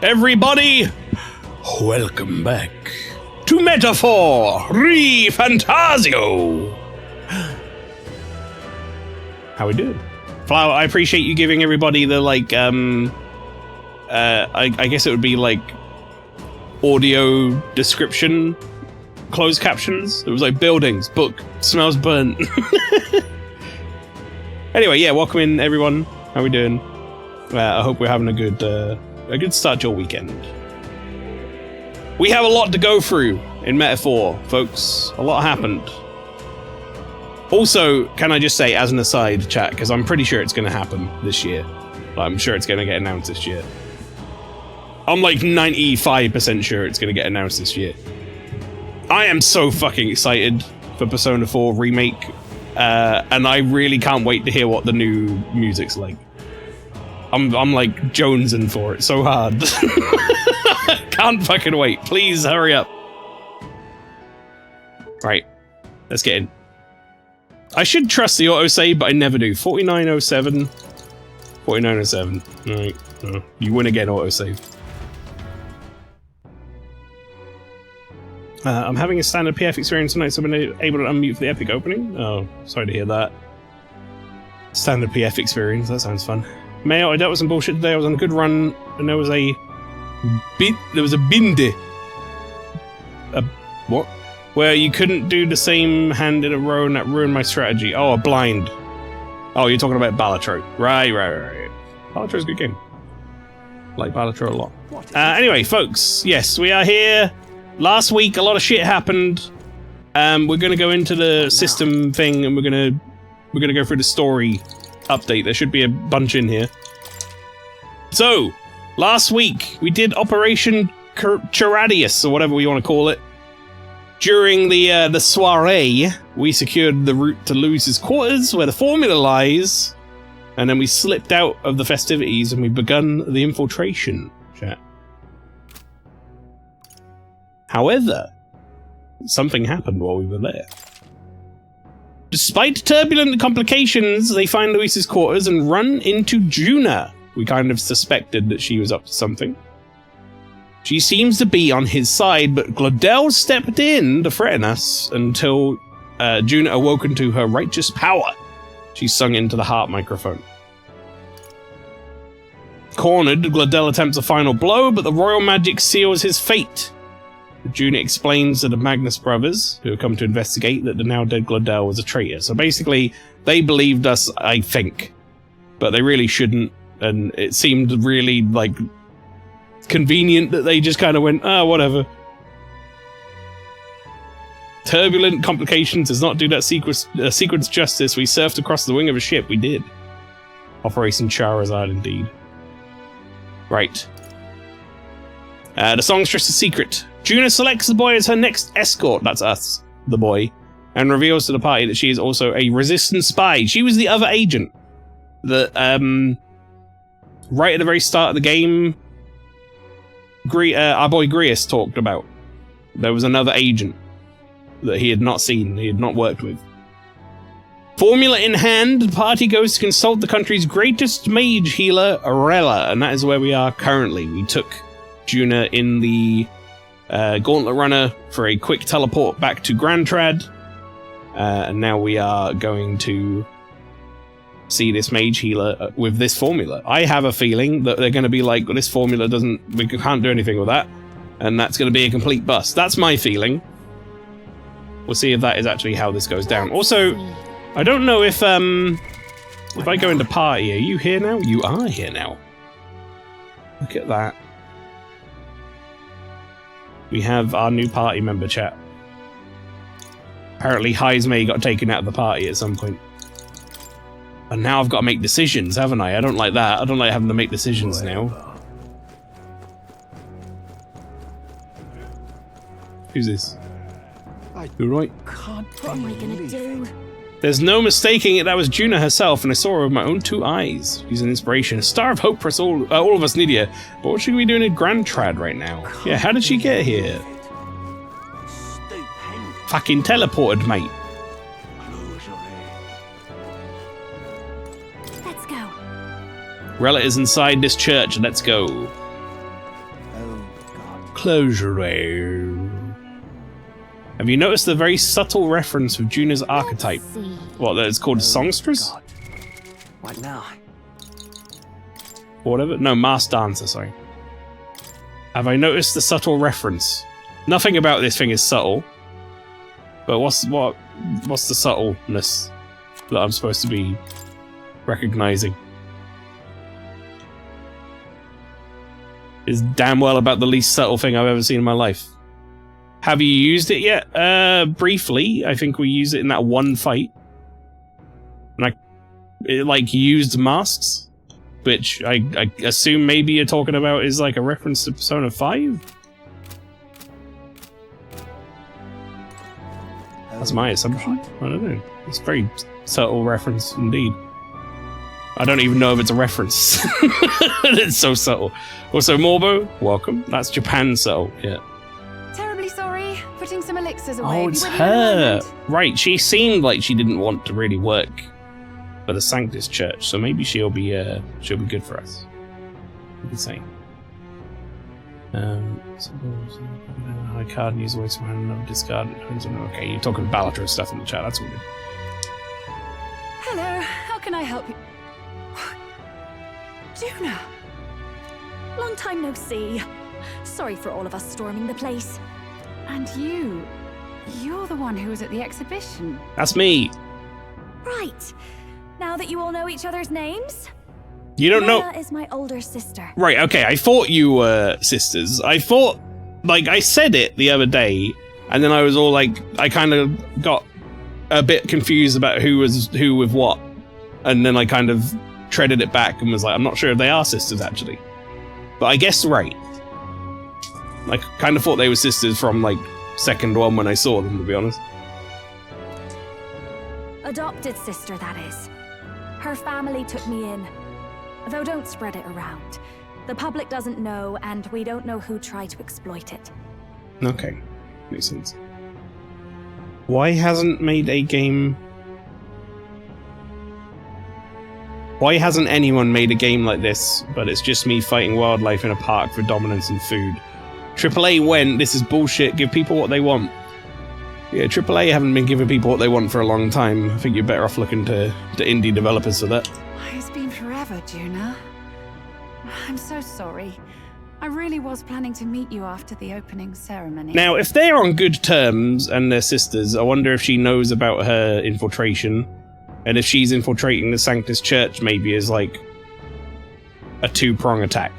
Everybody, welcome back to Metaphor ReFantazio. How we doing? Flower, I appreciate you giving everybody the, like, I guess it would be, like, audio description, closed captions. It was like, buildings, book, smells burnt. Anyway, yeah, welcome in, everyone. How we doing? I hope we're having a good start to your weekend. We have a lot to go through in Metaphor, folks. A lot happened. Also, can I just say, as an aside, chat, because I'm pretty sure it's going to happen this year. I'm sure it's going to get announced this year. I'm like 95% sure it's going to get announced this year. I am so fucking excited for Persona 4 Remake, and I really can't wait to hear what the new music's like. I'm like jonesing for it so hard. Can't fucking wait. Please hurry up. Right, let's get in. I should trust the autosave, but I never do. 4907. 4907. Alright. You win again, autosave. I'm having a standard PF experience tonight, so I've been able to unmute for the epic opening. Oh, sorry to hear that. Standard PF experience, that sounds fun. Mayo, I dealt with some bullshit today. I was on a good run, and there was a binde. What? Where you couldn't do the same hand in a row, and that ruined my strategy. Oh, a blind. Oh, you're talking about Balatro. Right. Balatro's a good game. Like Balatro a lot. Anyway, folks, yes, we are here. Last week, a lot of shit happened. We're gonna go into the system thing, and we're gonna go through the story update. There should be a bunch in here. So, last week, we did Operation Charadius, or whatever we want to call it. During the soiree, we secured the route to Lewis's quarters, where the formula lies, and then we slipped out of the festivities and we begun the infiltration. Chat. However, something happened while we were there. Despite turbulent complications, they find Lewis's quarters and run into Juna. We kind of suspected that she was up to something. She seems to be on his side, but Glodell stepped in to threaten us until Juna awoken to her righteous power. She sung into the heart microphone. Cornered, Glodell attempts a final blow, but the royal magic seals his fate. Juna explains to the Magnus brothers, who have come to investigate, that the now-dead Glodell was a traitor. So basically, they believed us, I think. But they really shouldn't, and it seemed really, like, convenient that they just kind of went, whatever. Turbulent complications does not do that sequence justice. We surfed across the wing of a ship. We did. Operation Charizard, indeed. Right. The songstress is secret. Juna selects the boy as her next escort, that's us, the boy, and reveals to the party that she is also a resistance spy. She was the other agent that, right at the very start of the game, our boy Grius talked about. There was another agent that he had not seen, he had not worked with. Formula in hand, the party goes to consult the country's greatest mage healer, Arella, and that is where we are currently. We took Juna in the Gauntlet Runner for a quick teleport back to Grand Trad, and now we are going to see this mage healer with this formula. I have a feeling that they're going to be like, well, this formula we can't do anything with that, and that's going to be a complete bust. That's my feeling. We'll see if that is actually how this goes down. Also, I don't know if I go into party, are you here now? You are here now. Look at that. We have our new party member, chat. Apparently Heismay got taken out of the party at some point. And now I've got to make decisions, haven't I? I don't like that. I don't like having to make decisions now. Who's this? You right? What am I gonna do? There's no mistaking it. That was Juna herself, and I saw her with my own two eyes. She's an inspiration, a star of hope for us all of us need her. But what should we be doing in Grand Trad right now? Yeah, how did she get here? Fucking teleported, mate. Let's go. Rella is inside this church. Let's go. Closure. Have you noticed the very subtle reference of Juna's archetype? Let's see. What, that it's called songstress? God. What now? Or whatever? No, masked dancer, sorry. Have I noticed the subtle reference? Nothing about this thing is subtle. But what's the subtleness that I'm supposed to be recognizing? Is damn well about the least subtle thing I've ever seen in my life. Have you used it yet? Briefly. I think we used it in that one fight. And it like used masks, which I assume maybe you're talking about is like a reference to Persona 5? That's my assumption. I don't know. It's a very subtle reference indeed. I don't even know if it's a reference. It's so subtle. Also, Morbo, welcome. That's Japan subtle, yeah. Terribly sorry. Putting some elixirs away. Oh, it's her. Right, she seemed like she didn't want to really work for the Sanctus Church, so maybe she'll be good for us. Insane. High card and use waste from hand and discard. Okay, you're talking Balatro stuff in the chat. That's all good. Hello. How can I help you? Juna. Long time no see. Sorry for all of us storming the place. And you're the one who was at the exhibition. That's me. Right. Now that you all know each other's names, You don't know. Leia is my older sister. Right, okay, I thought you were sisters. I thought, like, I said it the other day, and then I was all like, I kind of got a bit confused about who was who with what. And then I kind of treaded it back and was like, I'm not sure if they are sisters, actually. But I guess right. I kind of thought they were sisters from, like, second one when I saw them, to be honest. Adopted sister, that is. Her family took me in. Though don't spread it around. The public doesn't know, and we don't know who tried to exploit it. Okay, makes sense. Why hasn't anyone made a game like this, but it's just me fighting wildlife in a park for dominance and food? AAA went, this is bullshit, give people what they want. Yeah, AAA haven't been giving people what they want for a long time. I think you're better off looking to indie developers for that. It's been forever, Juna. I'm so sorry. I really was planning to meet you after the opening ceremony. Now, if they're on good terms and they're sisters, I wonder if she knows about her infiltration. And if she's infiltrating the Sanctus Church, maybe as like a two-prong attack.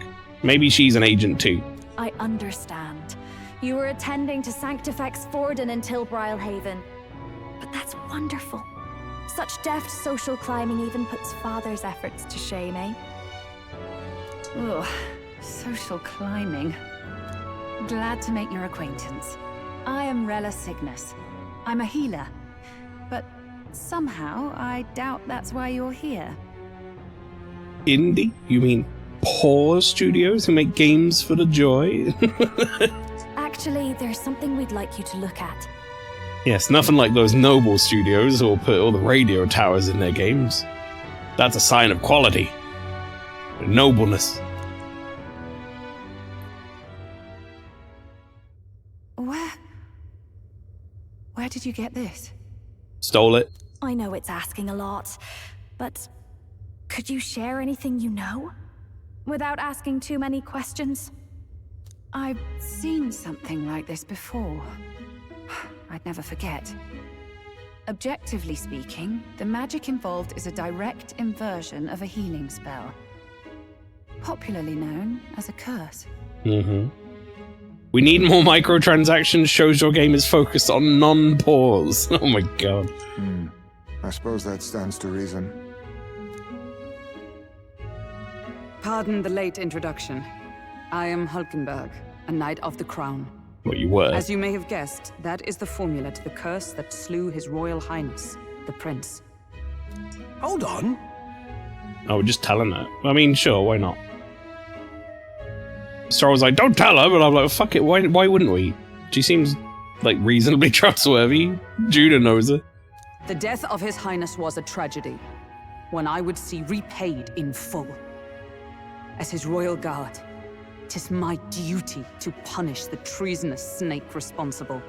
Maybe she's an agent too. I understand. You were attending to Sanctifex Forden in Tilbrile Haven. But that's wonderful. Such deft social climbing even puts father's efforts to shame, eh? Ugh, social climbing. Glad to make your acquaintance. I am Rella Cygnus. I'm a healer. But somehow, I doubt that's why you're here. Indie? You mean poor studios who make games for the joy? Actually, there's something we'd like you to look at. Yes, nothing like those noble studios who'll put all the radio towers in their games. That's a sign of quality. And nobleness. Where did you get this? Stole it. I know it's asking a lot, but could you share anything you know? Without asking too many questions? I've seen something like this before. I'd never forget. Objectively speaking, the magic involved is a direct inversion of a healing spell. Popularly known as a curse. Mm-hmm. We need more microtransactions, shows your game is focused on non-pause. Oh my god. I suppose that stands to reason. Pardon the late introduction. I am Hulkenberg, a Knight of the Crown. What you were. As you may have guessed, that is the formula to the curse that slew His Royal Highness, the Prince. Hold on. Oh, we're just telling her. I mean, sure, why not? Star was like, don't tell her, but I'm like, fuck it, why wouldn't we? She seems, like, reasonably trustworthy. Judah knows her. The death of His Highness was a tragedy, one I would see repaid in full. As His Royal Guard, 'Tis my duty to punish the treasonous snake responsible.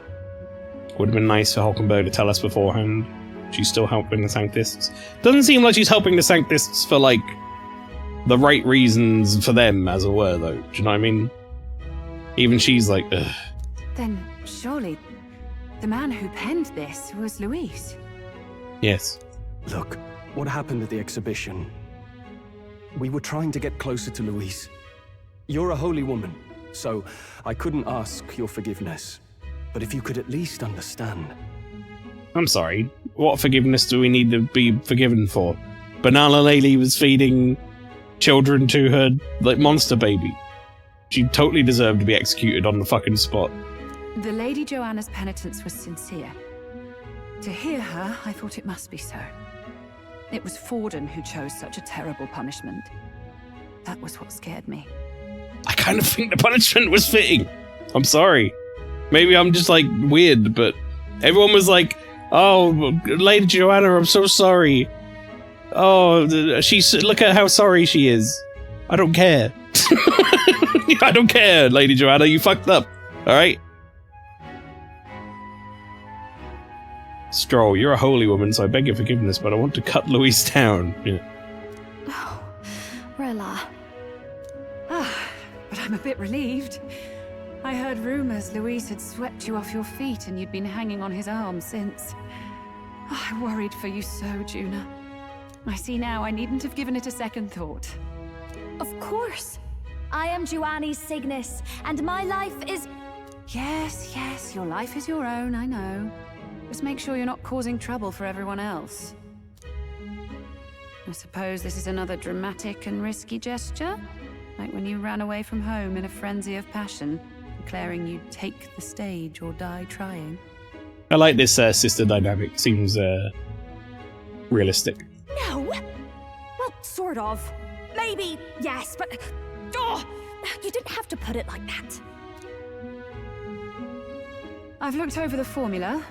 Would have been nice for Hulkenberg to tell us beforehand. She's still helping the Sanctists. Doesn't seem like she's helping the Sanctists for, like, the right reasons for them, as it were, though. Do you know what I mean? Even she's like, ugh. Then surely the man who penned this was Luis. Yes. Look, what happened at the exhibition? We were trying to get closer to Louise. You're a holy woman, so I couldn't ask your forgiveness. But if you could at least understand. I'm sorry. What forgiveness do we need to be forgiven for? Banana Lady was feeding children to her, like, monster baby. She totally deserved to be executed on the fucking spot. The Lady Joanna's penitence was sincere. To hear her, I thought it must be so. It was Forden who chose such a terrible punishment. That was what scared me. I kind of think the punishment was fitting. I'm sorry. Maybe I'm just, like, weird, but everyone was like, oh, Lady Joanna, I'm so sorry. Oh, look at how sorry she is. I don't care. I don't care, Lady Joanna, you fucked up. Alright? Stroll, you're a holy woman, so I beg your forgiveness, but I want to cut Louise down. Yeah. Oh, Rilla. But I'm a bit relieved. I heard rumors Luis had swept you off your feet and you'd been hanging on his arm since. Oh, I worried for you so, Juna. I see now I needn't have given it a second thought. Of course. I am Giovanni's Cygnus, and my life is... Yes, your life is your own, I know. Just make sure you're not causing trouble for everyone else. I suppose this is another dramatic and risky gesture? Like when you ran away from home in a frenzy of passion, declaring you'd take the stage or die trying. I like this sister dynamic. Seems realistic. No! Well, sort of. Maybe, yes, but... Oh, you didn't have to put it like that. I've looked over the formula.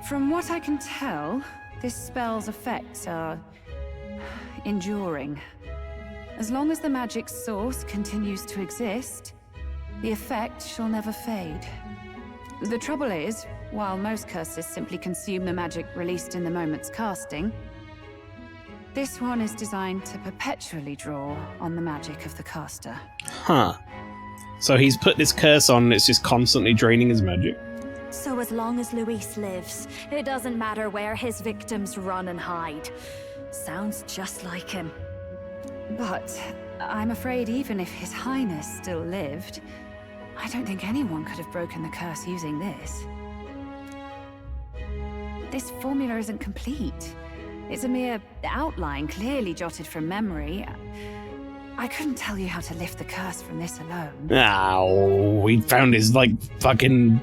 From what I can tell, this spell's effects are... enduring. As long as the magic's source continues to exist, the effect shall never fade. The trouble is, while most curses simply consume the magic released in the moment's casting, this one is designed to perpetually draw on the magic of the caster. Huh. So he's put this curse on and it's just constantly draining his magic. So as long as Luis lives, it doesn't matter where his victims run and hide. Sounds just like him. But I'm afraid even if His Highness still lived, I don't think anyone could have broken the curse using this. This formula isn't complete. It's a mere outline, clearly jotted from memory. I couldn't tell you how to lift the curse from this alone. Ow, we found his, like, fucking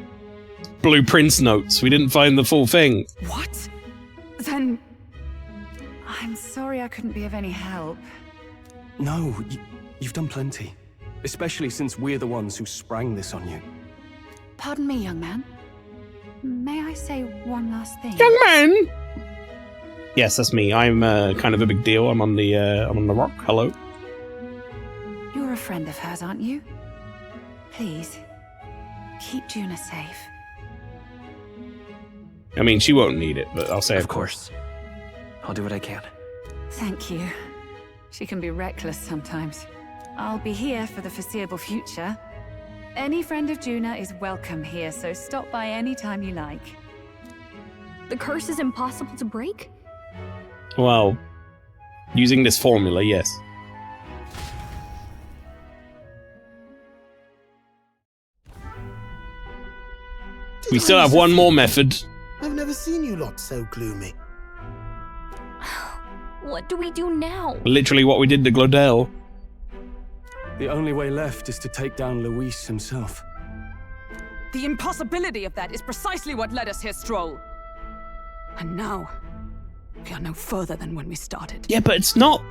blueprints notes. We didn't find the full thing. What? Then... I'm sorry I couldn't be of any help. No, you've done plenty. Especially since we're the ones who sprang this on you. Pardon me, young man. May I say one last thing? Young man! Yes, that's me. I'm kind of a big deal. I'm on the rock. Hello. You're a friend of hers, aren't you? Please, keep Juna safe. I mean, she won't need it, but I'll say Of course. I'll do what I can. Thank you. She can be reckless sometimes. I'll be here for the foreseeable future. Any friend of Juna is welcome here, so stop by any time you like. The curse is impossible to break? Well, using this formula, yes. We still have one more method. I've never seen you lot so gloomy. What do we do now? Literally what we did to Glodell. The only way left is to take down Luis himself. The impossibility of that is precisely what led us here, Stroll. And now, we are no further than when we started. Yeah, but it's not...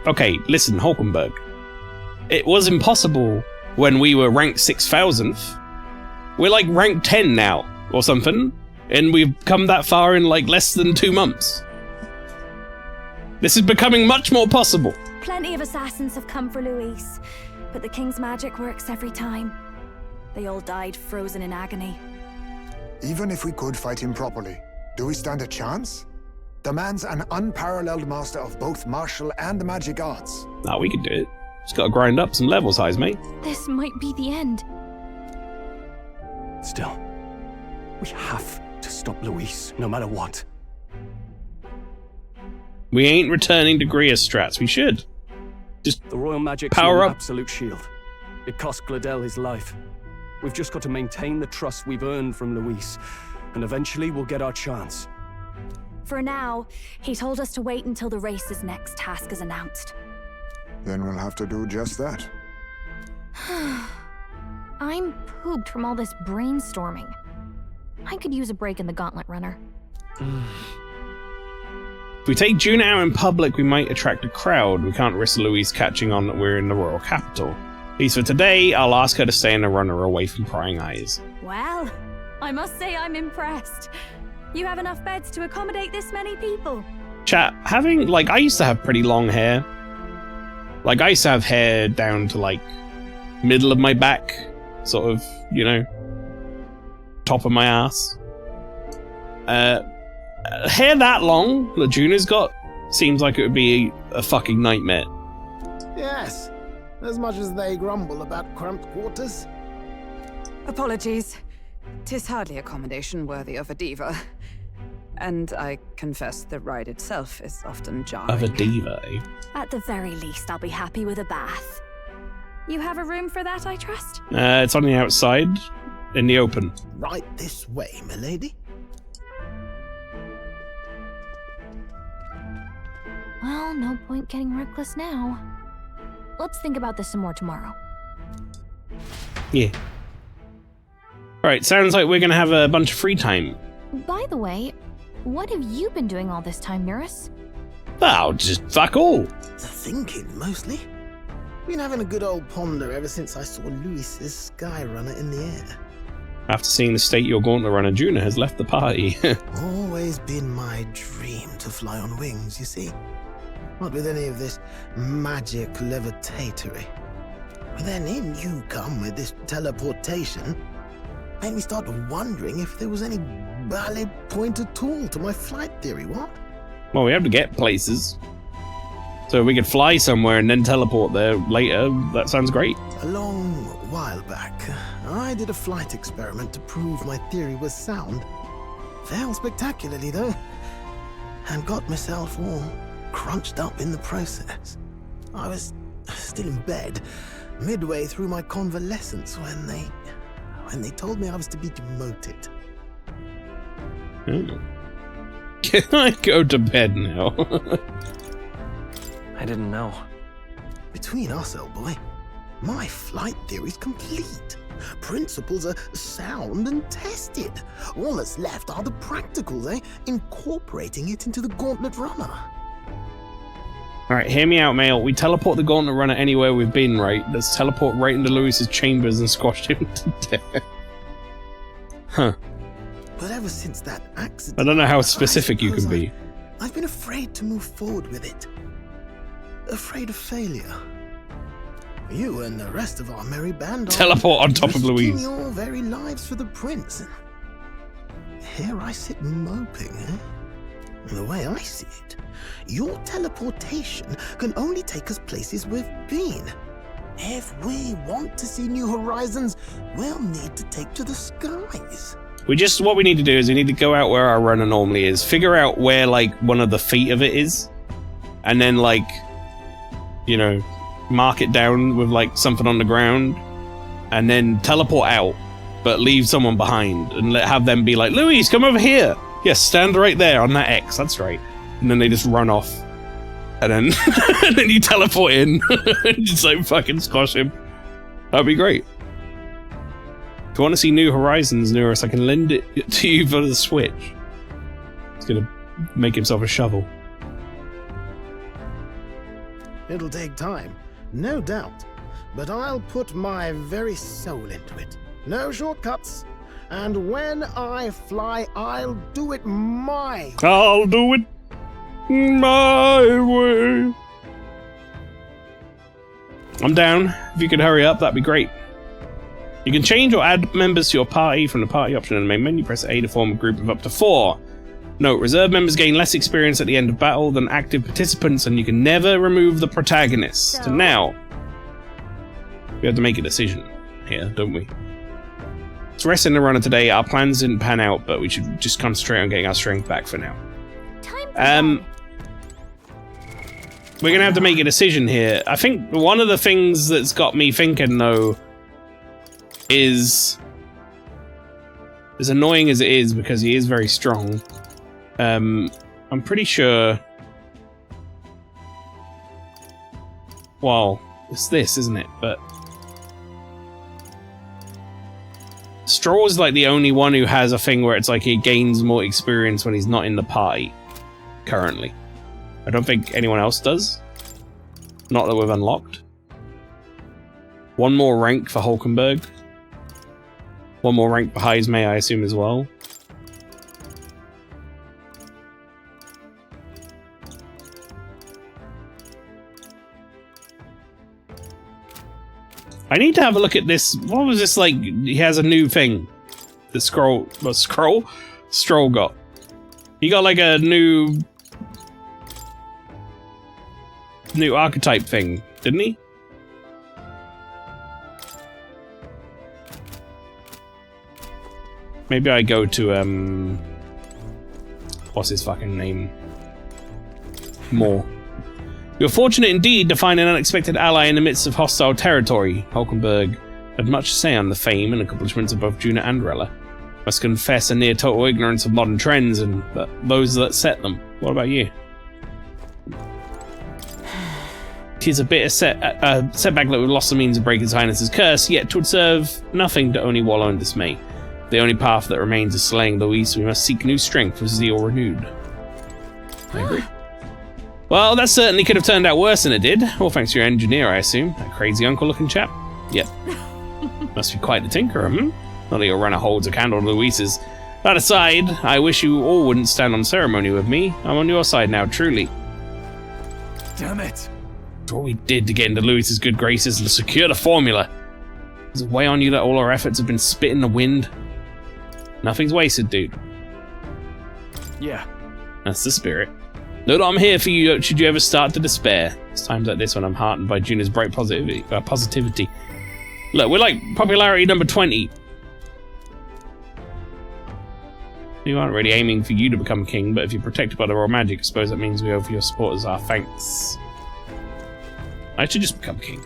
Okay, listen, Hulkenberg. It was impossible when we were ranked 6,000th. We're like ranked 10 now, or something. And we've come that far in like less than 2 months. This is becoming much more possible. Plenty of assassins have come for Luis, but the king's magic works every time. They all died frozen in agony. Even if we could fight him properly, do we stand a chance? The man's an unparalleled master of both martial and magic arts. Nah, we can do it. Just gotta grind up some levels, highs, mate. This might be the end. Still, we have to stop Luis, no matter what. We ain't returning to Greer strats. We should. Just The royal magic's power an up. absolute shield. It cost Gladel his life. We've just got to maintain the trust we've earned from Luis, and eventually we'll get our chance. For now, he told us to wait until the race's next task is announced. Then we'll have to do just that. I'm pooped from all this brainstorming. I could use a break in the gauntlet runner. If we take Juna out in public, we might attract a crowd. We can't risk Louise catching on that we're in the royal capital. At least for today, I'll ask her to stay in the runner away from prying eyes. Well, I must say I'm impressed. You have enough beds to accommodate this many people. Chat, having, like, I used to have pretty long hair. Like, I used to have hair down to, like, middle of my back. Sort of, you know, top of my ass. Hair that long that Juna's got seems like it would be a fucking nightmare. Yes, as much as they grumble about cramped quarters. Apologies. 'Tis hardly accommodation worthy of a diva. And I confess the ride itself is often jarring. Of a diva, eh? At the very least, I'll be happy with a bath. You have a room for that, I trust? It's on the outside, in the open. Right this way, milady. Well, no point getting reckless now. Let's think about this some more tomorrow. Yeah. Alright, sounds like we're gonna have a bunch of free time. By the way, what have you been doing all this time, Eurus? Oh, just fuck all. Thinking, mostly. Been having a good old ponder ever since I saw Luis's Skyrunner in the air. After seeing the state your gauntlet runner Juna has left the party. Always been my dream to fly on wings, you see. Not with any of this magic levitatory. But then in you come with this teleportation. Made me start wondering if there was any valid point at all to my flight theory, what? Well, we have to get places. So we could fly somewhere and then teleport there later. That sounds great. A long while back, I did a flight experiment to prove my theory was sound. Failed spectacularly, though. And got myself all crunched up in the process. I was still in bed, midway through my convalescence, when they told me I was to be demoted. Oh. Can I go to bed now? I didn't know. Between us, old boy, my flight theory's complete. Principles are sound and tested. All that's left are the practicals, incorporating it into the gauntlet runner. Alright, hear me out, Mael. We teleport the gauntlet runner anywhere we've been, right? Let's teleport right into Lewis's chambers and squash him to death. Huh. But ever since that accident, I don't know how specific you can suppose be. I've been afraid to move forward with it. Afraid of failure. You and the rest of our merry band are Teleport on top of risking Louise. your very lives for the prince. Here I sit moping, The way I see it, your teleportation can only take us places we've been. If we want to see new horizons, we'll need to take to the skies. What we need to do is we need to go out where our runner normally is, figure out where, like, one of the feet of it is, and then, like, you know, mark it down with, like, something on the ground, and then teleport out, but leave someone behind, and have them be like, Louise, come over here! Yes, stand right there on that X, that's right. And then they just run off. And then, and then you teleport in, and just, like, fucking squash him. That'd be great. If you want to see New Horizons, Neurus, I can lend it to you for the Switch. He's gonna make himself a shovel. It'll take time, no doubt, but I'll put my very soul into it. No shortcuts. And when I fly, I'll do it my way. I'll do it my way. I'm down. If you could hurry up, that'd be great. You can change or add members to your party from the party option in the main menu. Press A to form a group of up to 4. Note, reserve members gain less experience at the end of battle than active participants, and you can never remove the protagonist. So now, we have to make a decision here, don't we? It's resting the runner today. Our plans didn't pan out, but we should just concentrate on getting our strength back for now. We're gonna have to make a decision here. I think one of the things that's got me thinking, though, is as annoying as it is, because he is very strong. I'm pretty sure. Well, it's this, isn't it? But Stroll is like the only one who has a thing where it's like he gains more experience when he's not in the party. Currently, I don't think anyone else does. Not that we've unlocked. One more rank for Hulkenberg. One more rank for Heismay, I assume, as well. I need to have a look at this. What was this like? He has a new thing. The Stroll got. He got like a new archetype thing, didn't he? Maybe I go to what's his fucking name? More. You're fortunate indeed to find an unexpected ally in the midst of hostile territory. Hulkenberg had much to say on the fame and accomplishments of both Juna and Rella. Must confess a near total ignorance of modern trends and those that set them. What about you? Tis a bitter setback that we've lost the means of break His Highness's curse, yet 'twould serve nothing to only wallow in dismay. The only path that remains is slaying Luis. We must seek new strength with zeal renewed. I agree. Well, that certainly could have turned out worse than it did. All thanks to your engineer, I assume. That crazy uncle-looking chap. Yep. Must be quite the tinkerer, hmm? Not that your runner holds a candle to Luis's. That aside, I wish you all wouldn't stand on ceremony with me. I'm on your side now, truly. Damn it. What we did to get into Luis's good graces and to secure the formula. Is it way on you that all our efforts have been spit in the wind? Nothing's wasted, dude. Yeah. That's the spirit. Know that I'm here for you should you ever start to despair. It's times like this when I'm heartened by Juna's bright positivity. Look, we're like popularity number 20. We aren't really aiming for you to become king, but if you're protected by the royal magic, I suppose that means we owe for your support as our thanks. I should just become king,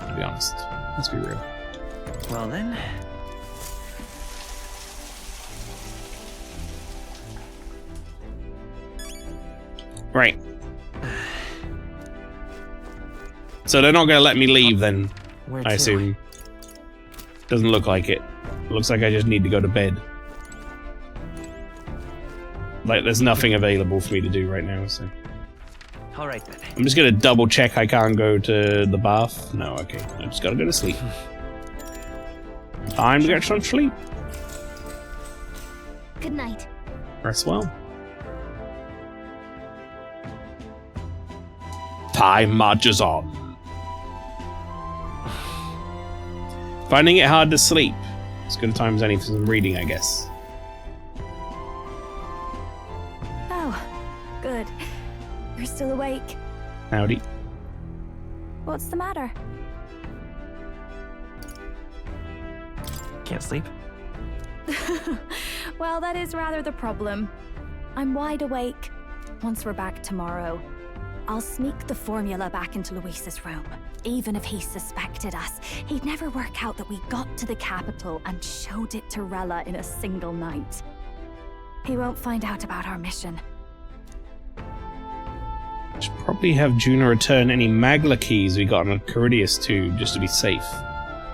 to be honest. Let's be real. Well then. Right. So they're not going to let me leave then, I assume. Doesn't look like it. Looks like I just need to go to bed. Like, there's nothing available for me to do right now, so... Alright then. I'm just going to double check I can't go to the bath. No, okay. I just got to go to sleep. Time to get some sleep. Good night. Rest well. Time marches on. Finding it hard to sleep. As good a time as any for some reading, I guess. Oh, good. You're still awake. Howdy. What's the matter? Can't sleep? Well, that is rather the problem. I'm wide awake. Once we're back tomorrow, I'll sneak the formula back into Luis's room. Even if he suspected us, he'd never work out that we got to the capital and showed it to Rella in a single night. He won't find out about our mission. Should probably have Juna return any Magla keys we got on Caridius too, just to be safe.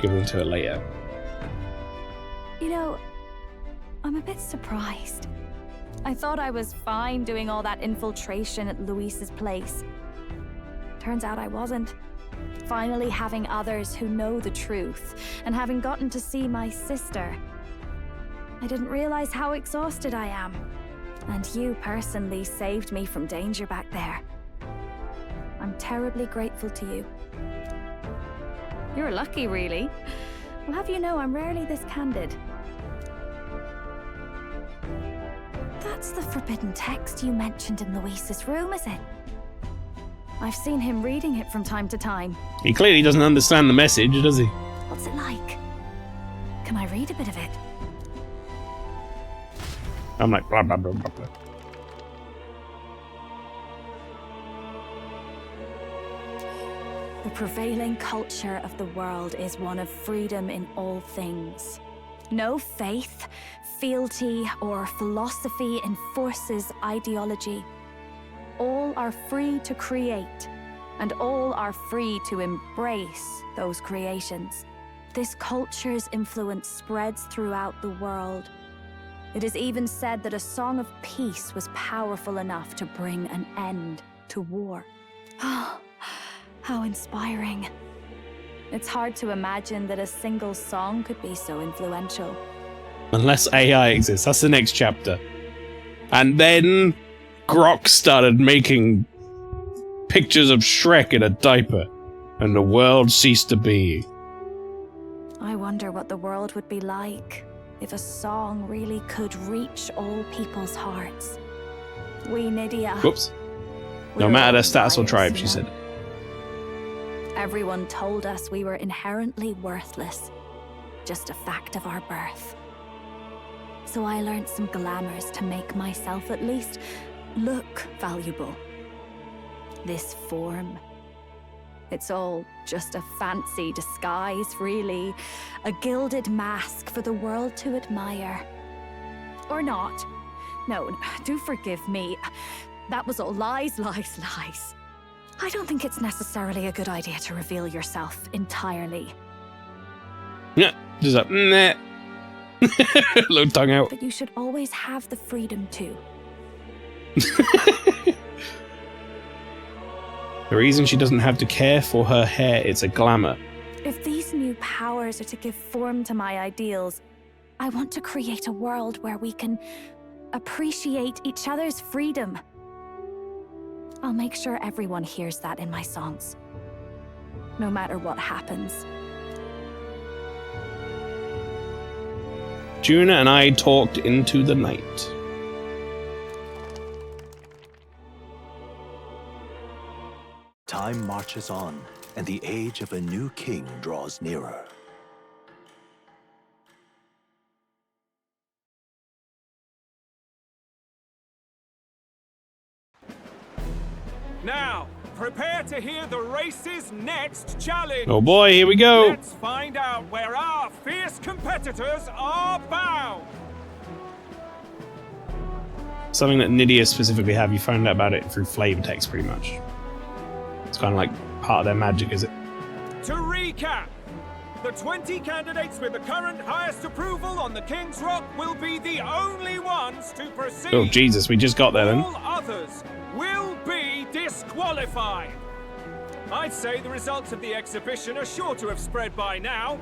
Give them to her later. You know, I'm a bit surprised. I thought I was fine doing all that infiltration at Luis's place. Turns out I wasn't. Finally having others who know the truth, and having gotten to see my sister. I didn't realize how exhausted I am. And you personally saved me from danger back there. I'm terribly grateful to you. You're lucky, really. I'll have you know I'm rarely this candid. That's the forbidden text you mentioned in Luis's room, is it? I've seen him reading it from time to time. He clearly doesn't understand the message, does he? What's it like? Can I read a bit of it? I'm like, blah, blah, blah, blah, blah. The prevailing culture of the world is one of freedom in all things. No faith, fealty, or philosophy enforces ideology. All are free to create, and all are free to embrace those creations. This culture's influence spreads throughout the world. It is even said that a song of peace was powerful enough to bring an end to war. Oh, how inspiring. It's hard to imagine that a single song could be so influential. Unless AI exists. That's the next chapter. And then Grok started making pictures of Shrek in a diaper, and the world ceased to be. I wonder what the world would be like if a song really could reach all people's hearts. We Nydia. Whoops. No matter their status or tribe, she said. Everyone told us we were inherently worthless, just a fact of our birth. So I learned some glamours to make myself at least look valuable. This form, it's all just a fancy disguise, really. A gilded mask for the world to admire. Or not. No, do forgive me. That was all lies, lies, lies. I don't think it's necessarily a good idea to reveal yourself entirely. Yeah, just like, nah. Little tongue out. But you should always have the freedom to. The reason she doesn't have to care for her hair, it's a glamour. If these new powers are to give form to my ideals, I want to create a world where we can appreciate each other's freedom. I'll make sure everyone hears that in my songs, no matter what happens. Juna and I talked into the night. Time marches on, and the age of a new king draws nearer. Now, prepare to hear the race's next challenge. Oh boy, here we go. Let's find out where our fierce competitors are bound. Something that Nydia specifically have, you found out about it through flavor text pretty much. It's kind of like part of their magic, is it? To recap, the 20 candidates with the current highest approval on the King's Rock will be the only ones to proceed. Oh Jesus, we just got there then. All others will be disqualified. I'd say the results of the exhibition are sure to have spread by now.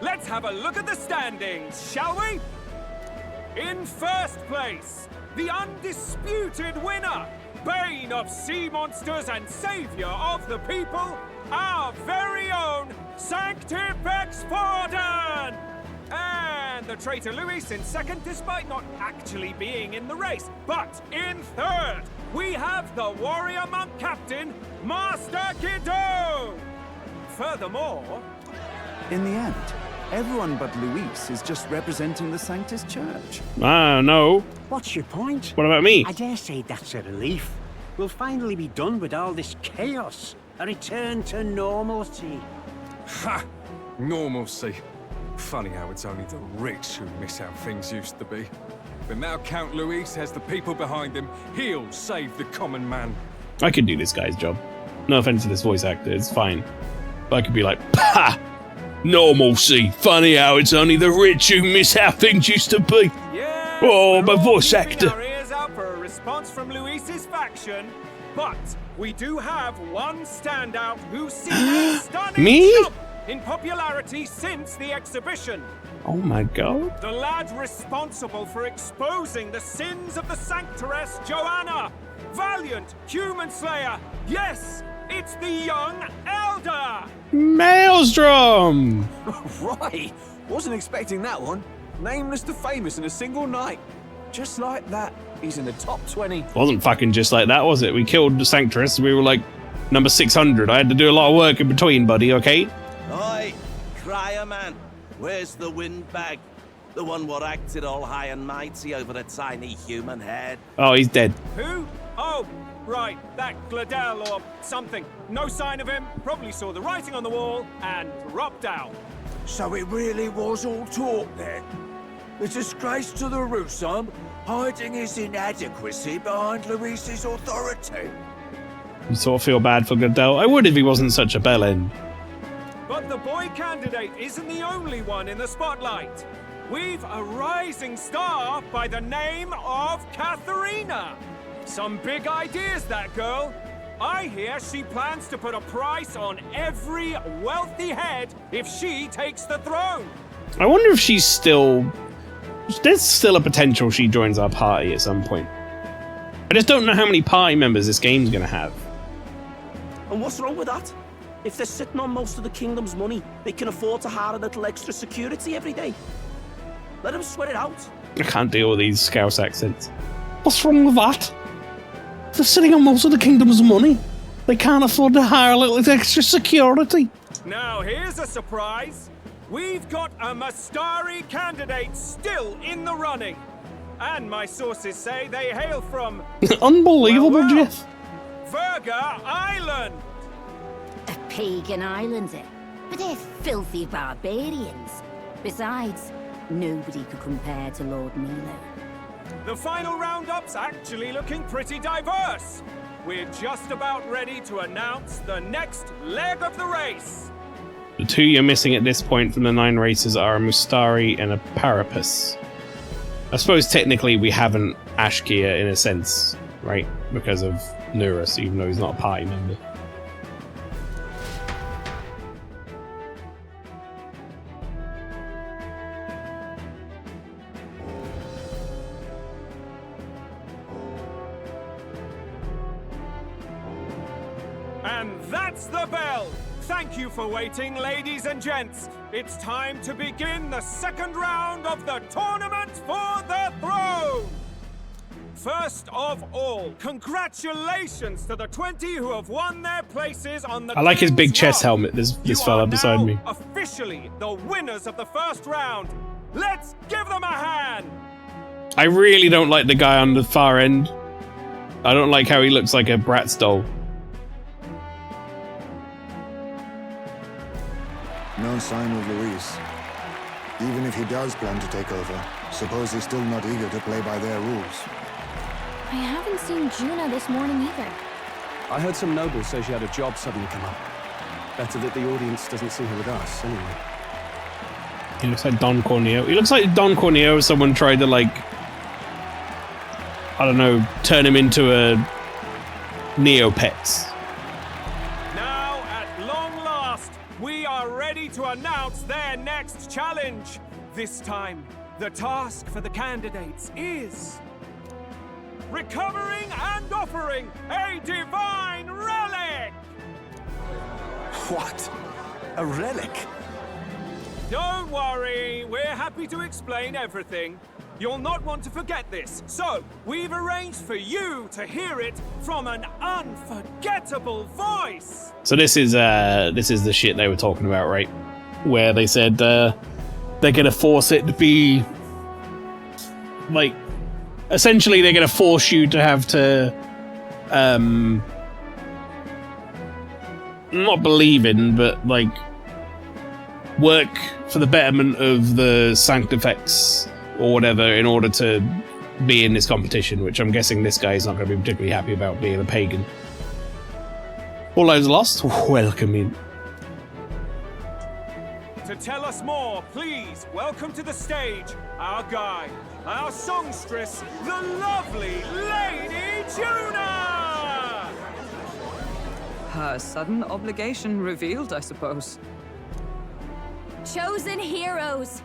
Let's have a look at the standings, shall we? In first place, the undisputed winner, Bane of sea monsters and savior of the people, our very own Sanctifex Forden! And the traitor Luis in second, despite not actually being in the race. But in third, we have the warrior monk captain, Master Guido! Furthermore... In the end, everyone but Luis is just representing the Sanctus Church. Ah, no. What's your point? What about me? I dare say that's a relief. We'll finally be done with all this chaos. A return to normalcy. Ha! Normalcy. Funny how it's only the rich who miss how things used to be. But now Count Luis has the people behind him. He'll save the common man. I could do this guy's job. No offense to this voice actor, it's fine. But I could be like, PAH! Normalcy. Funny how it's only the rich who miss how things used to be. Yes, oh, my voice actor. Our ears out for a response from Luis's faction, but we do have one standout who's seen a stunning Me? jump in popularity since the exhibition. Oh my god. The lad responsible for exposing the sins of the Sanctoress Joanna. Valiant human slayer. Yes, it's the young Elder. Maelstrom! Right! Wasn't expecting that one. Nameless to famous in a single night. Just like that, he's in the top 20. Wasn't fucking just like that, was it? We killed the Sanctress. We were like number 600. I had to do a lot of work in between, buddy, okay? Oi, crier man. Where's the windbag? The one what acted all high and mighty over a tiny human head. Oh, he's dead. Who? Oh, right, that Gladel or something. No sign of him, probably saw the writing on the wall and dropped out. So it really was all talk then? A disgrace to the Rusum, hiding his inadequacy behind Luis's authority. You sort of feel bad for Gladel. I would if he wasn't such a bellend. But the boy candidate isn't the only one in the spotlight. We've a rising star by the name of Katharina. Some big ideas, that girl. I hear she plans to put a price on every wealthy head if she takes the throne. I wonder if she's still... There's still a potential she joins our party at some point. I just don't know how many party members this game's gonna have. And what's wrong with that? If they're sitting on most of the kingdom's money, they can afford to hire a little extra security every day. Let them sweat it out. I can't deal with these Scouse accents. What's wrong with that? They're sitting on most of the kingdom's money. They can't afford to hire a little extra security. Now here's a surprise. We've got a Mastari candidate still in the running. And my sources say they hail from... Unbelievable, Jeff. Verga Island. A pagan island, eh? But they're filthy barbarians. Besides, nobody could compare to Lord Milo. The final roundup's actually looking pretty diverse. We're just about ready to announce the next leg of the race. The two you're missing at this point from the 9 races are a Mustari and a Parapus. I suppose technically we haven't Ashkia in a sense, right? Because of Nurus, even though he's not a party member. And that's the bell! Thank you for waiting, ladies and gents. It's time to begin the second round of the tournament for the throne! First of all, congratulations to the 20 who have won their places on the I like his big King's chest Rock. helmet, this You fella are beside now me. Officially the winners of the first round. Let's give them a hand! I really don't like the guy on the far end. I don't like how he looks like a Bratz doll. No sign of Luis. Even if he does plan to take over, suppose he's still not eager to play by their rules. I haven't seen Juna this morning either. I heard some nobles say she had a job suddenly come up. Better that the audience doesn't see her with us, anyway. He looks like Don Corneo. He looks like Don Corneo if someone tried to, like, I don't know, turn him into a Neopets. Now, at long last, we are ready to announce their next challenge. This time, the task for the candidates is... recovering and offering a divine relic! What? A relic? Don't worry, we're happy to explain everything. You'll not want to forget this, so we've arranged for you to hear it from an unforgettable voice. So this is the shit they were talking about, right? Where they said they're gonna force it to be like, essentially they're gonna force you to have to not believe in, but like work for the betterment of the Sanctifex or whatever in order to be in this competition, which I'm guessing this guy is not going to be particularly happy about being a pagan. All those lost? Welcome in. To tell us more, please welcome to the stage our guide, our songstress, the lovely Lady Juna! Her sudden obligation revealed, I suppose. Chosen heroes!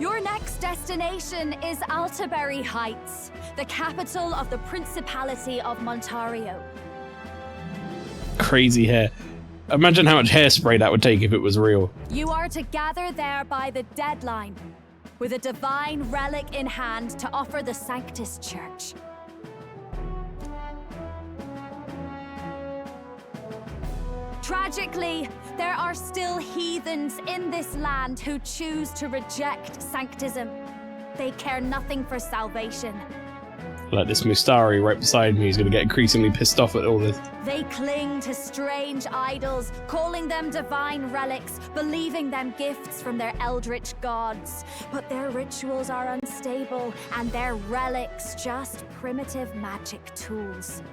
Your next destination is Altaberry Heights, the capital of the Principality of Montario. Crazy hair. Imagine how much hairspray that would take if it was real. You are to gather there by the deadline, with a divine relic in hand to offer the Sanctus Church. Tragically, there are still heathens in this land who choose to reject sanctism. They care nothing for salvation. Like this Mustari right beside me, he's gonna get increasingly pissed off at all this. They cling to strange idols, calling them divine relics, believing them gifts from their eldritch gods. But their rituals are unstable, and their relics just primitive magic tools.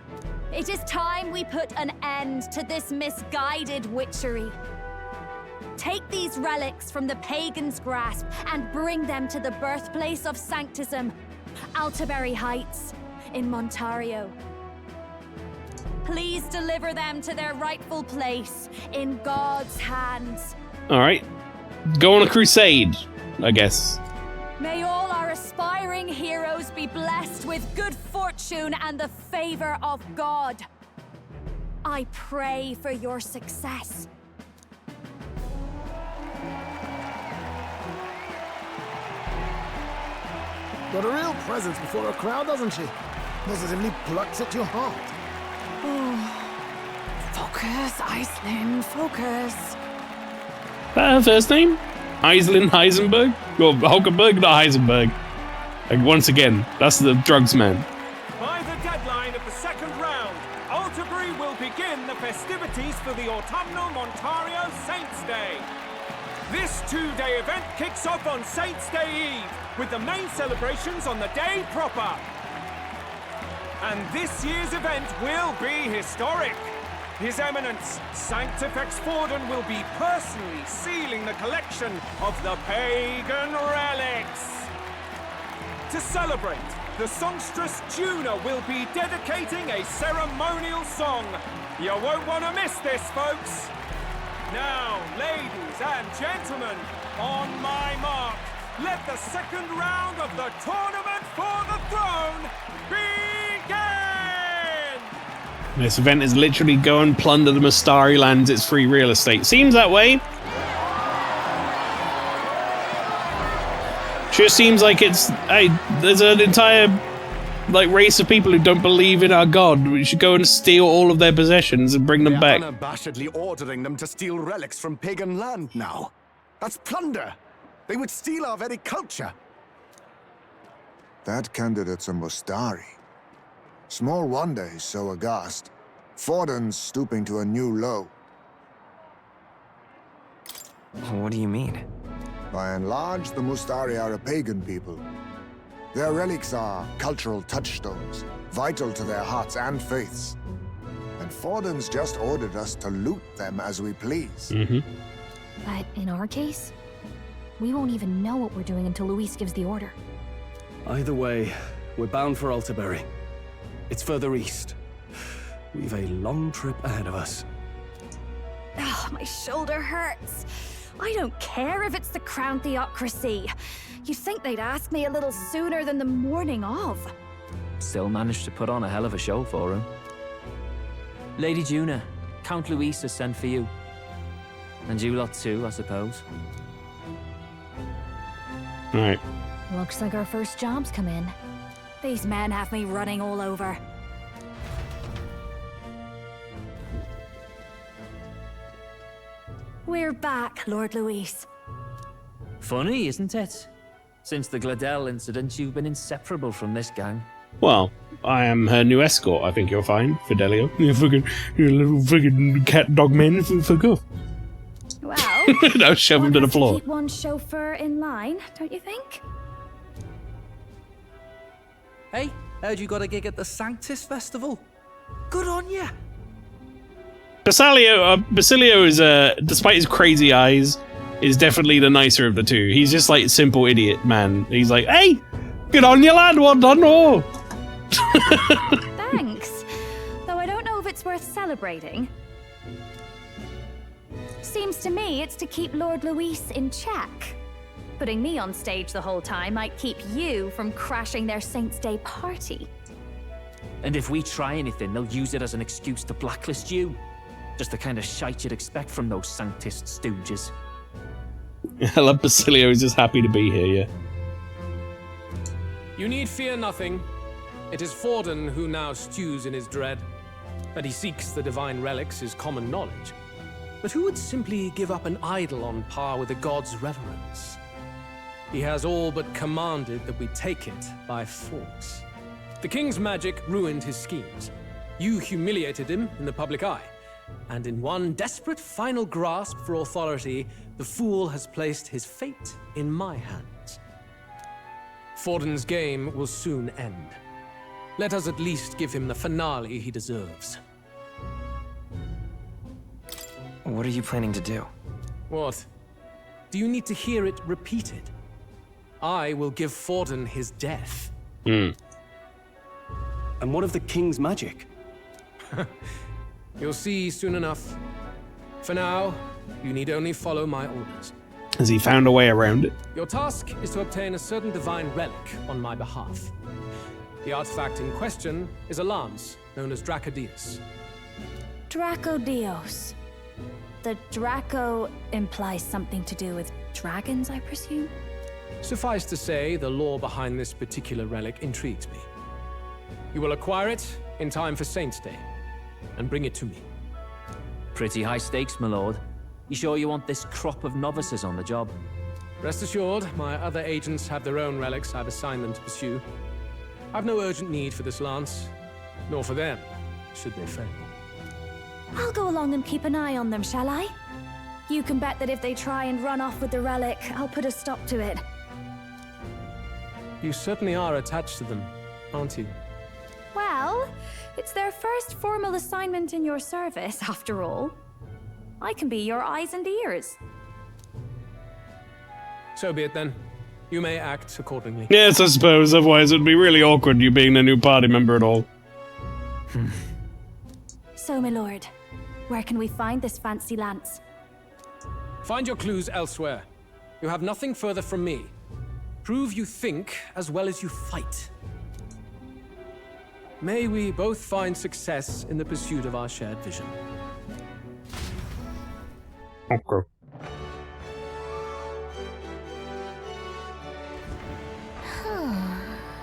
It is time we put an end to this misguided witchery. Take these relics from the pagan's grasp and bring them to the birthplace of sanctism, Altaberry Heights in Montario. Please deliver them to their rightful place in God's hands. All right, go on a crusade, I guess. May all our aspiring heroes be blessed with good fortune and the favor of God. I pray for your success. Got a real presence before a crowd, doesn't she? Positively plucks at your heart. Oh. Focus, Iceland, focus. That her first name? Iceland Heisenberg? Or Hulkenberg, not Heisenberg. Like, once again, that's the drugs man. By the deadline of the second round, Altaberry will begin the festivities for the autumnal Montario Saints' Day. This two-day event kicks off on Saints' Day Eve, with the main celebrations on the day proper. And this year's event will be historic. His Eminence, Sanctifex Forden, will be personally sealing the collection of the pagan relics. To celebrate, the songstress Juna will be dedicating a ceremonial song. You won't want to miss this, folks. Now, ladies and gentlemen, on my mark, let the second round of the Tournament for the Throne begin! This event is literally go and plunder the Mustari lands, it's free real estate. Seems that way. Sure seems like it's, hey, there's an entire like race of people who don't believe in our god. We should go and steal all of their possessions and bring them back. Unabashedly ordering them to steal relics from pagan land now. That's plunder. They would steal our very culture. That candidate's a Mustari. Small wonder he's so aghast. Forden's stooping to a new low. What do you mean? By and large, the Mustari are a pagan people. Their relics are cultural touchstones, vital to their hearts and faiths. And Forden's just ordered us to loot them as we please. But in our case, we won't even know what we're doing until Luis gives the order. Either way, we're bound for Altaberry. It's further east. We've a long trip ahead of us. Oh, my shoulder hurts. I don't care if it's the Crown Theocracy. You'd think they'd ask me a little sooner than the morning of. Still managed to put on a hell of a show for him. Lady Juna, Count Luis has sent for you. And you lot too, I suppose. Alright. Looks like our first job's come in. These men have me running all over. We're back, Lord Luis. Funny, isn't it? Since the Gladel incident, you've been inseparable from this gang. Well, I am her new escort. I think you're fine, Fidelio. You little fucking cat dog men, fuck off. Well, no, shove him to the floor. Keep one chauffeur in line, don't you think? Hey, heard you got a gig at the Sanctus Festival? Good on ya! Basilio is, despite his crazy eyes, is definitely the nicer of the two. He's just like simple idiot man. He's like, hey, good on you lad, well done, oh. Thanks. Though I don't know if it's worth celebrating. Seems to me it's to keep Lord Luis in check. Putting me on stage the whole time might keep you from crashing their Saints' Day party. And if we try anything, they'll use it as an excuse to blacklist you. Just the kind of shite you'd expect from those Sanctist stooges. I love Basilio, he's just happy to be here, yeah. You need fear nothing. It is Forden who now stews in his dread. That he seeks the divine relics is common knowledge. But who would simply give up an idol on par with the god's reverence? He has all but commanded that we take it by force. The king's magic ruined his schemes. You humiliated him in the public eye. And in one desperate final grasp for authority, the fool has placed his fate in my hands. Forden's game will soon end. Let us at least give him the finale he deserves. What are you planning to do? What? Do you need to hear it repeated? I will give Forden his death. And what of the king's magic? You'll see soon enough. For now, you need only follow my orders. Has he found a way around it? Your task is to obtain a certain divine relic on my behalf. The artifact in question is a lance known as Dracodius. Dracodios. The Draco implies something to do with dragons, I presume? Suffice to say, the lore behind this particular relic intrigues me. You will acquire it in time for Saint's Day, and bring it to me. Pretty high stakes, my lord. You sure you want this crop of novices on the job? Rest assured, my other agents have their own relics I've assigned them to pursue. I've no urgent need for this lance, nor for them, should they fail. I'll go along and keep an eye on them, shall I? You can bet that if they try and run off with the relic, I'll put a stop to it. You certainly are attached to them, aren't you? Well, it's their first formal assignment in your service, after all. I can be your eyes and ears. So be it then. You may act accordingly. Yes, I suppose. Otherwise, it'd be really awkward you being a new party member at all. So, my lord, where can we find this fancy lance? Find your clues elsewhere. You have nothing further from me. Prove you think as well as you fight. May we both find success in the pursuit of our shared vision. Okay.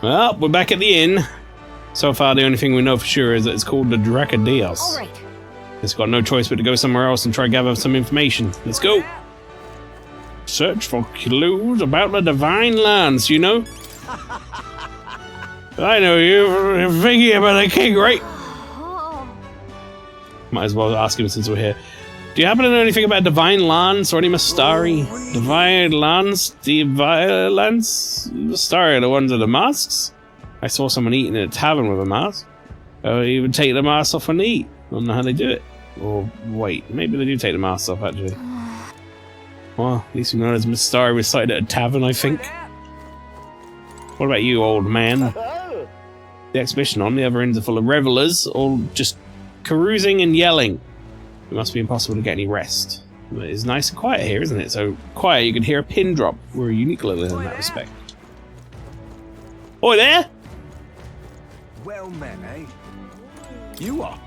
Well, we're back at the inn. So far, the only thing we know for sure is that it's called the Dracodios. All right. It's got no choice but to go somewhere else and try to gather some information. Let's go. Search for clues about the divine lance, you know? I know you're thinking about the king, right? Might as well ask him since we're here. Do you happen to know anything about Divine Lance or any Mastari? Divine Lance? Divine Lance? Mastari are the ones with the masks? I saw someone eating in a tavern with a mask. Oh, you would take the mask off and eat. I don't know how they do it. Or wait, maybe they do take the mask off actually. Well, at least we know there's Mastari was sighted at a tavern, I think. What about you, old man? The exhibition on the other end are full of revelers, all just carousing and yelling. It must be impossible to get any rest. But it's nice and quiet here, isn't it? So quiet you can hear a pin drop. We're a unique little in that respect. Oi there! Well met, eh? You are?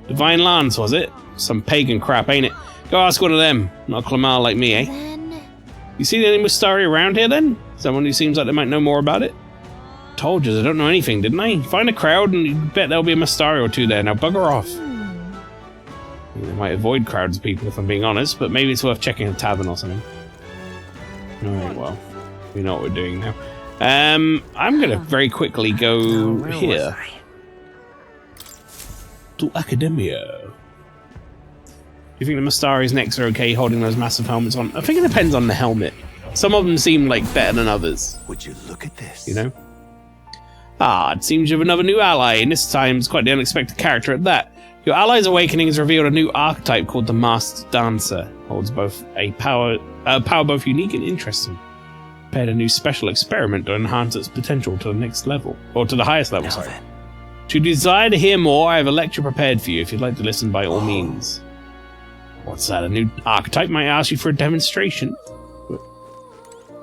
Divine Lance, was it? Some pagan crap, ain't it? Go ask one of them. Not a Clamar like me, eh? You seen any Mustari around here then? Someone who seems like they might know more about it? Told you I don't know anything, didn't I? Find a crowd and you bet there'll be a Mustari or two there. Now bugger off. They might avoid crowds of people if I'm being honest, but maybe it's worth checking a tavern or something. Alright, well, we know what we're doing now. I'm gonna very quickly go here. To Academia. Do you think the Mastari's necks are okay holding those massive helmets on? I think it depends on the helmet. Some of them seem like better than others. Would you look at this? You know? Ah, it seems you have another new ally, and this time it's quite the unexpected character at that. Your ally's awakening has revealed a new archetype called the Masked Dancer. Holds both a power both unique and interesting. Prepared a new special experiment to enhance its potential to the next level. Or to the highest level, sorry. Should you desire to hear more, I have a lecture prepared for you. If you'd like to listen, by all means. What's that? A new archetype might ask you for a demonstration?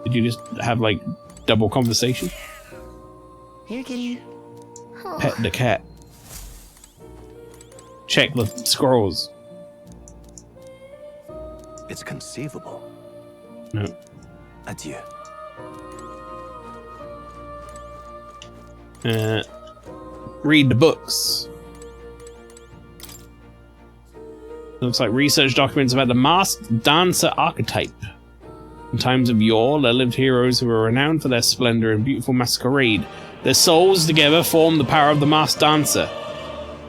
Did you just have, like, double conversation? Here, kitty. Pet the cat. Check the scrolls. it's conceivable. No. Adieu. Read the books. Looks like research documents about the masked dancer archetype. In times of yore, there lived heroes who were renowned for their splendor and beautiful masquerade. Their souls together form the power of the masked dancer.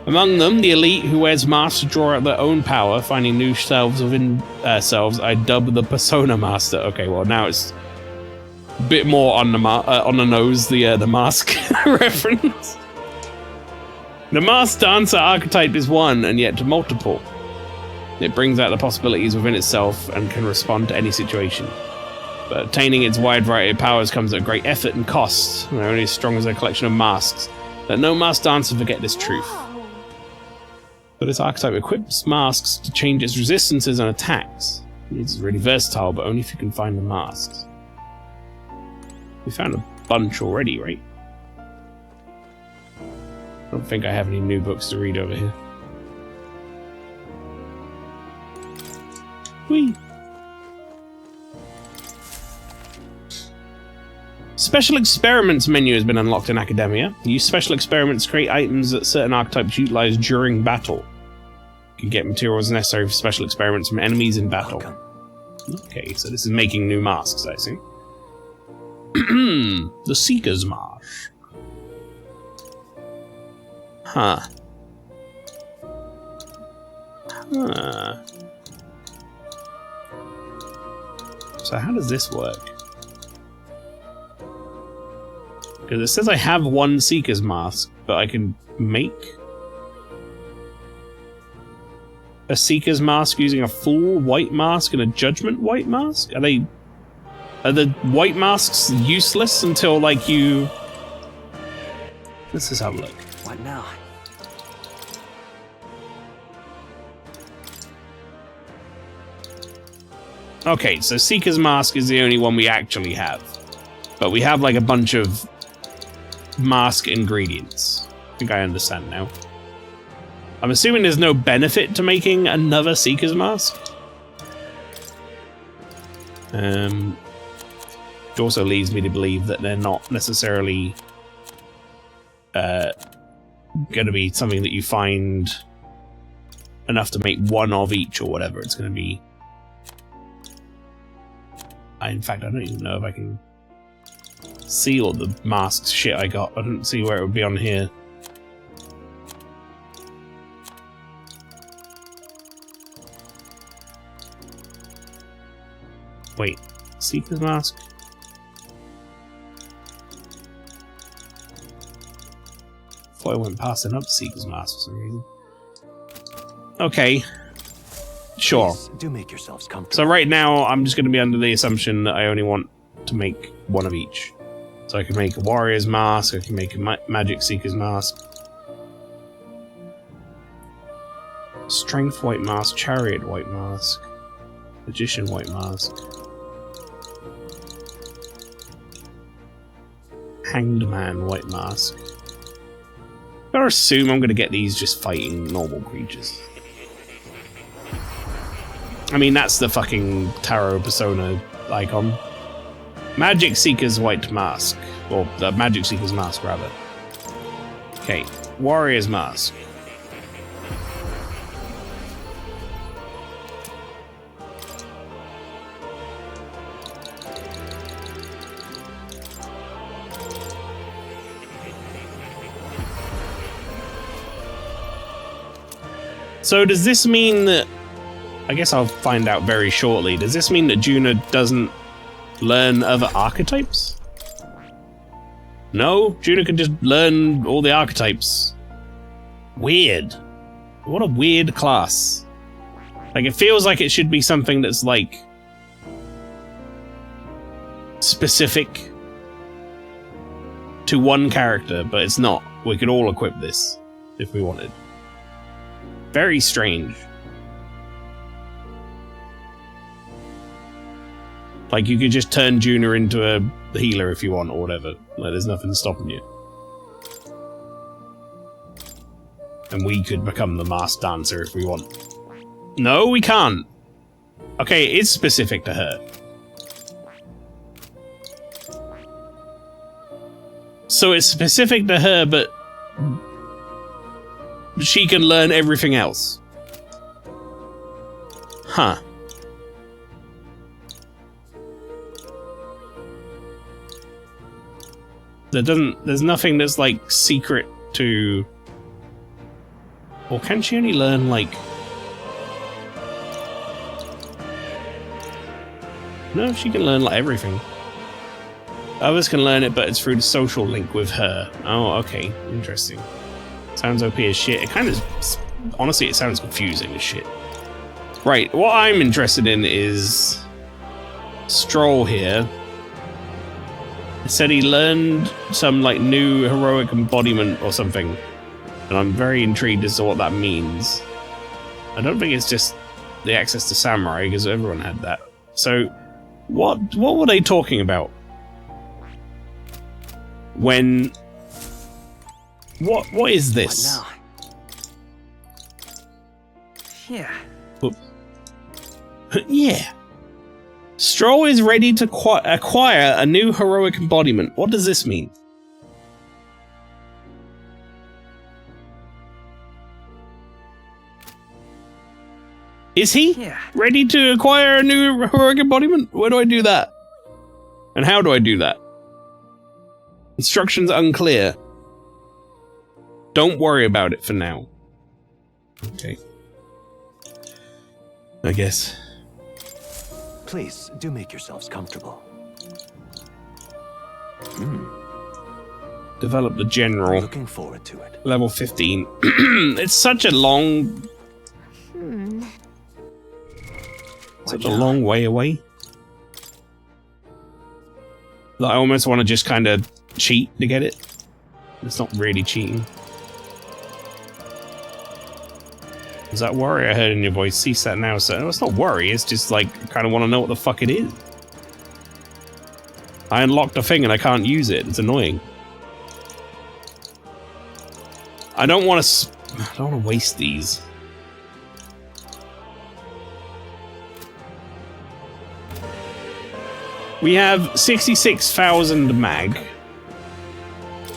Among them, the elite who wears masks to draw out their own power, finding new selves within selves, I dub the Persona Master. Okay, well now it's a bit more on the nose, the mask reference. The masked dancer archetype is one, and yet multiple. It brings out the possibilities within itself and can respond to any situation. But obtaining its wide variety of powers comes at great effort and cost. They're only as strong as their collection of masks. Let no masked dancer forget this truth. But this archetype equips masks to change its resistances and attacks. It's really versatile, but only if you can find the masks. We found a bunch already, right? I don't think I have any new books to read over here. Whee! Special experiments menu has been unlocked in Academia. Use special experiments to create items that certain archetypes utilize during battle. You can get materials necessary for special experiments from enemies in battle. Okay, so this is making new masks, I see. The Seeker's Marsh. Huh. So how does this work? Because it says I have one Seeker's Mask, but I can make a Seeker's Mask using a full white mask and a Judgment white mask? Are the white masks useless until, like, you... Let's just have a look. What now? Okay, so Seeker's Mask is the only one we actually have. But we have, like, a bunch of mask ingredients. I think I understand now. I'm assuming there's no benefit to making another Seeker's Mask. Which also leads me to believe that they're not necessarily going to be something that you find enough to make one of each or whatever. It's going to be... in fact, I don't even know if I can see all the masks shit I got. I don't see where it would be on here. Wait, Seeker's Mask? Thought I went passing up Seeker's Mask for some reason. Okay. Sure. Please, do make yourselves comfortable. So right now, I'm just going to be under the assumption that I only want to make one of each. So I can make a Warrior's Mask, I can make a Magic Seeker's Mask. Strength White Mask, Chariot White Mask, Magician White Mask. Hanged Man White Mask. I assume I'm going to get these just fighting normal creatures. I mean, that's the fucking Tarot Persona icon. Magic Seeker's White Mask. Or the Magic Seeker's Mask, rather. Okay, Warrior's Mask. So does this mean that... I guess I'll find out very shortly. Does this mean that Juna doesn't learn other archetypes? No? Juna can just learn all the archetypes. Weird. What a weird class. Like, it feels like it should be something that's, like, specific to one character, but it's not. We could all equip this if we wanted. Very strange. Like, you could just turn Juna into a healer if you want, or whatever. Like, there's nothing stopping you. And we could become the masked dancer if we want. No, we can't. Okay, it's specific to her. So it's specific to her, but she can learn everything else. Huh. There's nothing that's like secret to... Or can she only learn like... No, she can learn like everything. Others can learn it, but it's through the social link with her. Oh, okay. Interesting. Sounds OP as shit. It kind of... Honestly, it sounds confusing as shit. Right, what I'm interested in is... Stroll here. It said he learned some, like, new heroic embodiment or something. And I'm very intrigued as to what that means. I don't think it's just the access to samurai, because everyone had that. So, what were they talking about? When... What is this? Yeah. Yeah. Stroll is ready to acquire a new heroic embodiment. What does this mean? Is he ready to acquire a new heroic embodiment? Where do I do that? And how do I do that? Instructions unclear. Don't worry about it for now. Okay. I guess. Please, do make yourselves comfortable. Develop the general. Looking forward to it. Level 15. It's such a long... Such a long way away. That I almost want to just kind of cheat to get it. It's not really cheating. Is that worry I heard in your voice? Cease that now, sir. No, it's not worry, it's just like, I kind of want to know what the fuck it is. I unlocked a thing and I can't use it. It's annoying. I don't want to waste these. We have 66,000 mag.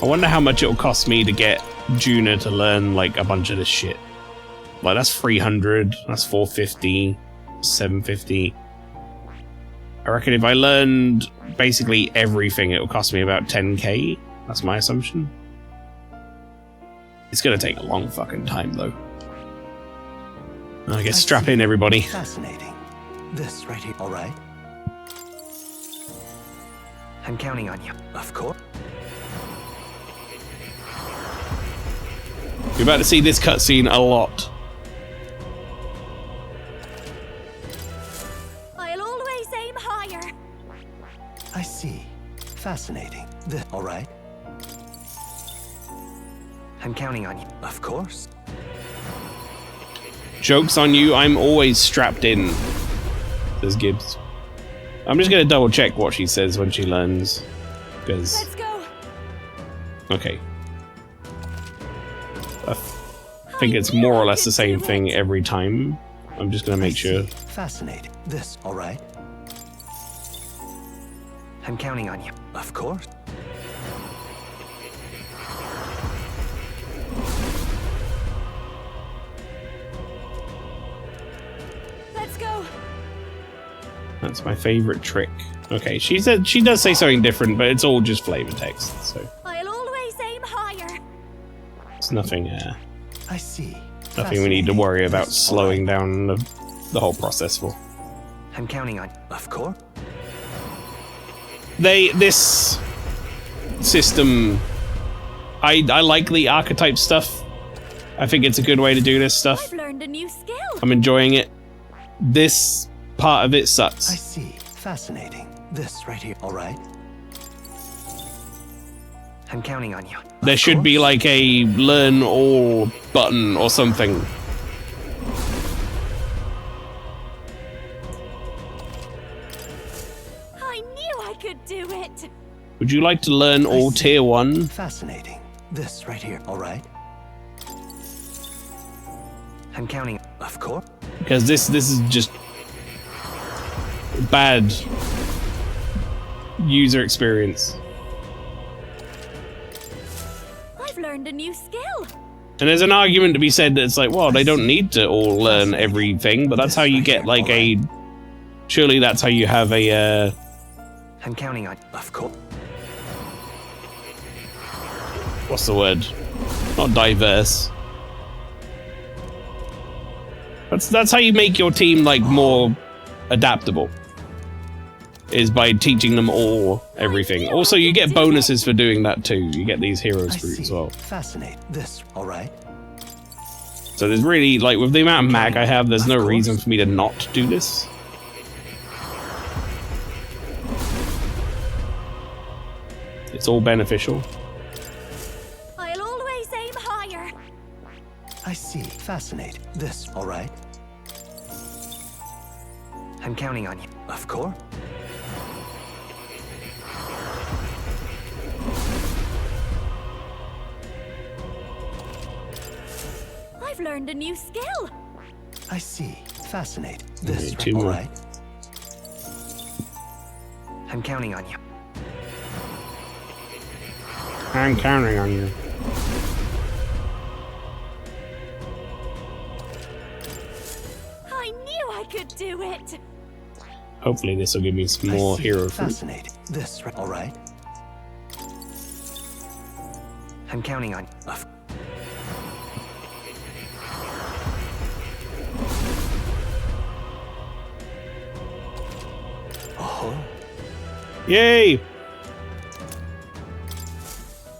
I wonder how much it'll cost me to get Juna to learn like a bunch of this shit. Like that's 300, that's 450, 750. I reckon if I learned basically everything, it'll cost me about 10k. That's my assumption. It's gonna take a long fucking time though. I guess strap in, everybody. Fascinating. This right here, all right? I'm counting on you. Of course. You're about to see this cutscene a lot. I'll always aim higher. I see. Fascinating. This, all right? I'm counting on you. Of course. Joke's on you, I'm always strapped in, says Gibbs. I'm just gonna double check what she says when she learns, because... Let's go. Okay. I think it's more or less the same thing every time. I'm just gonna make sure. Fascinating. This, all right? I'm counting on you. Of course. Let's go. That's my favorite trick. Okay, she said she does say something different, but it's all just flavor text, so I'll always aim higher. it's nothing. I see. Nothing we need to worry about slowing down the whole process for. I'm counting on you. Of course. This system, I like the archetype stuff. I think it's a good way to do this stuff. I've learned a new skill. I'm enjoying it. This part of it sucks. I see. Fascinating. This right here, all right? I'm counting on you. There should be like a learn all button or something. I knew I could do it. Would you like to learn all tier 1? Fascinating. This right here, all right? I'm counting. Of course. Because this is just bad user experience. I've learned a new skill. And there's an argument to be said that it's like, well, they don't need to all learn everything, but that's how you get like a. Surely that's how you have a. I'm counting on. Of course. What's the word? Not diverse. That's how you make your team like more adaptable. Is by teaching them all everything. Also, you get bonuses for doing that too. You get these heroes fruit as well. Fascinate. This, all right. So there's really like with the amount of mag I have, there's no reason for me to not do this. It's all beneficial. I'll always aim higher. I see. Fascinate. This, all right. I'm counting on you. Of course. I've learned a new skill. I see. Fascinate. This, two all more. right. I'm counting on you. I'm counting on you. I knew I could do it. Hopefully this will give me some more hero fruit. Fascinate. This, all right. I'm counting on you. Yay!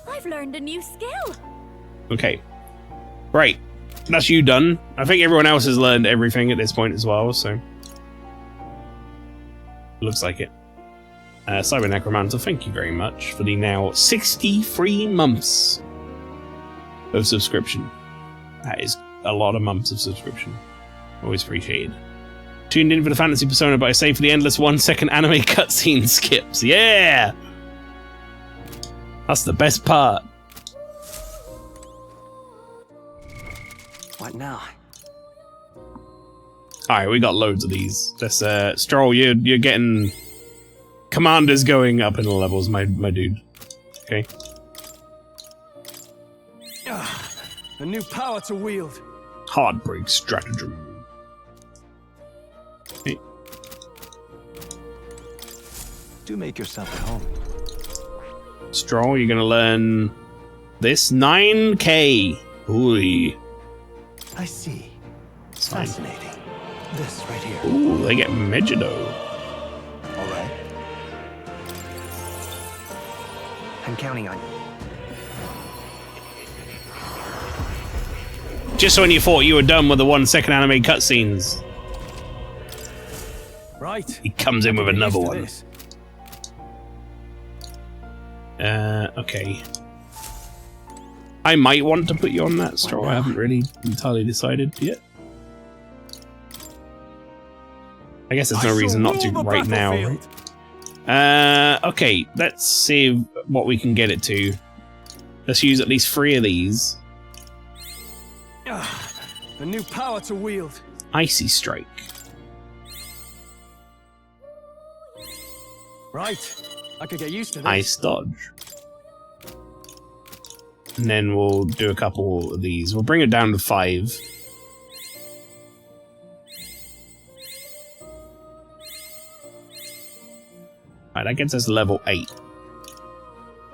I've learned a new skill. Okay. Right. That's you done. I think everyone else has learned everything at this point as well, so. Looks like it. Cyber Necromancer, thank you very much for the now 63 months of subscription. That is a lot of months of subscription. Always appreciated. Tuned in for the Fantasy Persona, but I say for the endless 1-second anime cutscene skips. Yeah! That's the best part. What now? Alright, we got loads of these. This Stroll, you're getting commanders going up in the levels, my dude. Okay. A new power to wield. Heartbreak stratagem. Okay. Do make yourself at home. Stroll, you're gonna learn this 9K. Ooh. I see. Fine. Fascinating. This right here. Ooh, they get Megiddo. All right. I'm counting on you. Just when you thought you were done with the 1-second anime cutscenes. Right. He comes in with another one. Okay. I might want to put you on that, Stroll. I haven't really entirely decided yet. I guess there's no reason not to right now. Right? Okay, let's see what we can get it to. Let's use at least 3 of these. A new power to wield. Icy Strike. Right. I could get used to this. Ice Dodge. And then we'll do a couple of these. We'll bring it down to 5. Alright, that gets us level 8.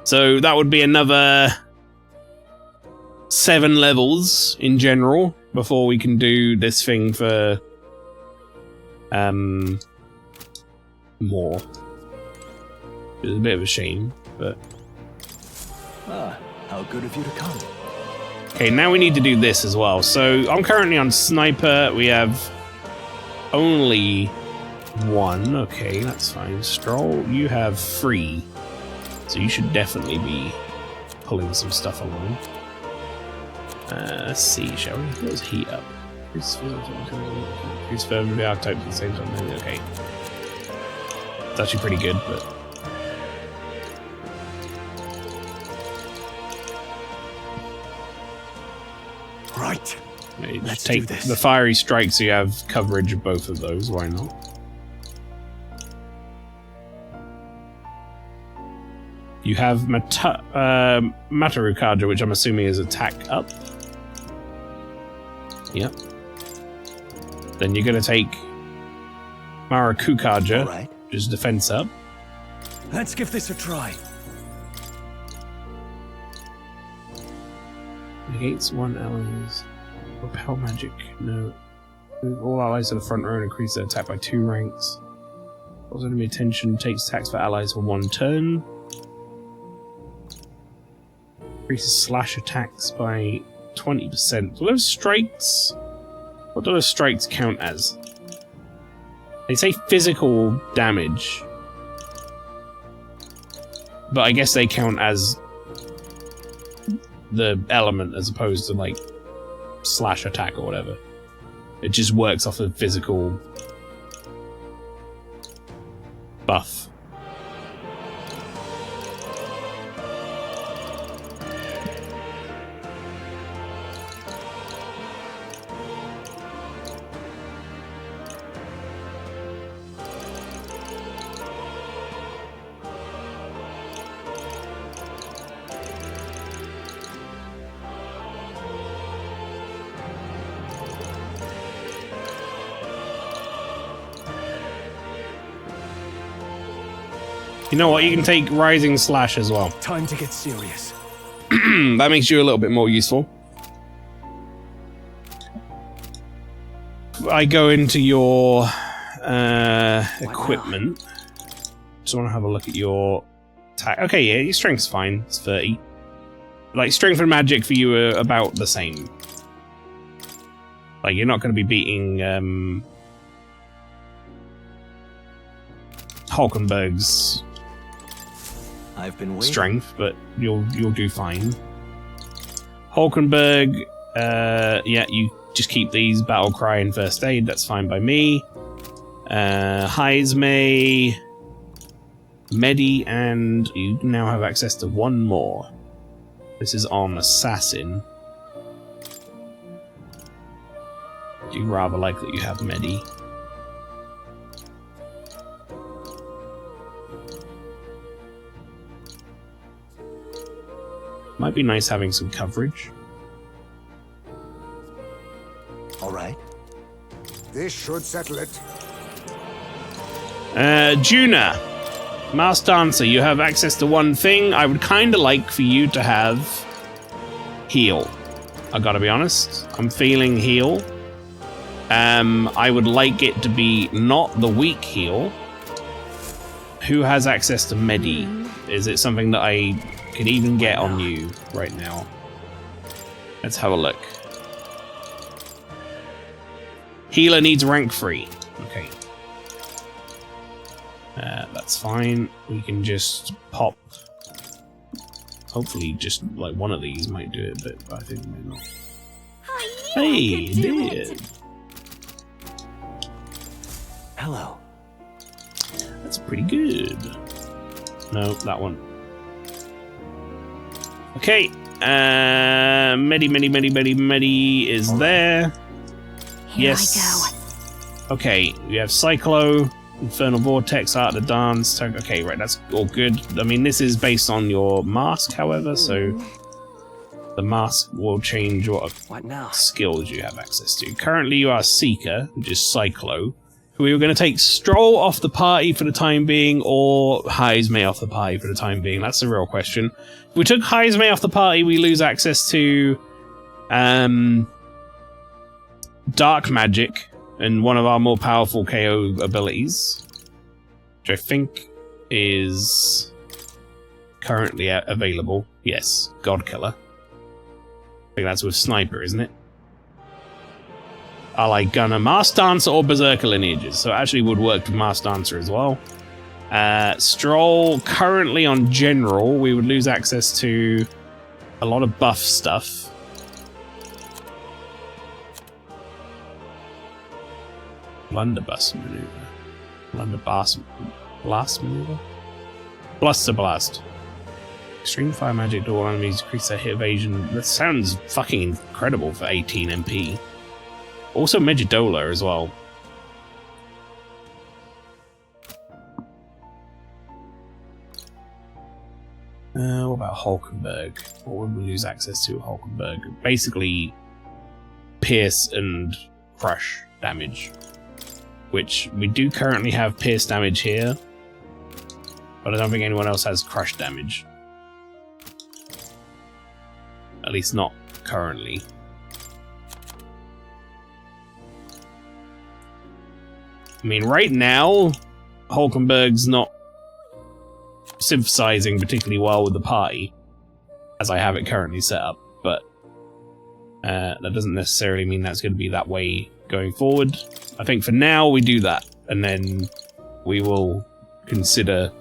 So that would be another 7 levels in general before we can do this thing for more. It's a bit of a shame, but how good of you to come. okay, now we need to do this as well. So I'm currently on Sniper. We have only 1. Okay, that's fine. Stroll, you have 3. So you should definitely be pulling some stuff along. Let's see, shall we? Let's heat up. Who's further the archetype at the same time? Okay. It's actually pretty good, but right. Let's take the fiery strike so you have coverage of both of those. Why not? You have Matarukaja, which I'm assuming is attack up. Yep. Then you're going to take Marakukaja, which is defense up. Let's give this a try. Negates one allies. Repel magic. No. Move all allies to the front row and increase their attack by 2 ranks. Also enemy attention. Takes attacks for allies for 1 turn. Increases slash attacks by 20%. So those strikes... What do those strikes count as? They say physical damage. But I guess they count as the element as opposed to, like, slash attack or whatever. It just works off of physical buff. You know what? You can take Rising Slash as well. Time to get serious. That makes you a little bit more useful. I go into your equipment. Just want to have a look at your attack. Okay, yeah, your strength's fine. It's 30. Like, strength and magic for you are about the same. Like, you're not going to be beating Hulkenberg's strength, but you'll do fine. Hulkenberg, yeah, you just keep these battle cry and first aid. That's fine by me. Heismay, Medi, and you now have access to 1 more. This is on Assassin. Do you rather like that you have Medi? Might be nice having some coverage. All right. This should settle it. Juna, Masked Dancer, you have access to 1 thing. I would kind of like for you to have heal. I gotta be honest. I'm feeling heal. I would like it to be not the weak heal. Who has access to Medi? Is it something that I can even get on you right now? Let's have a look. Healer needs rank 3. Okay. That's fine. We can just pop. Hopefully just like one of these might do it, but I think it might not. Hey, it did. Hello. That's pretty good. No, that one. Okay. Medi is there. Yes. Okay, we have Cyclo, Infernal Vortex, Art of the Dance. Okay, right, that's all good. I mean, this is based on your mask, however, so the mask will change what skills you have access to. Currently, you are Seeker, which is Cyclo. We were going to take Stroll off the party for the time being, or Heismay off the party for the time being. That's the real question. If we took Heismay off the party, we lose access to Dark Magic and one of our more powerful KO abilities, which I think is currently available. Yes, God Killer. I think that's with Sniper, isn't it? Ally Gunner, Masked Dancer, or Berserker lineages. So it actually would work with Masked Dancer as well. Stroll, currently on General, we would lose access to a lot of buff stuff. Blunderbuss maneuver. Blunderbuss blast maneuver? Bluster Blast. Extreme fire magic to all enemies, increase their hit evasion. That sounds fucking incredible for 18 MP. Also Megidola as well. What about Hulkenberg? What would we lose access to at Hulkenberg? Basically, pierce and crush damage. Which we do currently have pierce damage here. But I don't think anyone else has crush damage. At least not currently. I mean, right now, Hulkenberg's not sympathizing particularly well with the party, as I have it currently set up, but that doesn't necessarily mean that's going to be that way going forward. I think for now we do that, and then we will consider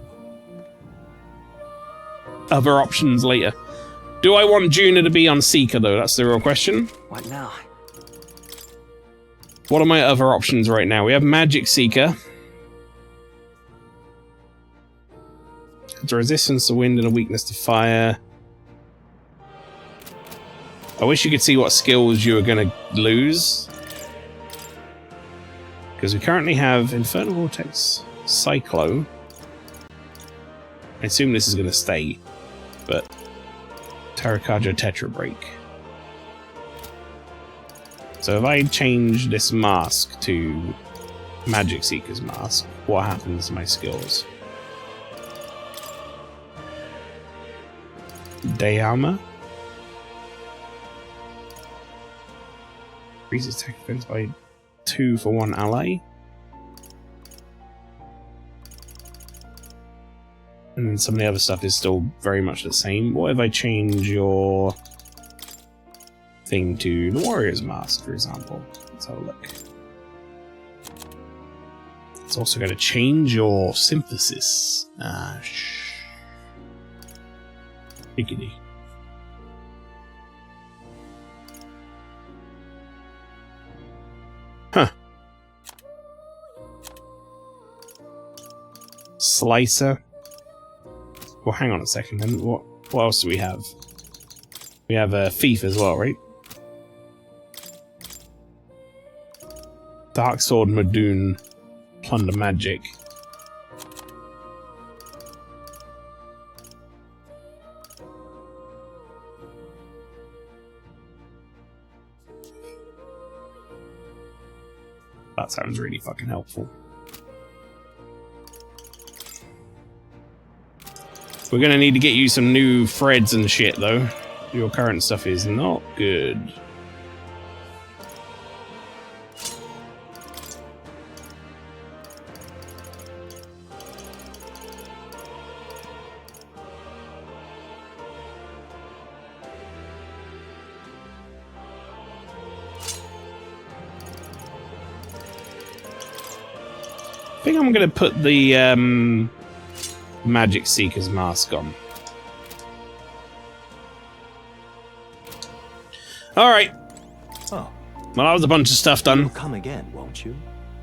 other options later. Do I want Juna to be on Seeker, though? That's the real question. What now? What are my other options right now? We have Magic Seeker. It's a resistance to wind and a weakness to fire. I wish you could see what skills you were going to lose. Because we currently have Infernal Vortex, Cyclo. I assume this is going to stay. But Terracarja Tetra Break. So if I change this mask to Magic Seeker's mask, what happens to my skills? Day Armor. Increases attack defense by 2 for 1 ally. And then some of the other stuff is still very much the same. What if I change your thing to the Warrior's Mask, for example? Let's have a look. It's also going to change your synthesis. Higgity. Huh. Slicer. Well, hang on a second then. What else do we have? We have a Thief as well, right? Dark Sword, Madoon, Plunder Magic. That sounds really fucking helpful. We're gonna need to get you some new threads and shit, though. Your current stuff is not good. I think I'm gonna put the Magic Seeker's mask on. Alright. Oh. Well, that was a bunch of stuff done. You'll come again, won't you?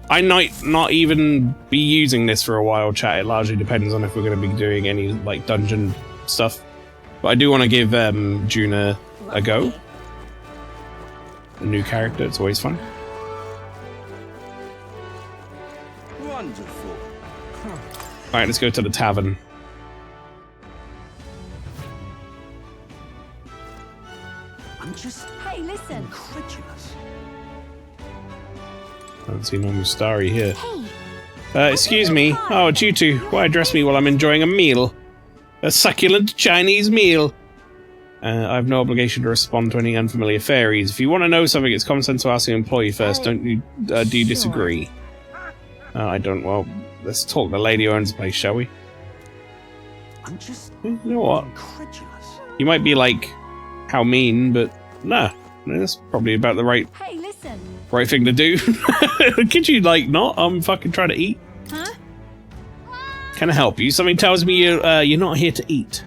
I might not even be using this for a while, chat. It largely depends on if we're going to be doing any, like, dungeon stuff. But I do want to give Juna a go. A new character, it's always fun. Wonderful. Alright, let's go to the tavern. I'm just Hey, listen. incredulous. I don't see no Mustari here. Excuse me. Oh, it's you two. Why address me while I'm enjoying a meal? A succulent Chinese meal. I have no obligation to respond to any unfamiliar fairies. If you want to know something, it's common sense to ask the employee first. Don't you? Do you disagree? I don't. Well, let's talk to the lady who owns the place, shall we? I'm just You know what? incredulous. You might be like, how mean, but nah. That's probably about the right thing to do. Could you, like, not? I'm fucking trying to eat. Huh? Can I help you? Something tells me you're not here to eat.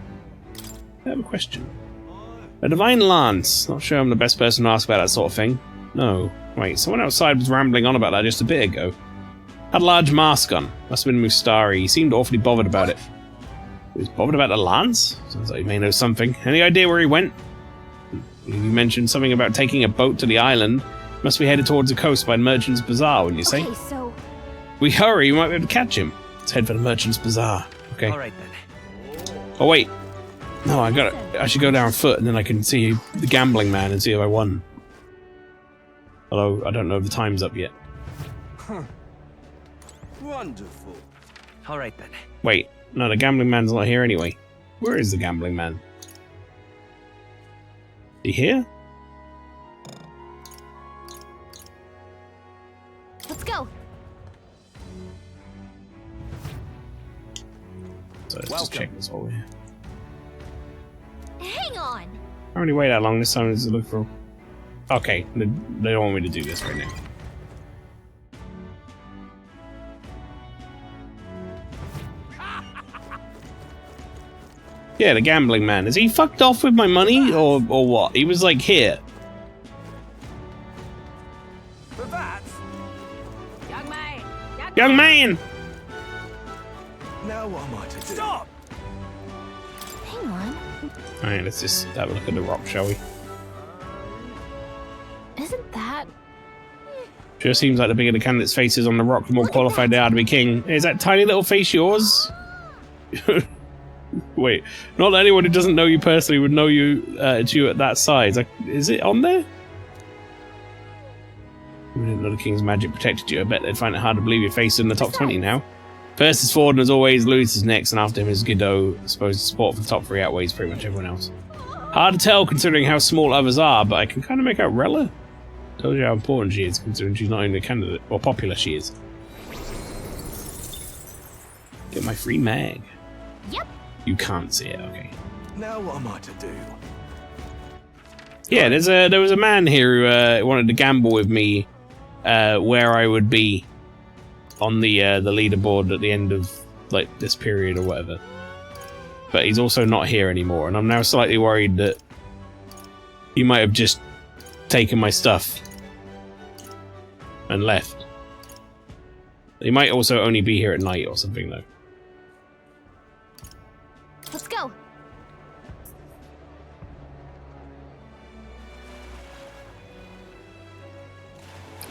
I have a question. A divine lance. Not sure I'm the best person to ask about that sort of thing. No. Wait, someone outside was rambling on about that just a bit ago. Had a large mask on. Must have been Mustari. He seemed awfully bothered about it. He was bothered about the lance? Sounds like he may know something. Any idea where he went? You mentioned something about taking a boat to the island. Must be headed towards the coast by Merchant's Bazaar, wouldn't you say? Okay, so We hurry, we might be able to catch him. Let's head for the Merchant's Bazaar. Okay. All right then. Oh wait. No, I should go down foot and then I can see the gambling man and see if I won. Although I don't know if the time's up yet. Wonderful. All right then. Wait, no, the gambling man's not here anyway. Where is the gambling man? Is he here? Let's go. So let's just check this over here. Hang on. I already wait that long this time to look for. Okay, they don't want me to do this right now. Yeah, the gambling man. Is he fucked off with my money or what? He was like here. For that, Young man! now what am I to do? Stop! Hang on. Alright, let's just have a look at the rock, shall we? Isn't that... Sure seems like the bigger the candidate's face is on the rock, the more qualified they are to be king. Is that tiny little face yours? Wait, not that anyone who doesn't know you personally would know you, it's you at that size. Like, is it on there? We didn't know the king's magic protected you. I bet they'd find it hard to believe your face is in the top 20 now. First is Ford, and as always, Louis is next, and after him is Godot. I suppose the support for the top 3 outweighs pretty much everyone else. Hard to tell considering how small others are, but I can kind of make out Rella. Told you how important she is, considering she's not only a candidate, or popular she is. Get my free mag. Yep. You can't see it, okay. Now what am I to do? Yeah, there was a man here who wanted to gamble with me where I would be on the leaderboard at the end of like this period or whatever. But he's also not here anymore, and I'm now slightly worried that he might have just taken my stuff and left. He might also only be here at night or something though. Let's go.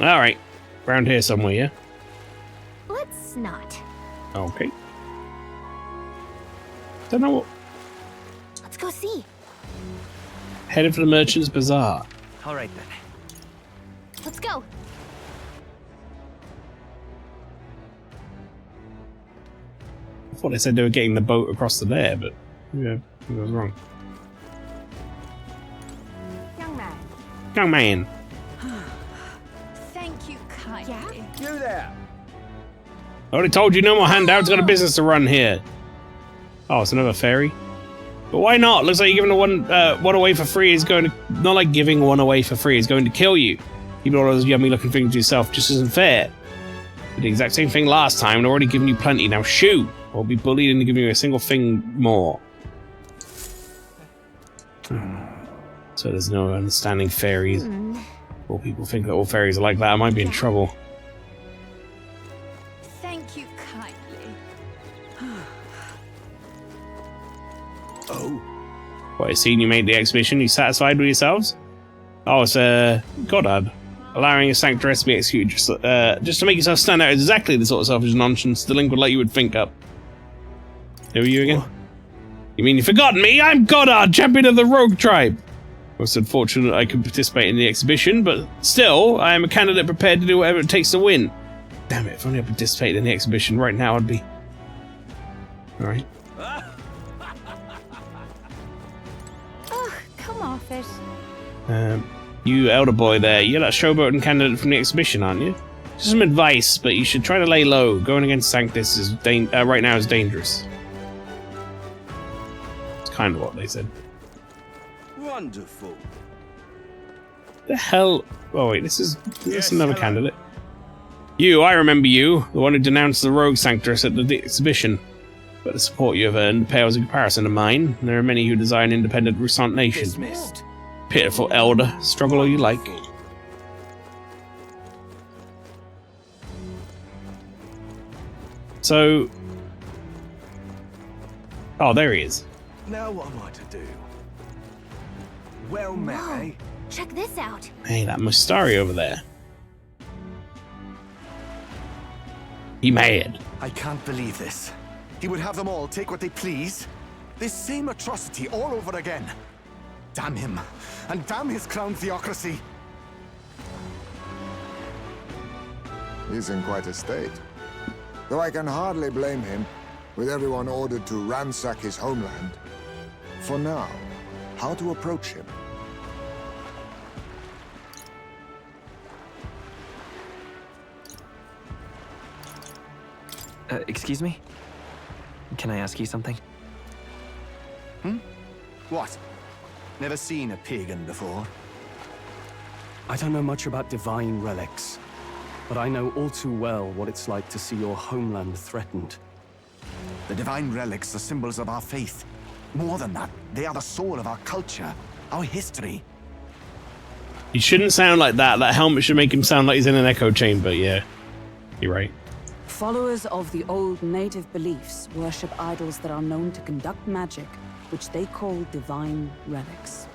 Alright. Around here somewhere, yeah? Let's not. Okay. Don't know what. Let's go see. Headed for the Merchant's Bazaar. All right then. Let's go. I thought they said they were getting the boat across to there, but yeah, I was wrong. Young man. Young man. Thank you kindly. You there? I already told you no more handouts, got a business to run here. Oh, it's another fairy. But why not? Looks like you're giving one away for free is going to... Not like giving one away for free is going to kill you. Keeping all those yummy looking things to yourself just isn't fair. Did the exact same thing last time and already given you plenty. Now shoo! Or be bullied into giving you a single thing more. So there's no understanding fairies. Or people think that all fairies are like that. I might be in trouble. Thank you kindly. Oh. What, I seen you made the exhibition? You satisfied with yourselves? Oh, it's Goddard. Allowing a sanctuary to be executed just to make yourself stand out is exactly the sort of selfish nonsense delinquent like you would think up. Who are you again? What? You mean you've forgotten me? I'm Goddard, champion of the rogue tribe. Most unfortunate I could participate in the exhibition, but still, I am a candidate prepared to do whatever it takes to win. Damn it, if only I participated in the exhibition right now, I'd be... Alright. Ugh, come off it. You elder boy there, you're that showboating candidate from the exhibition, aren't you? Just some advice, but you should try to lay low. Going against Sanctus is right now is dangerous. It's kind of what they said. Wonderful. The hell? Oh wait, this is another candidate. You, I remember you, the one who denounced the rogue Sanctus at the exhibition. But the support you have earned pales in comparison to mine. There are many who desire an independent Rusant nation. Dismissed. Pitiful elder, struggle all you like. So... Oh, there he is. Now what am I to do? Well met, eh? Check this out. Hey, that Mustari over there. He mad. I can't believe this. He would have them all take what they please. This same atrocity all over again. Damn him, and damn his crown theocracy. He's in quite a state. Though I can hardly blame him, with everyone ordered to ransack his homeland. For now, how to approach him? Excuse me? Can I ask you something? What? Never seen a pagan before? I don't know much about divine relics, but I know all too well what it's like to see your homeland threatened. The divine relics are symbols of our faith. More than that, they are the soul of our culture, our history. He shouldn't sound like that. That helmet should make him sound like he's in an echo chamber. Yeah, you're right. Followers of the old native beliefs worship idols that are known to conduct magic, which they call divine relics.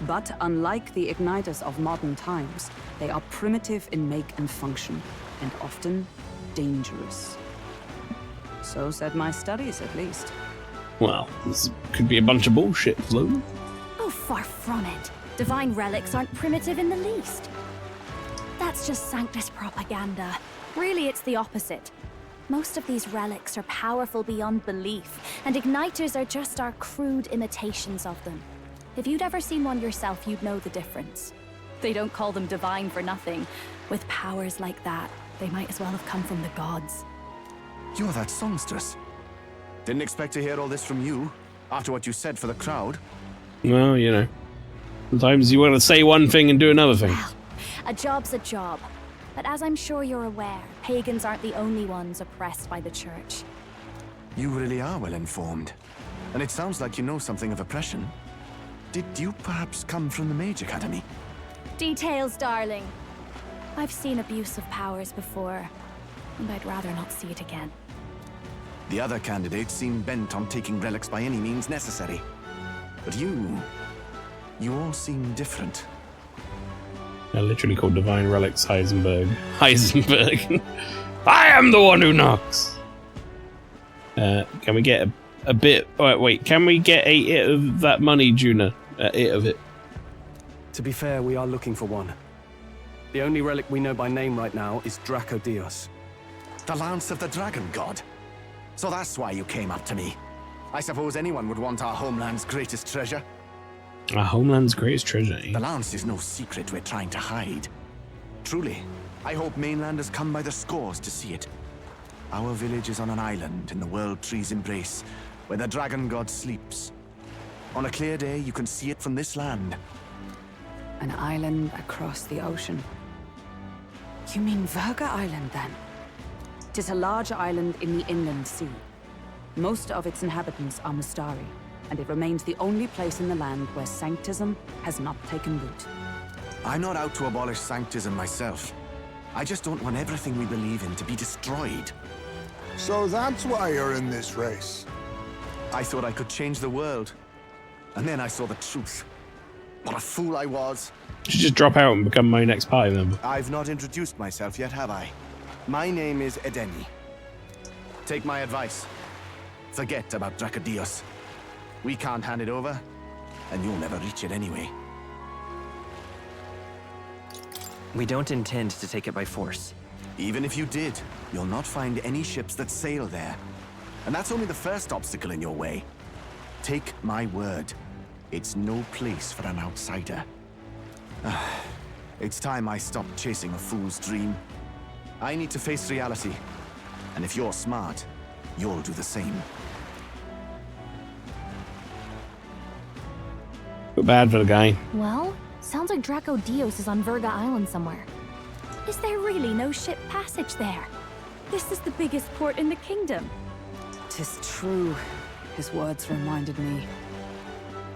But unlike the igniters of modern times, they are primitive in make and function, and often dangerous. So said my studies, at least. Well, this could be a bunch of bullshit, Flo. Oh, far from it. Divine relics aren't primitive in the least. That's just Sanctus propaganda. Really, it's the opposite. Most of these relics are powerful beyond belief, and igniters are just our crude imitations of them. If you'd ever seen one yourself, you'd know the difference. They don't call them divine for nothing. With powers like that, they might as well have come from the gods. You're that songstress. Didn't expect to hear all this from you, after what you said for the crowd. Well, you know. Sometimes you want to say one thing and do another thing. Well, a job's a job. But as I'm sure you're aware, pagans aren't the only ones oppressed by the church. You really are well informed. And it sounds like you know something of oppression. Did you perhaps come from the Mage Academy? Details, darling. I've seen abuse of powers before, and I'd rather not see it again. The other candidates seem bent on taking relics by any means necessary. But you all seem different. They're literally called Divine Relics Heisenberg. Heisenberg. I am the one who knocks. Can we get a bit... wait, can we get a hit of that money, Juna? A hit of it. To be fair, we are looking for one. The only relic we know by name right now is Draco Dios. The Lance of the Dragon God. So that's why you came up to me. I suppose anyone would want our homeland's greatest treasure. Our homeland's greatest treasure, eh? The Lance is no secret we're trying to hide. Truly, I hope mainlanders come by the scores to see it. Our village is on an island in the World Tree's embrace, where the Dragon God sleeps. On a clear day, you can see it from this land. An island across the ocean. You mean Verga Island, then? It is a large island in the inland sea. Most of its inhabitants are Mustari, and it remains the only place in the land where sanctism has not taken root. I'm not out to abolish sanctism myself. I just don't want everything we believe in to be destroyed. So that's why you're in this race. I thought I could change the world. And then I saw the truth. What a fool I was. You should just drop out and become my next party member. I've not introduced myself yet, have I? My name is Edeni. Take my advice. Forget about Dracodios. We can't hand it over, and you'll never reach it anyway. We don't intend to take it by force. Even if you did, you'll not find any ships that sail there. And that's only the first obstacle in your way. Take my word. It's no place for an outsider. It's time I stopped chasing a fool's dream. I need to face reality. And if you're smart, you'll do the same. Feel bad for the guy. Well, sounds like Draco Dios is on Verga Island somewhere. Is there really no ship passage there? This is the biggest port in the kingdom. 'Tis true. His words reminded me.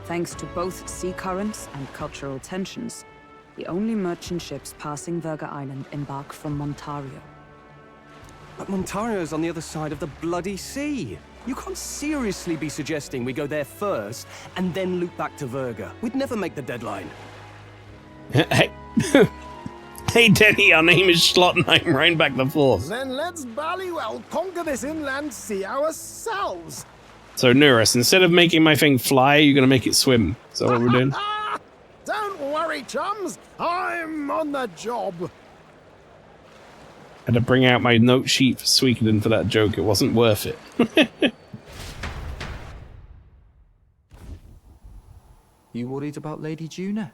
Thanks to both sea currents and cultural tensions, the only merchant ships passing Verga Island embark from Montario. But Montario's on the other side of the bloody sea. You can't seriously be suggesting we go there first and then loop back to Verga. We'd never make the deadline. Hey, hey, Denny, our name is Schlottenheim, round back the fourth. Then let's bally well conquer this inland sea ourselves. So, Nuris, instead of making my thing fly, you're going to make it swim. Is that what we're doing? Don't worry, chums. I'm on the job. Had to bring out my note sheet for Suikoden for that joke. It wasn't worth it. You worried about Lady Juna?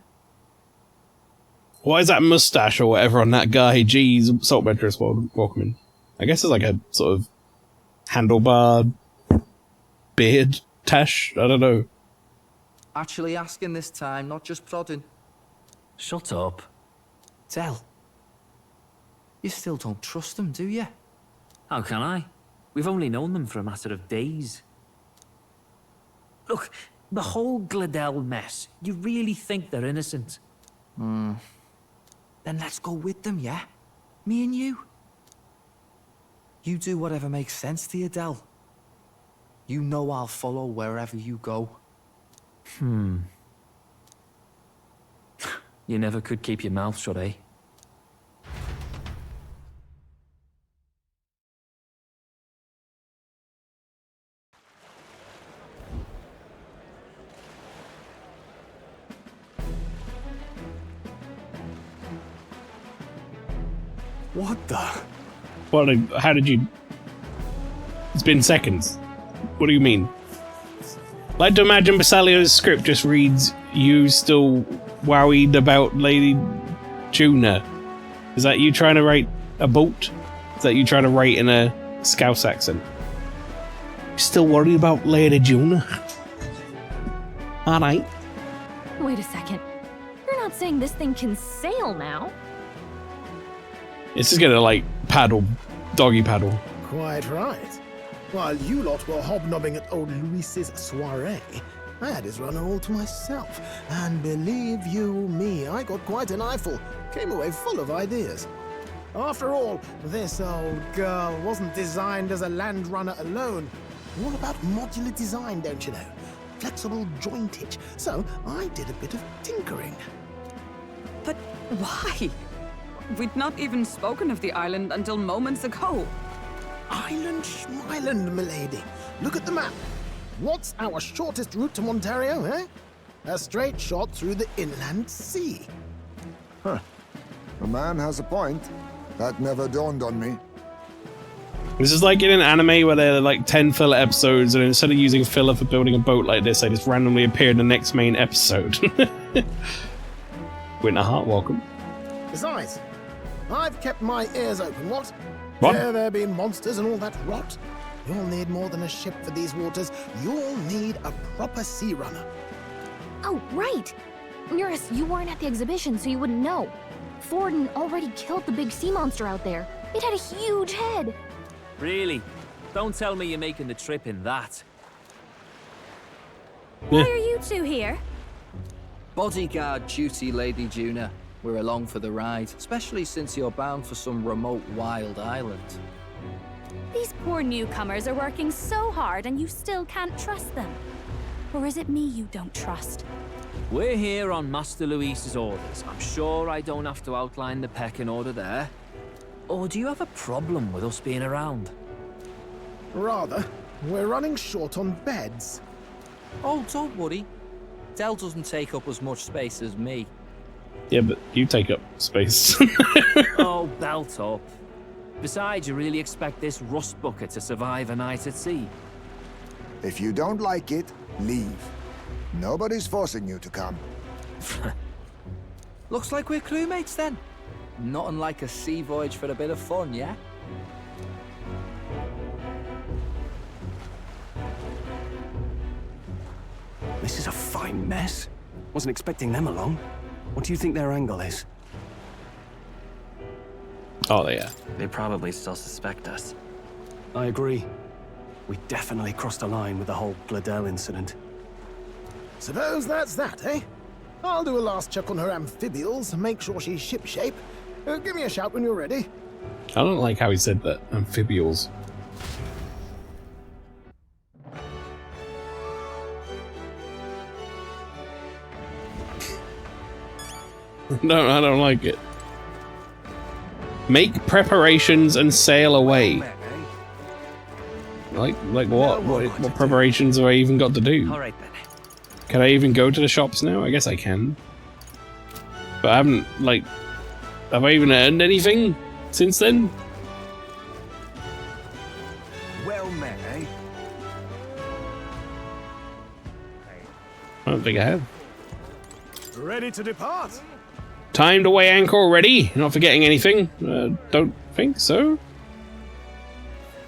Why is that mustache or whatever on that guy? Jeez, Saltbedress Walkman. I guess it's like a sort of handlebar beard tash. I don't know. Actually asking this time, not just prodding. Shut up. Del, you still don't trust them, do you? How can I? We've only known them for a matter of days. Look, the whole Gladel mess, you really think they're innocent? Then let's go with them, yeah? Me and you. You do whatever makes sense to you, Del. You know I'll follow wherever you go. You never could keep your mouth shut, eh? What the? What? How did you... It's been seconds. What do you mean? Like to imagine Basalio's script just reads, "You still worried about Lady Juna." Is that you trying to write a boat? Is that you trying to write in a Scouse accent? You still worried about Lady Juna? Alright. Wait a second. You're not saying this thing can sail now? It's just gonna, like, paddle. Doggy paddle. Quite right. While you lot were hobnobbing at old Luis's soiree, I had his runner all to myself. And believe you me, I got quite an eyeful. Came away full of ideas. After all, this old girl wasn't designed as a land runner alone. All about modular design, don't you know? Flexible jointage. So I did a bit of tinkering. But why? We'd not even spoken of the island until moments ago. Island Schmeiland, milady. Look at the map. What's our shortest route to Montario, eh? A straight shot through the inland sea. Huh. The man has a point. That never dawned on me. This is like in an anime where there are like 10 filler episodes, and instead of using filler for building a boat like this, they just randomly appear in the next main episode. Winterheart, welcome. Besides, I've kept my ears open, what? What? There been monsters and all that rot. You'll need more than a ship for these waters. You'll need a proper sea runner. Oh, right! Nuris, you weren't at the exhibition, so you wouldn't know. Forden already killed the big sea monster out there. It had a huge head. Really? Don't tell me you're making the trip in that. Why are you two here? Bodyguard duty, Lady Juna. We're along for the ride, especially since you're bound for some remote wild island. These poor newcomers are working so hard and you still can't trust them. Or is it me you don't trust? We're here on Master Luis's orders. I'm sure I don't have to outline the pecking order there. Or do you have a problem with us being around? Rather, we're running short on beds. Oh, don't worry. Del doesn't take up as much space as me. Yeah, but you take up space. Oh, belt up. Besides, you really expect this rust bucket to survive a night at sea? If you don't like it, leave. Nobody's forcing you to come. Looks like we're crewmates then. Not unlike a sea voyage for a bit of fun, yeah? This is a fine mess. Wasn't expecting them along. What do you think their angle is? Oh, yeah. They probably still suspect us. I agree. We definitely crossed a line with the whole Gladel incident. Suppose that's that, eh? I'll do a last check on her amphibials, make sure she's shipshape. Give me a shout when you're ready. I don't like how he said that. Amphibials. No, I don't like it. Make preparations and sail away. Like what? What preparations have I even got to do? All right then. Can I even go to the shops now? I guess I can. But I haven't, like... Have I even earned anything since then? Well met, eh? I don't think I have. Ready to depart? Time to weigh anchor already? Not forgetting anything? Don't think so.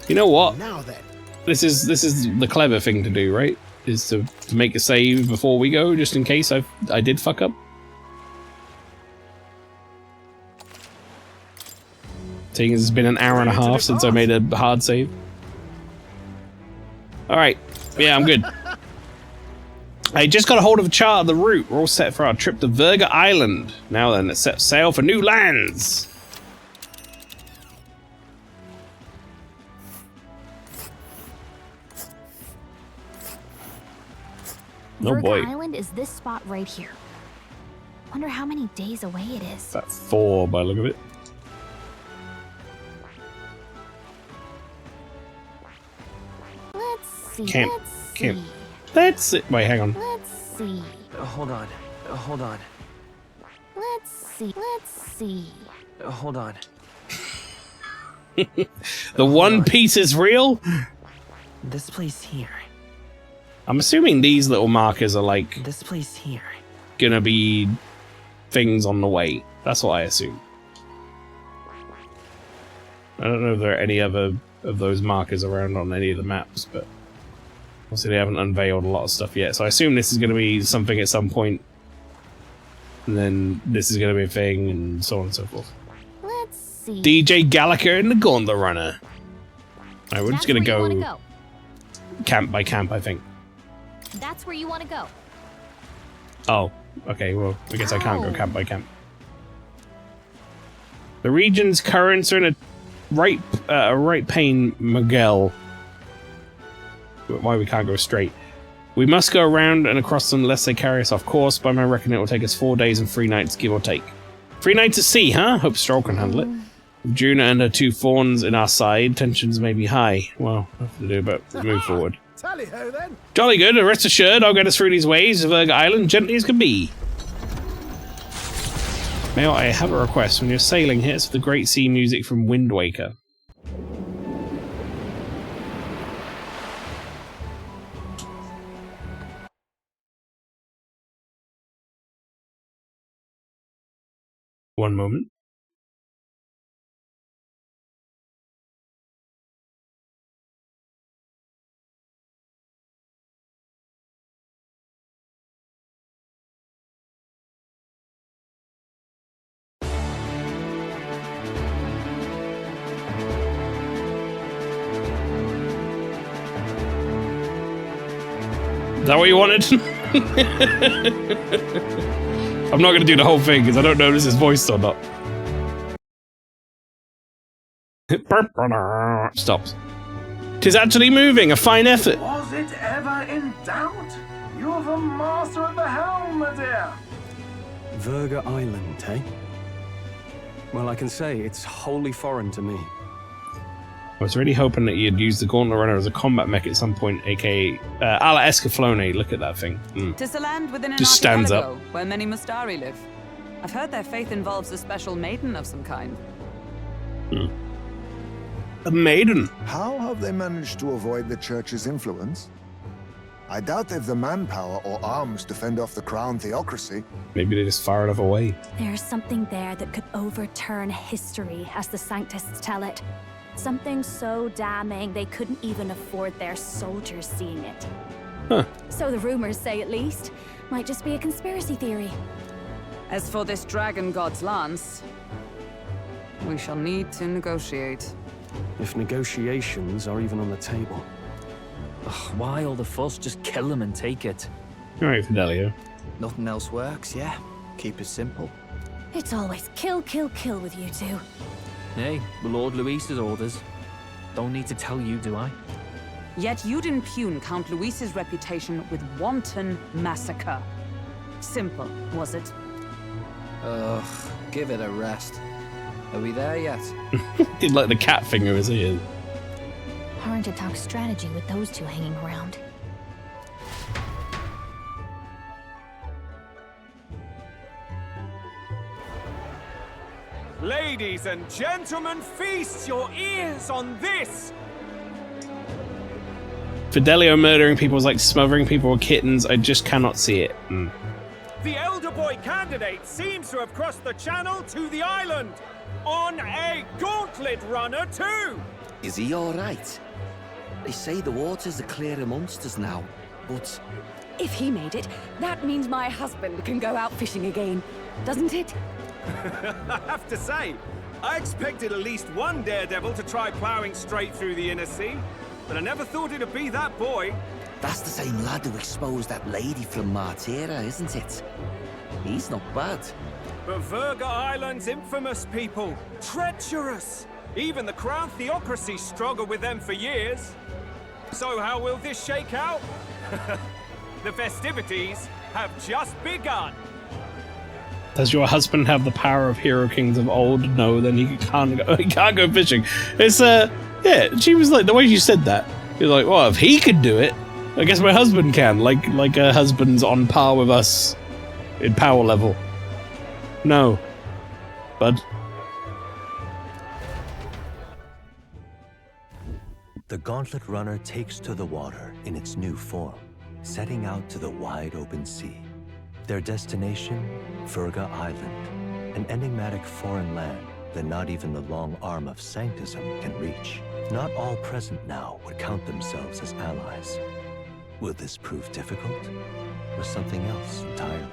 You know what? Now then. This is the clever thing to do, right? Is to make a save before we go, just in case I did fuck up. Seeing as it's been an hour and a half since I made a hard save. Alright. Yeah, I'm good. I just got a hold of a chart of the route. We're all set for our trip to Virga Island. Now then, let's set sail for new lands. Oh boy. Virga Island is this spot right here. Wonder how many days away it is. About 4 by the look of it. Let's see. Camp. Let's see. Camp. Let's see. Wait, hang on. Let's see. Hold on. Hold on. Let's see. Let's see. Hold on. The One Piece is real? This place here. I'm assuming these little markers are like... This place here. Gonna be things on the way. That's what I assume. I don't know if there are any other of those markers around on any of the maps, but obviously they haven't unveiled a lot of stuff yet. So I assume this is going to be something at some point, and then this is going to be a thing, and so on and so forth. Let's see. DJ Gallagher and the Gauntlet Runner. Alright, we're just going to go camp by camp, I think. That's where you want to go. Oh, okay, well, I guess I can't go camp by camp. The region's currents are in a right pain, Miguel. Why we can't go straight. We must go around and across them unless they carry us off course. By my reckoning, it will take us 4 days and 3 nights, give or take. 3 nights at sea, huh? Hope Stroll can handle it. With Juna and her 2 fawns in our side, tensions may be high. Well, nothing to do but move forward. Tally-ho then. Jolly good, rest assured, I'll get us through these ways of Virga Island gently as can be. Mael, I have a request. When you're sailing, hit us with the great sea music from Wind Waker. One moment. Is that what you wanted? I'm not going to do the whole thing because I don't know if this is voiced or not. Stops. 'Tis actually moving, a fine effort. Was it ever in doubt? You're the master at the helm, my dear. Virga Island, eh? Well, I can say it's wholly foreign to me. I was really hoping that you'd use the Gauntlet Runner as a combat mech at some point, aka a la Escaflowne. Look at that thing. Tis a land within an Just stands up. archipelago where many Mustari live. I've heard their faith involves a special maiden of some kind. A maiden? How have they managed to avoid the church's influence? I doubt they've the manpower or arms to fend off the crown theocracy. Maybe they just far enough away. There's something there that could overturn history, as the Sanctists tell it. Something so damning they couldn't even afford their soldiers seeing it. Huh. So the rumors say, at least. Might just be a conspiracy theory. As for this dragon god's lance, we shall need to negotiate. If negotiations are even on the table. Ugh, why all the fuss? Just kill him and take it. Alright, Fidelio. Nothing else works, yeah? Keep it simple. It's always kill, kill, kill with you two. Hey, the Lord Luis's orders. Don't need to tell you, do I? Yet you'd impugn Count Luis's reputation with wanton massacre. Simple, was it? Ugh, give it a rest. Are we there yet? Did like the cat finger his ears. hard to talk strategy with those two hanging around. Ladies and gentlemen, feast your ears on this! Fidelio murdering people is like smothering people with kittens. I just cannot see it. The elder boy candidate seems to have crossed the channel to the island on a gauntlet runner too! Is he alright? They say the waters are clear amongst us now, but... If he made it, that means my husband can go out fishing again, doesn't it? I have to say, I expected at least one daredevil to try ploughing straight through the inner sea, but I never thought it'd be that boy. That's the same lad who exposed that lady from Martira, isn't it? He's not bad. But Verga Island's infamous people. Treacherous! Even the Crown Theocracy struggled with them for years. So how will this shake out? The festivities have just begun. Does your husband have the power of hero kings of old? No, then he can't go fishing. It's yeah, she was like, the way she said that, you're like, well, if he could do it, I guess my husband can. Like a husband's on par with us in power level. No. Bud. The Gauntlet Runner takes to the water in its new form, setting out to the wide open sea. Their destination, Verga Island, an enigmatic foreign land that not even the long arm of Sanctism can reach. Not all present now would count themselves as allies. Will this prove difficult, or something else entirely?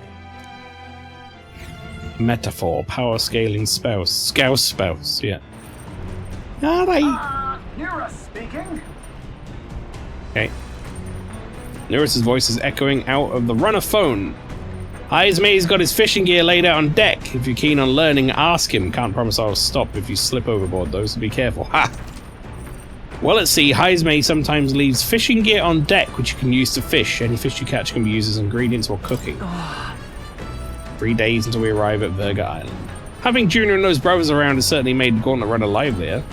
Metaphor, power scaling spouse, scouse spouse, yeah. Alright. Nira speaking. Okay. Neris's voice is echoing out of the runner phone. Heismay's got his fishing gear laid out on deck. If you're keen on learning, ask him. Can't promise I'll stop if you slip overboard though, so be careful. Ha! Well, at sea, Heismay sometimes leaves fishing gear on deck, which you can use to fish. Any fish you catch can be used as ingredients while cooking. 3 days until we arrive at Verga Island. Having Junior and those brothers around has certainly made Gauntlet Runner livelier.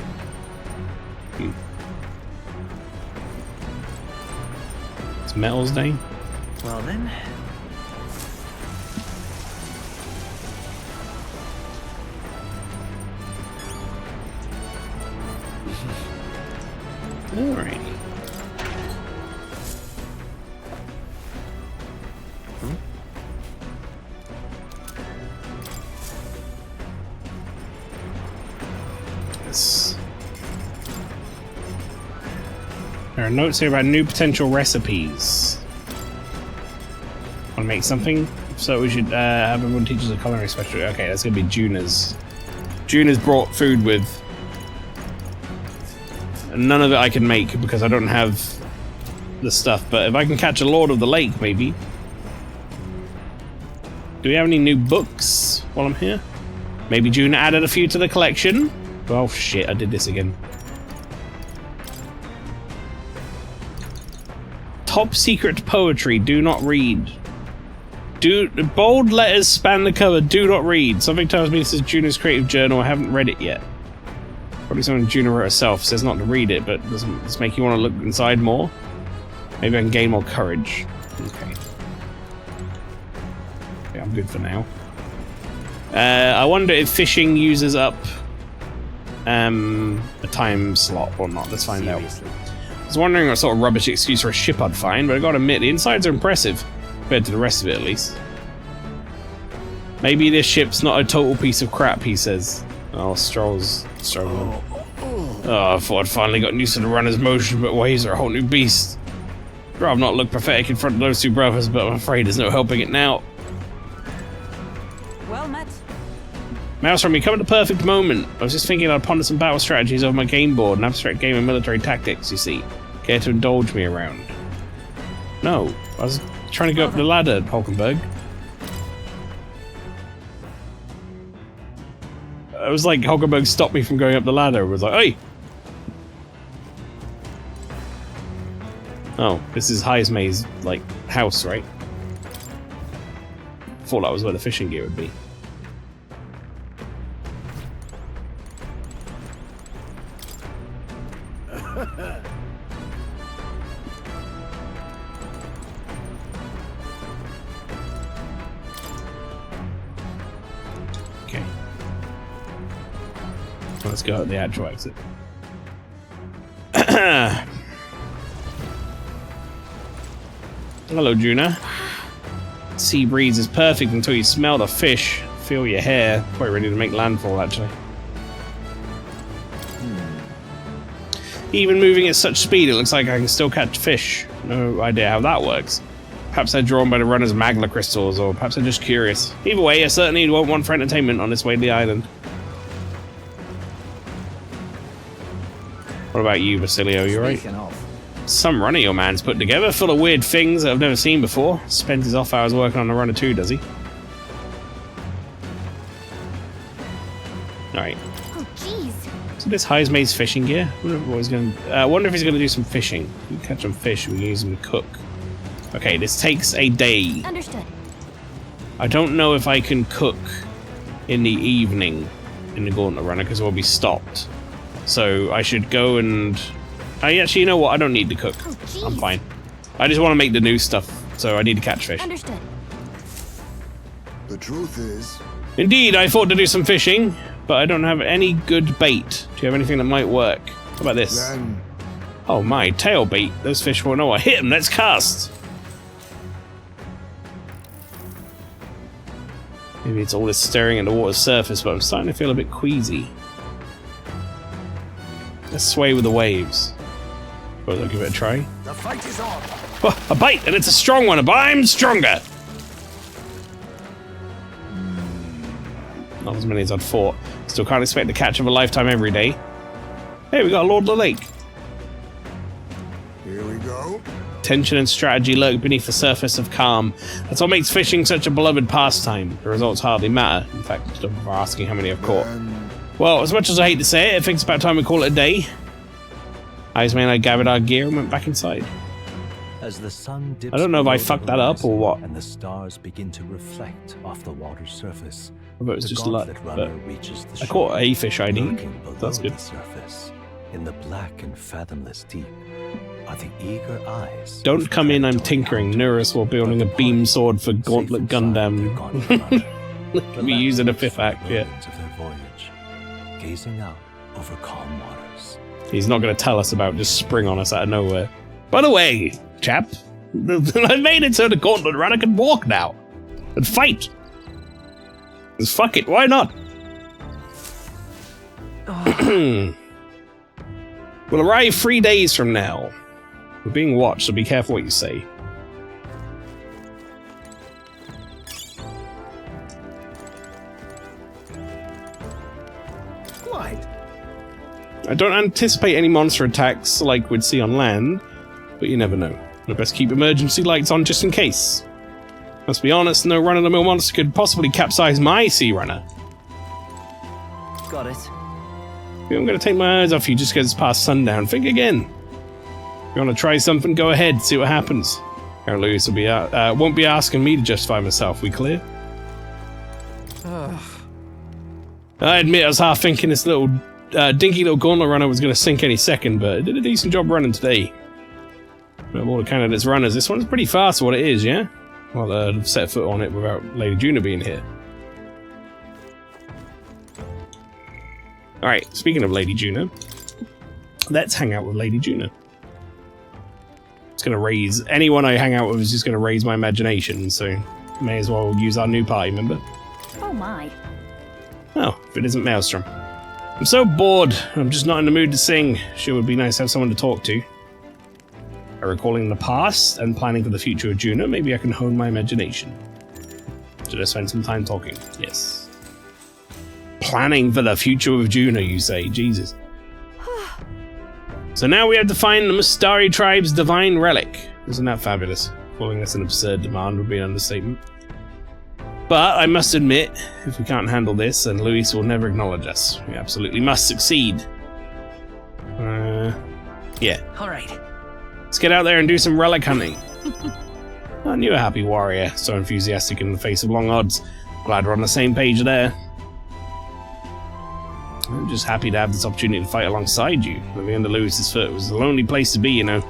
It's Metal's Day. Well then. Alright. Yes. There are notes here about new potential recipes. Want to make something? So we should have everyone teach us a culinary specialty. Okay, that's gonna be Juna's. Juna's brought food with. None of it I can make because I don't have the stuff, but if I can catch a Lord of the Lake, maybe. Do we have any new books while I'm here? Maybe Juna added a few to the collection. Oh shit, I did this again. Top secret poetry, do not read. Bold letters span the cover, do not read. Something tells me this is Juna's creative journal, I haven't read it yet. Probably something Juna wrote herself, says not to read it, but does this make you want to look inside more? Maybe I can gain more courage. Okay. Okay, I'm good for now. I wonder if fishing uses up a time slot or not. Let's find out. I was wondering what sort of rubbish excuse for a ship I'd find, but I gotta admit, the insides are impressive, compared to the rest of it at least. Maybe this ship's not a total piece of crap, he says. Oh, Stroll's struggling. Oh, I thought I'd finally gotten used to the runner's motion, but waves are a whole new beast. I'd rather not look pathetic in front of those two brothers, but I'm afraid there's no helping it now. Well met. Maelstrom, you come at the perfect moment. I was just thinking I'd ponder some battle strategies over my game board, an abstract game of military tactics, you see. Care to indulge me around? No, I was trying to go up the ladder, Hulkenberg. I was like, Hulkenberg stopped me from going up the ladder. I was like, hey! Oh, this is Heismay's, like, house, right? Thought that was where the fishing gear would be. Let's go at the actual exit. Hello, Juna. Sea breeze is perfect until you smell the fish. Feel your hair. Quite ready to make landfall, actually. Even moving at such speed, it looks like I can still catch fish. No idea how that works. Perhaps they're drawn by the runner's magma crystals, or perhaps they're just curious. Either way, I certainly won't want for entertainment on this way to the island. What about you, Basilio? You right? Some runner your man's put together, full of weird things that I've never seen before. Spends his off hours working on the runner too, does he? Alright. Oh, jeez. So this highs May's fishing gear. I wonder if he's gonna do some fishing. We can catch some fish, we can use them to cook. Okay, this takes a day. Understood. I don't know if I can cook in the evening in the Gauntlet Runner because we'll be stopped. So I should go and... actually, you know what? I don't need to cook. Oh, I'm fine. I just want to make the new stuff, so I need to catch fish. Understood. The truth is... Indeed, I thought to do some fishing, but I don't have any good bait. Do you have anything that might work? How about this? Then... Oh my, tail bait. Those fish won't know I hit them. Let's cast. Maybe it's all this stirring at the water's surface, but I'm starting to feel a bit queasy. Let's sway with the waves. Suppose I'll give it a try. The fight is on. Oh, a bite, and it's a strong one, but I'm stronger! Not as many as I'd thought. Still can't expect the catch of a lifetime every day. Hey, we got a Lord of the Lake. Here we go. Tension and strategy lurk beneath the surface of calm. That's what makes fishing such a beloved pastime. The results hardly matter. In fact, stop asking how many I've caught. Well, as much as I hate to say it, I think it's about time we call it a day. Iceman and I gathered our gear and went back inside. As the sun dips I don't know if I below fucked the that up or what. and the stars begin to reflect off the water's surface. I thought it was the just luck, gauntlet but runner reaches the I caught a fish I need. lurking below That's good. the surface, in the black and fathomless deep, are the eager eyes. Don't come in, I'm tinkering. Nurus while building a beam sword for Gauntlet Gundam. Let me use it in a fifth act, yeah. Of their voyage, gazing out over calm waters. He's not going to tell us about just spring on us out of nowhere. By the way, chap, I've made it so the Gauntlet Runner can walk now. And fight. Just fuck it, why not? We'll arrive 3 days from now. We're being watched, so be careful what you say. Quite. I don't anticipate any monster attacks like we'd see on land, but you never know. I best keep emergency lights on just in case. Must be honest, no run-of-the-mill monster could possibly capsize my sea runner. Got it. I'm going to take my eyes off you just because it's past sundown. Think again. If you want to try something, go ahead, see what happens. Count Lewis will be won't be asking me to justify myself. We clear? I admit I was half thinking this little dinky little Gauntlet Runner was going to sink any second, but it did a decent job running today. Of all the candidates runners, this one's pretty fast for what it is, yeah? Well, I've set foot on it without Lady Juna being here. Alright, speaking of Lady Juna, let's hang out with Lady Juna. It's going to raise... Anyone I hang out with is just going to raise my imagination, so may as well use our new party member. Oh my. Oh, if it isn't Maelstrom. I'm so bored. I'm just not in the mood to sing. Sure would be nice to have someone to talk to. By recalling the past and planning for the future of Juna, maybe I can hone my imagination. Should I spend some time talking? Yes. Planning for the future of Juna, you say? Jesus. So now we have to find the Mustari tribe's divine relic. Isn't that fabulous? Calling this an absurd demand would be an understatement. But I must admit, if we can't handle this, then Luis will never acknowledge us. We absolutely must succeed. Yeah. Alright. Let's get out there and do some relic hunting. I knew a happy warrior, so enthusiastic in the face of long odds. Glad we're on the same page there. I'm just happy to have this opportunity to fight alongside you. Living under Lewis's foot was a lonely place to be, you know.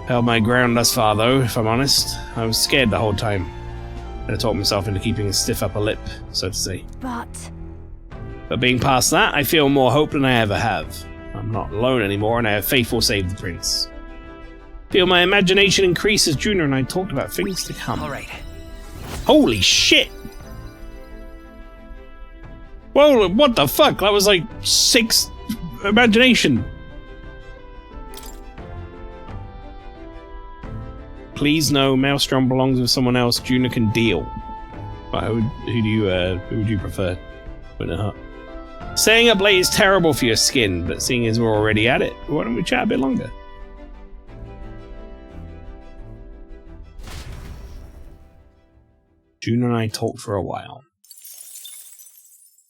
Held my ground thus far, though, if I'm honest. I was scared the whole time. I talked myself into keeping a stiff upper lip, so to say. But... But being past that, I feel more hope than I ever have. I'm not alone anymore, and I have faith will save the prince. Feel my imagination increase as Junior and I talked about things to come. Alright. Holy shit! Whoa, what the fuck? That was like 6 imagination. Please no, Maelstrom belongs with someone else. Junior can deal. Right, who would you prefer? Staying up late is terrible for your skin, but seeing as we're already at it, why don't we chat a bit longer? Junior and I talked for a while.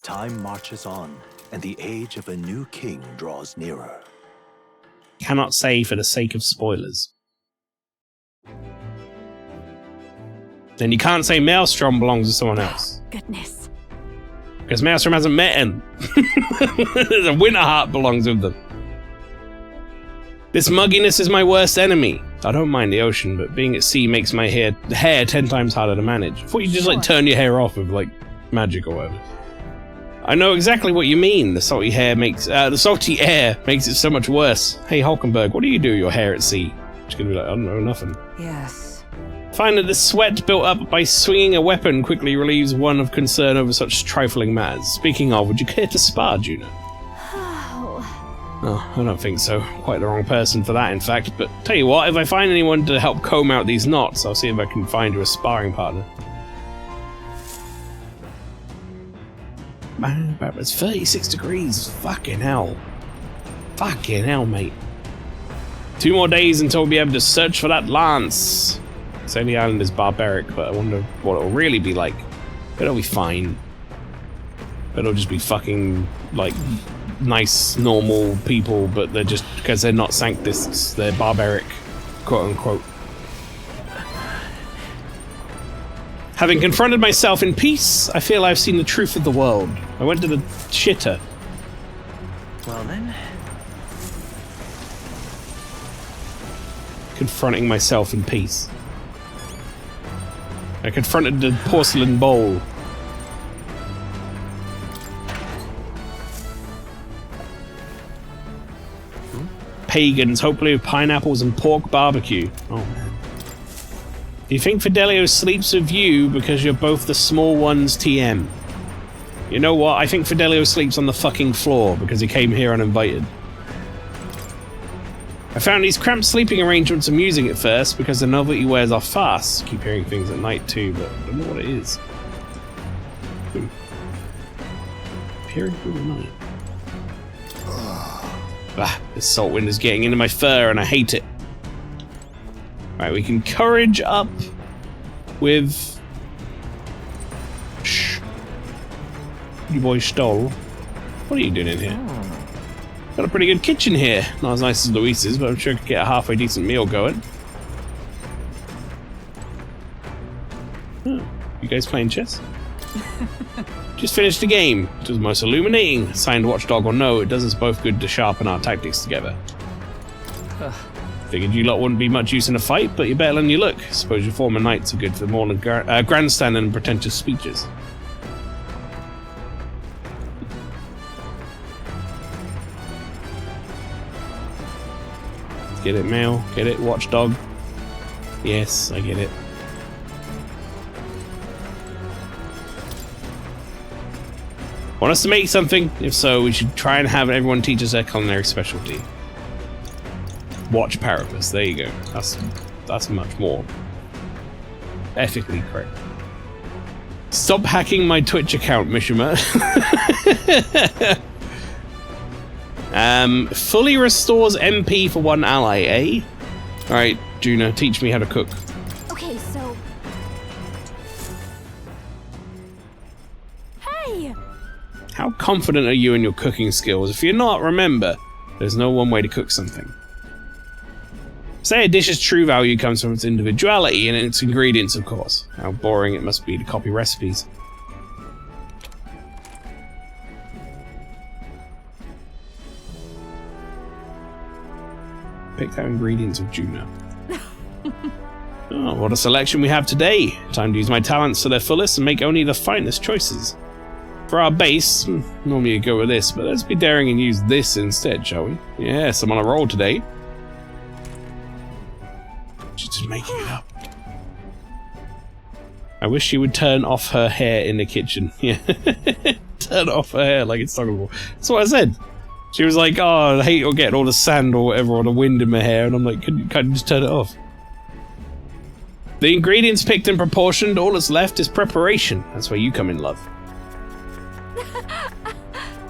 Time marches on, and the age of a new king draws nearer. Cannot say for the sake of spoilers. Then you can't say Maelstrom belongs to someone else. Goodness. Because Maelstrom hasn't met him. The Winterheart belongs with them. This mugginess is my worst enemy. I don't mind the ocean, but being at sea makes my hair 10 times harder to manage. I thought you just like turn your hair off with like magic or whatever. I know exactly what you mean. The salty air makes it so much worse. Hey Hulkenberg, what do you do with your hair at sea? Just gonna be like, I don't know, nothing. Yes. Find that the sweat built up by swinging a weapon quickly relieves one of concern over such trifling matters. Speaking of, would you care to spar, Juno? Oh, I don't think so. Quite the wrong person for that, in fact. But tell you what, if I find anyone to help comb out these knots, I'll see if I can find you a sparring partner. Man, it's 36 degrees. Fucking hell. Fucking hell, mate. 2 more days until we'll be able to search for that lance. Say the island is barbaric, but I wonder what it'll really be like. But it'll be fine. But it'll just be fucking, like, nice, normal people, but they're just, because they're not sanctists, they're barbaric, quote-unquote. Having confronted myself in peace, I feel I've seen the truth of the world. I went to the shitter. Well then. Confronting myself in peace. I confronted the porcelain bowl. Pagans, hopefully with pineapples and pork barbecue. Oh man. Do you think Fidelio sleeps with you because you're both the small ones TM? You know what? I think Fidelio sleeps on the fucking floor because he came here uninvited. I found these cramped sleeping arrangements amusing at first because the novelty wears off fast. Keep hearing things at night too, but I don't know what it is. Hearing through the night. Ah, this salt wind is getting into my fur and I hate it. Right, we can courage up with... Shh. You boy Stoll. What are you doing in here? Got a pretty good kitchen here. Not as nice as Luis's, but I'm sure I could get a halfway decent meal going. Oh, you guys playing chess? Just finished the game. It was most illuminating. Signed Watchdog or no, it does us both good to sharpen our tactics together. Figured you lot wouldn't be much use in a fight, but you're better than you look. Suppose your former knights are good for more than grandstanding and pretentious speeches. Get it, Mael? Get it, Watchdog? Yes, I get it. Want us to make something? If so, we should try and have everyone teach us their culinary specialty. Watch Parapus, there you go. That's much more ethically correct. Stop hacking my Twitch account, Mishima. Fully restores MP for 1 ally, eh? Alright, Juna, teach me how to cook. Okay, so... Hey! How confident are you in your cooking skills? If you're not, remember, there's no one way to cook something. Say a dish's true value comes from its individuality and its ingredients, of course. How boring it must be to copy recipes. Picked out ingredients of Juno. Oh, what a selection we have today. Time to use my talents to their fullest and make only the finest choices. For our base, normally you go with this, but let's be daring and use this instead, shall we? Yes, I'm on a roll today. Just making it up. I wish she would turn off her hair in the kitchen. Yeah. Turn off her hair like it's talking about. That's what I said. She was like, oh, I hate you're getting all the sand or whatever or the wind in my hair, and I'm like, can't you just turn it off? The ingredients picked and proportioned, all that's left is preparation. That's where you come in, love.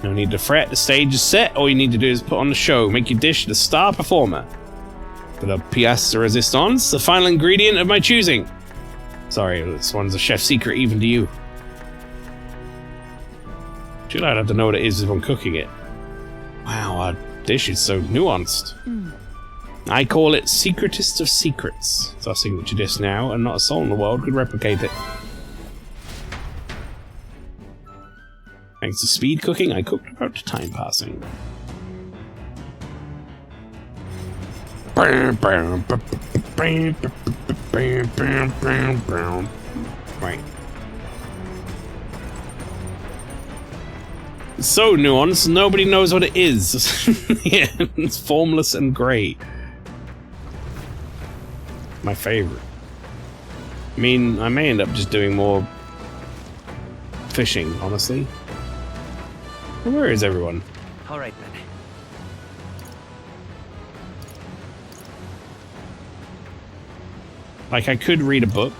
No need to fret, the stage is set, all you need to do is put on the show, make your dish the star performer. For the pièce de résistance, the final ingredient of my choosing. Sorry, this one's a chef's secret even to you. Surely I'd have to know what it is if I'm cooking it. Wow, our dish is so nuanced. I call it secretest of secrets. It's our signature dish now, and not a soul in the world could replicate it. Thanks to speed cooking, I cooked without time passing. Right. It's so nuanced, nobody knows what it is. Yeah, it's formless and grey. My favorite. I mean, I may end up just doing more fishing, honestly. Where is everyone? All right then. Like, I could read a book.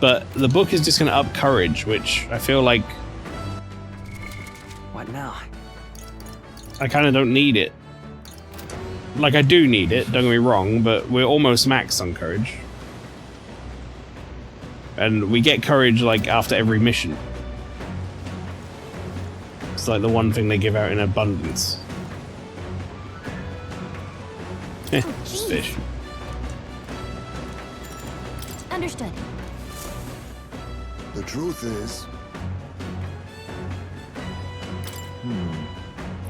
But the book is just going to up courage, which I feel like... What now? I kind of don't need it. Like, I do need it, don't get me wrong, but we're almost maxed on courage. And we get courage, like, after every mission. It's like the one thing they give out in abundance. Fish. Understood. The truth is...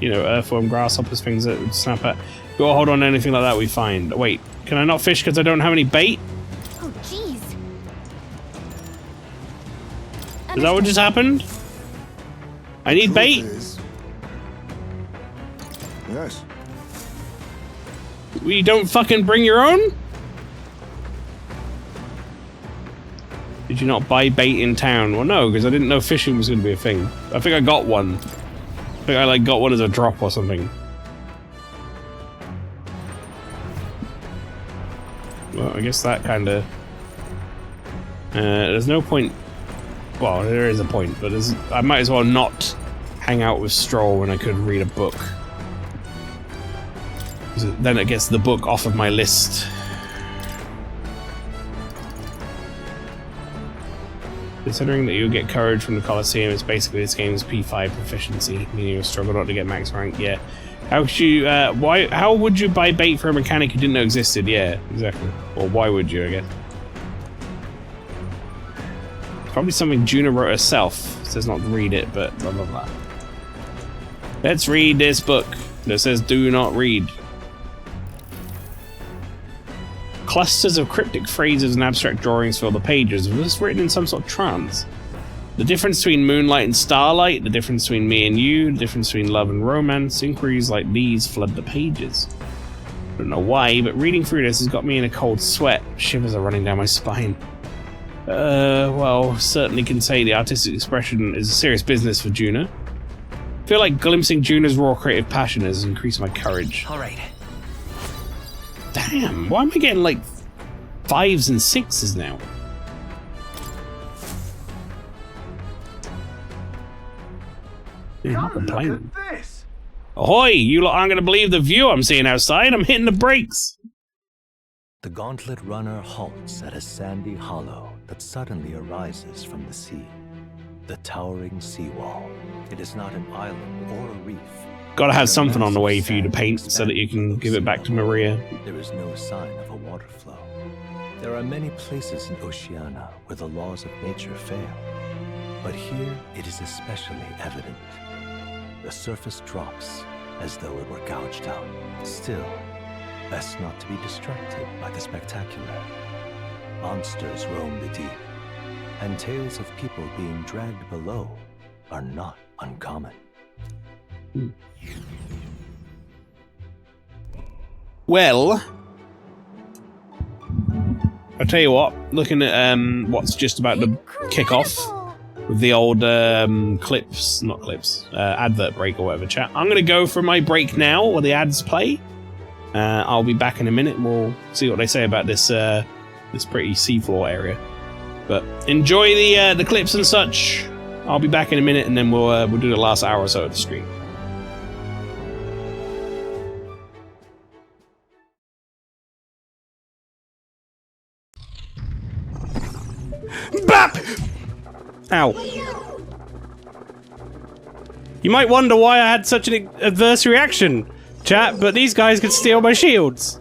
You know, earthworm, grasshoppers, things that would snap at. Go hold on to anything like that we find. Wait, can I not fish because I don't have any bait? Oh, jeez. Is that what just happened? I need bait? Yes. You don't fucking bring your own? Did you not buy bait in town? Well, no, because I didn't know fishing was going to be a thing. I think I got one. I think I, like, got one as a drop or something. Well, I guess that kind of... there's no point... Well, there is a point, but I might as well not hang out with Stroll when I could read a book. Then it gets the book off of my list. Considering that you get courage from the Colosseum, it's basically this game's P5 proficiency, meaning you'll struggle not to get max rank. Yeah. How could you? How would you buy bait for a mechanic you didn't know existed? Yeah, exactly. Or why would you? I guess. Probably something Juna wrote herself. It says not to read it, but blah blah blah. Let's read this book that says "Do not read." Clusters of cryptic phrases and abstract drawings fill the pages. Was this written in some sort of trance? The difference between moonlight and starlight, the difference between me and you, the difference between love and romance, inquiries like these flood the pages. I don't know why, but reading through this has got me in a cold sweat. Shivers are running down my spine. Well, certainly can say the artistic expression is a serious business for Juna. I feel like glimpsing Juna's raw creative passion has increased my courage. All right. Damn, why am I getting like 5s and 6s now? Yeah, I'm not complaining. Ahoy! You lot aren't going to believe the view I'm seeing outside. I'm hitting the brakes. The gauntlet runner halts at a sandy hollow that suddenly arises from the sea. The towering seawall. It is not an island or a reef. Gotta have something on the way for you to paint so that you can give it back to Maria. There is no sign of a water flow. There are many places in Oceania where the laws of nature fail. But here it is especially evident. The surface drops as though it were gouged out. Still, best not to be distracted by the spectacular. Monsters roam the deep, and tales of people being dragged below are not uncommon. Well, I'll tell you what, looking at what's just about to kick off with the old advert break or whatever, chat. I'm going to go for my break now while the ads play. I'll be back in a minute and we'll see what they say about this this pretty seafloor area. But enjoy the clips and such. I'll be back in a minute and then we'll do the last hour or so of the stream. Bap! Ow. You might wonder why I had such an adverse reaction, chat, but these guys could steal my shields.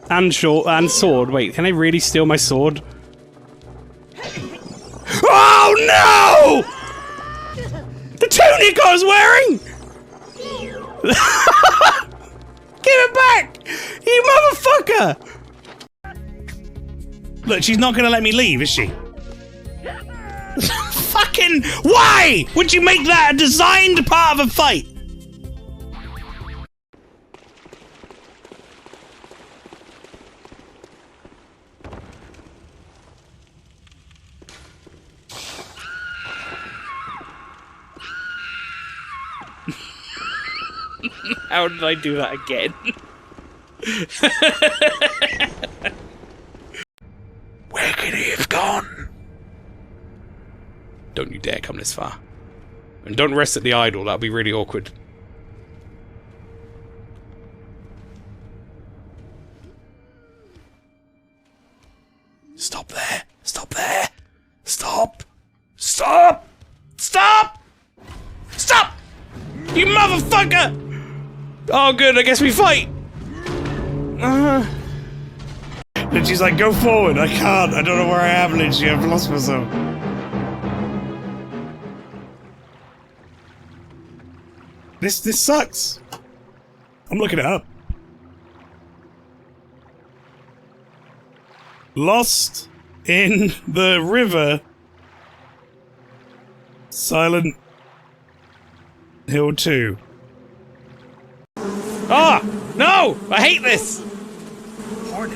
And sword. Wait, can they really steal my sword? Oh no! The tunic I was wearing! Give it back! You motherfucker! Look, she's not gonna let me leave, is she? Fucking why would you make that a designed part of a fight? How did I do that again? Where could he have gone? Don't you dare come this far. And don't rest at the idol, that'll be really awkward. Stop there. Stop there. Stop. Stop! Stop! Stop! You motherfucker! Oh good, I guess we fight! And she's like, go forward, I can't, I don't know where I am, Lynchy, I've lost myself. This sucks. I'm looking it up. Lost in the river. Silent Hill 2. Ah! No! I hate this!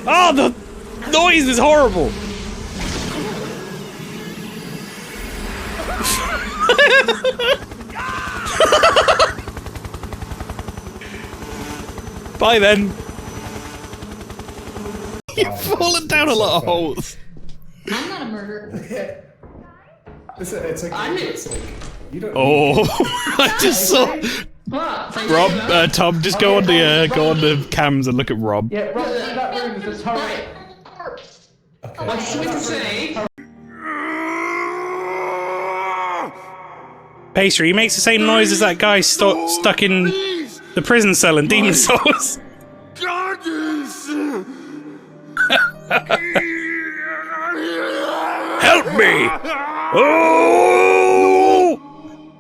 Oh, the noise is horrible! Bye then. You've fallen down a lot of holes. I'm not a murderer. It's like you don't. Oh, I just saw. Rob, Tom, just go on the cams and look at Rob. Yeah, Rob, that room is just horrible. Okay. What's sweet to say? Pastry, he makes the same noise as that guy stuck in the prison cell in Demon Souls. Help me! Oh!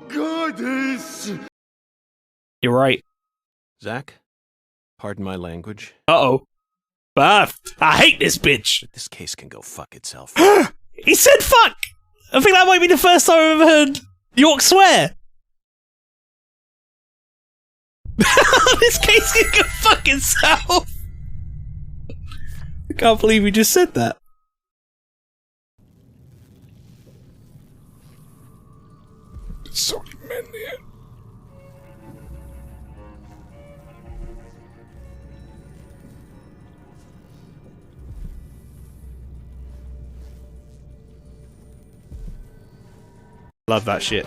Goddess! You're right. Zach, pardon my language. Uh-oh. Buff! I hate this bitch! But this case can go fuck itself. He said fuck! I think that might be the first time I've ever heard York swear. This case can go fuck itself! I can't believe he just said that. There's so many men here. Love that shit.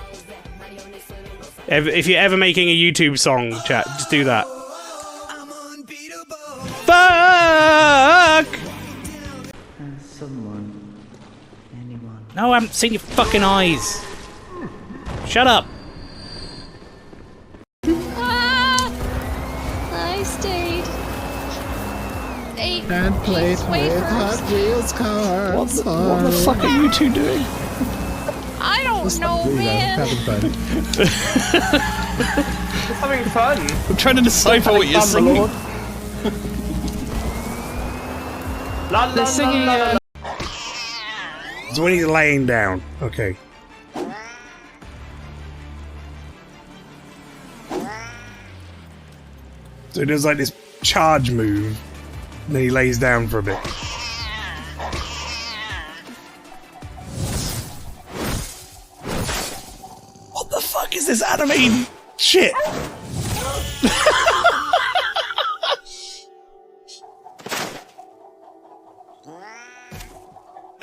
If you're ever making a YouTube song, chat, just do that. Fuck! Anyone. No, I haven't seen your fucking eyes. Shut up. I stayed. And played with Hot Wheels cars. What the fuck are you two doing? I don't no, man. Having fun. I'm trying to decipher what you're singing. They're singing. So when he's laying down. Okay. So he does like this charge move, and then he lays down for a bit. What the fuck is this animated shit?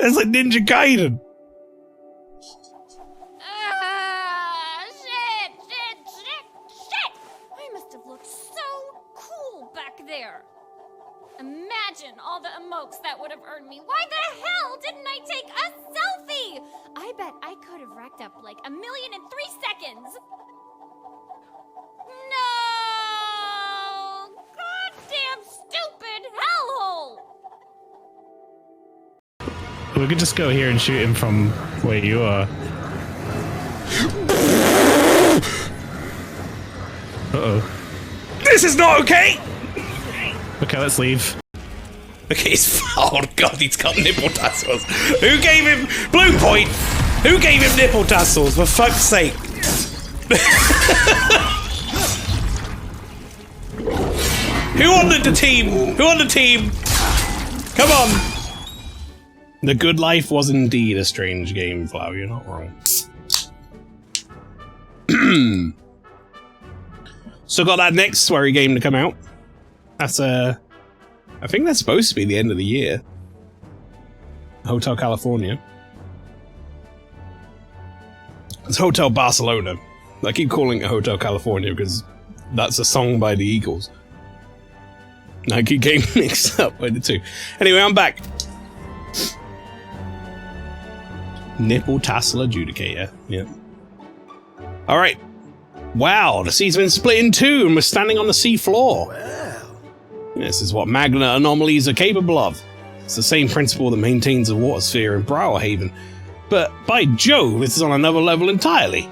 It's like Ninja Gaiden. Shit! I must have looked so cool back there. Imagine all the emotes that would have earned me. Why the hell didn't I take a selfie? I bet I could have racked up like 1 million in 3 seconds. No! Goddamn stupid hellhole! We could just go here and shoot him from where you are. Uh-oh. This is not okay! Okay, let's leave. Okay, oh god, he's got nipple tassels. Who gave him... Blue point! Who gave him nipple tassels, for fuck's sake? Who on the team? Who on the team? Come on! The Good Life was indeed a strange game, Flower, you're not wrong. So got that next sweary game to come out. That's I think that's supposed to be the end of the year. Hotel California. It's Hotel Barcelona. I keep calling it Hotel California because that's a song by the Eagles. I keep getting mixed up by the two. Anyway, I'm back. Nipple tassel adjudicator. Yeah. Alright. Wow, the sea's been split in two and we're standing on the sea floor. This is what magnet anomalies are capable of. It's the same principle that maintains the water sphere in Browerhaven. But by Jove, this is on another level entirely.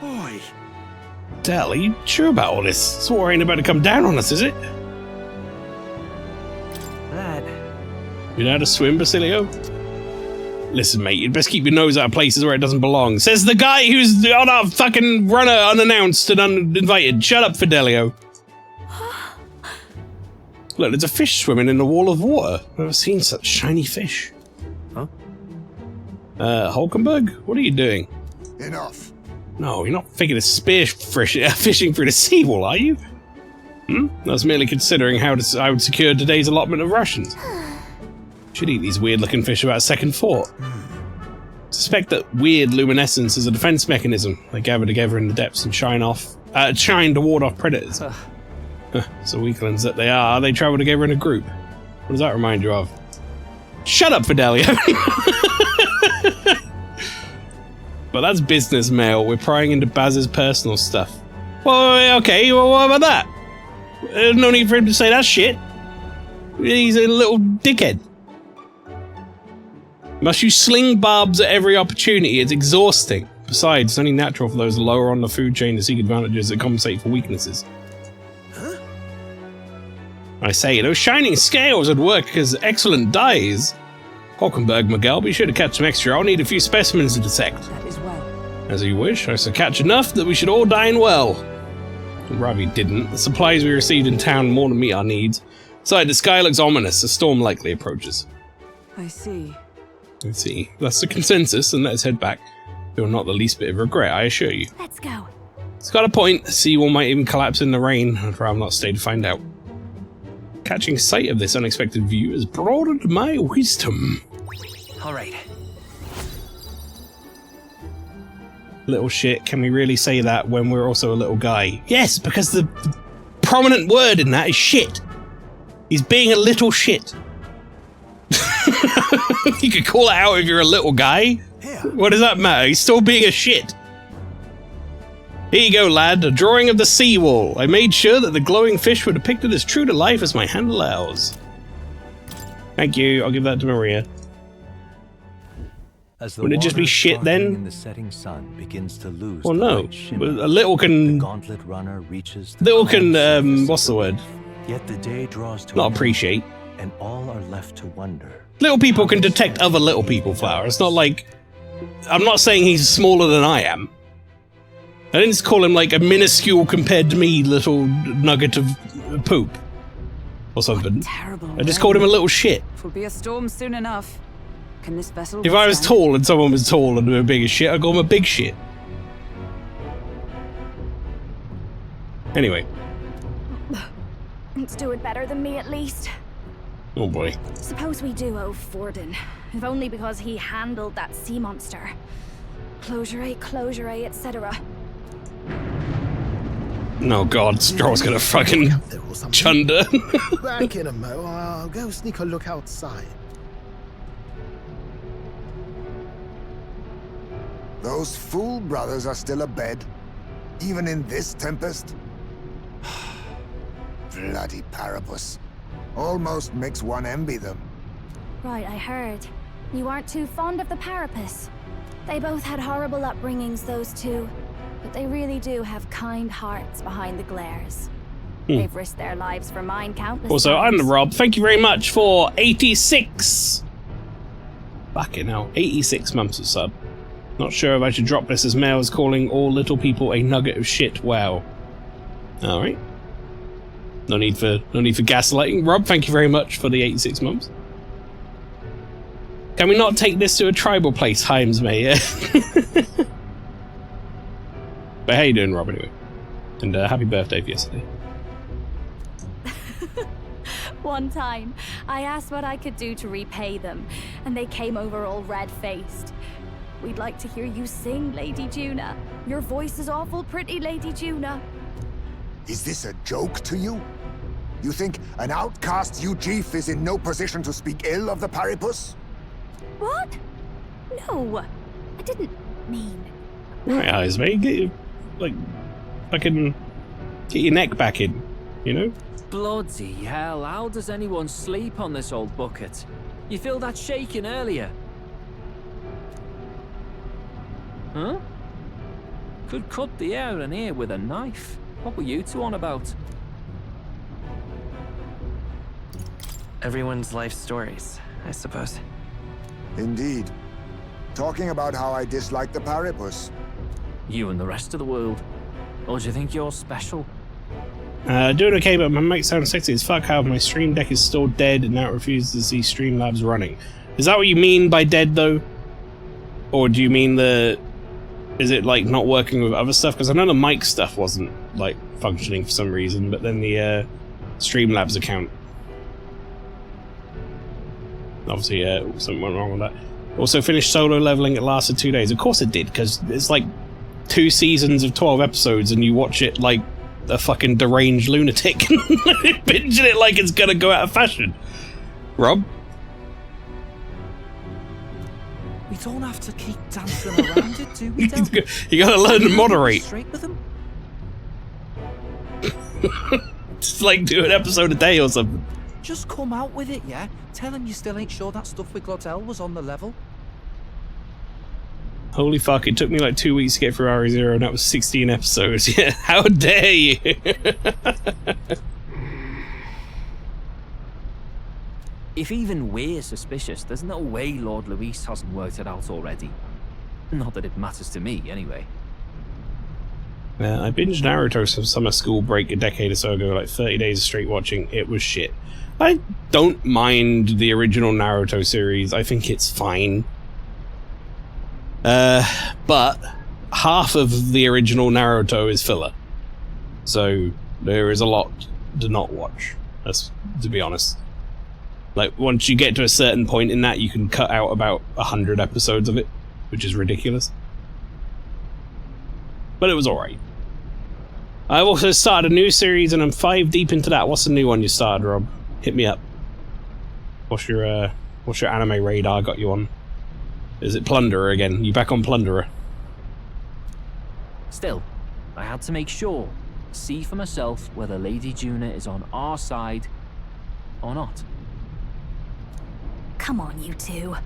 Oi. Del, are you sure about all this? This war ain't about to come down on us, is it? Lad. You know how to swim, Basilio? Listen, mate, you'd best keep your nose out of places where it doesn't belong. Says the guy who's on our fucking runner unannounced and uninvited. Shut up, Fidelio. Look, there's a fish swimming in a wall of water. I've never seen such shiny fish. Huh? Hulkenberg, what are you doing? Enough. No, you're not thinking of fishing through the seawall, are you? I was merely considering how I would secure today's allotment of rations. Should eat these weird-looking fish without a second thought. Suspect that weird luminescence is a defense mechanism. They gather together in the depths and shine to ward off predators. So weaklings that they are, they travel together in a group. What does that remind you of? Shut up, Fidelio! But that's business mail. We're prying into Baz's personal stuff. Well, okay, well, what about that? No need for him to say that shit. He's a little dickhead. Must you sling barbs at every opportunity? It's exhausting. Besides, it's only natural for those lower on the food chain to seek advantages that compensate for weaknesses. Huh? I say, those shining scales would work as excellent dyes. Hulkenberg, Miguel, be sure to catch some extra. I'll need a few specimens to dissect. That is well. As you wish, I shall catch enough that we should all dine well. Ravi didn't. The supplies we received in town more than meet our needs. Besides, the sky looks ominous. A storm likely approaches. I see. Let's see. That's the consensus, and let's head back. Feel not the least bit of regret, I assure you. Let's go. It's got a point. The seawall might even collapse in the rain. I'd rather not stay to find out. Catching sight of this unexpected view has broadened my wisdom. All right. Little shit. Can we really say that when we're also a little guy? Yes, because the prominent word in that is shit. He's being a little shit. You could call it out if you're a little guy. Yeah. What does that matter? He's still being a shit. Here you go, lad. A drawing of the seawall. I made sure that the glowing fish were depicted as true to life as my hand allows. Thank you. I'll give that to Maria. As the Wouldn't it just be water shit then? sparkling in the setting sun begins to lose Well, the no. light shimmer, A little can. the gauntlet runner reaches the Little calm can. surface What's of the word? Yet the day draws to Not an appreciate. end, and all are left to wonder. Little people can detect other little people, Flower. It's not like. I'm not saying he's smaller than I am. I didn't call him like a minuscule compared to me little nugget of poop. Or something. Terrible. I just called him a little shit. Will be a storm soon enough. Can this vessel If I was withstand? tall and someone was tall and they were big as shit, I'd call him a big shit. Anyway. It's doing better than me, at least. Oh boy. Suppose we do owe Forden, if only because he handled that sea monster. Closure, etc. No god, Straw's gonna fucking chunder. Back in a mo. I'll go sneak a look outside. Those fool brothers are still abed, even in this tempest. Bloody Parapus. Almost makes one envy them. Right, I heard. You aren't too fond of the Parapus. They both had horrible upbringings, those two. But they really do have kind hearts behind the glares. They've risked their lives for mine countless Also, times. I'm Rob. Thank you very much for 86. Fucking hell, 86 months of sub. Not sure if I should drop this as Mael is calling all little people a nugget of shit. Wow. All right. No need for gaslighting. Rob, thank you very much for the 86 months. Can we not take this to a tribal place, Himes May? But how you doing, Rob, anyway? And happy birthday for yesterday. One time, I asked what I could do to repay them, and they came over all red-faced. We'd like to hear you sing, Lady Juna. Your voice is awful pretty, Lady Juna. Is this a joke to you? You think an outcast Ujeef is in no position to speak ill of the Paripus? What? No, I didn't mean. Right, eyes, mate. Get your, like, fucking, get your neck back in, you know? Bloody hell, how does anyone sleep on this old bucket? You feel that shaking earlier? Huh? Could cut the air in here with a knife. What were you two on about? Everyone's life stories, I suppose. Indeed. Talking about how I dislike the Paripus. You and the rest of the world. Or do you think you're special? Doing okay, but my mic sounds sexy as fuck. How my stream deck is still dead and now it refuses to see Streamlabs running. Is that what you mean by dead, though? Or do you mean the... Is it, like, not working with other stuff? Because I know the mic stuff wasn't, like, functioning for some reason, but then the Streamlabs account... Obviously, something went wrong with that. Also finished solo leveling. It lasted 2 days. Of course it did, because it's like 2 seasons of 12 episodes and you watch it like a fucking deranged lunatic. Binging it like it's gonna go out of fashion. Rob? We don't have to keep dancing around it, do we, Del? You gotta learn to moderate. Straight with them. Just like do an episode a day or something. Just come out with it, yeah? Tell him you still ain't sure that stuff with Glottel was on the level. Holy fuck, it took me like 2 weeks to get through RE0 and that was 16 episodes. Yeah, how dare you? If even we're suspicious, there's no way Lord Luis hasn't worked it out already. Not that it matters to me, anyway. I binged Naruto some summer school break a decade or so ago, like 30 days of straight watching. It was shit. I don't mind the original Naruto series. I think it's fine. But half of the original Naruto is filler. So there is a lot to not watch, to be honest. Like, once you get to a certain point in that, you can cut out about 100 episodes of it, which is ridiculous. But it was alright. I've also started a new series and I'm 5 deep into that. What's the new one you started, Rob? Hit me up. What's your anime radar got you on? Is it Plunderer again? You back on Plunderer? Still, I had to make sure, see for myself whether Lady Juna is on our side or not. Come on, you two.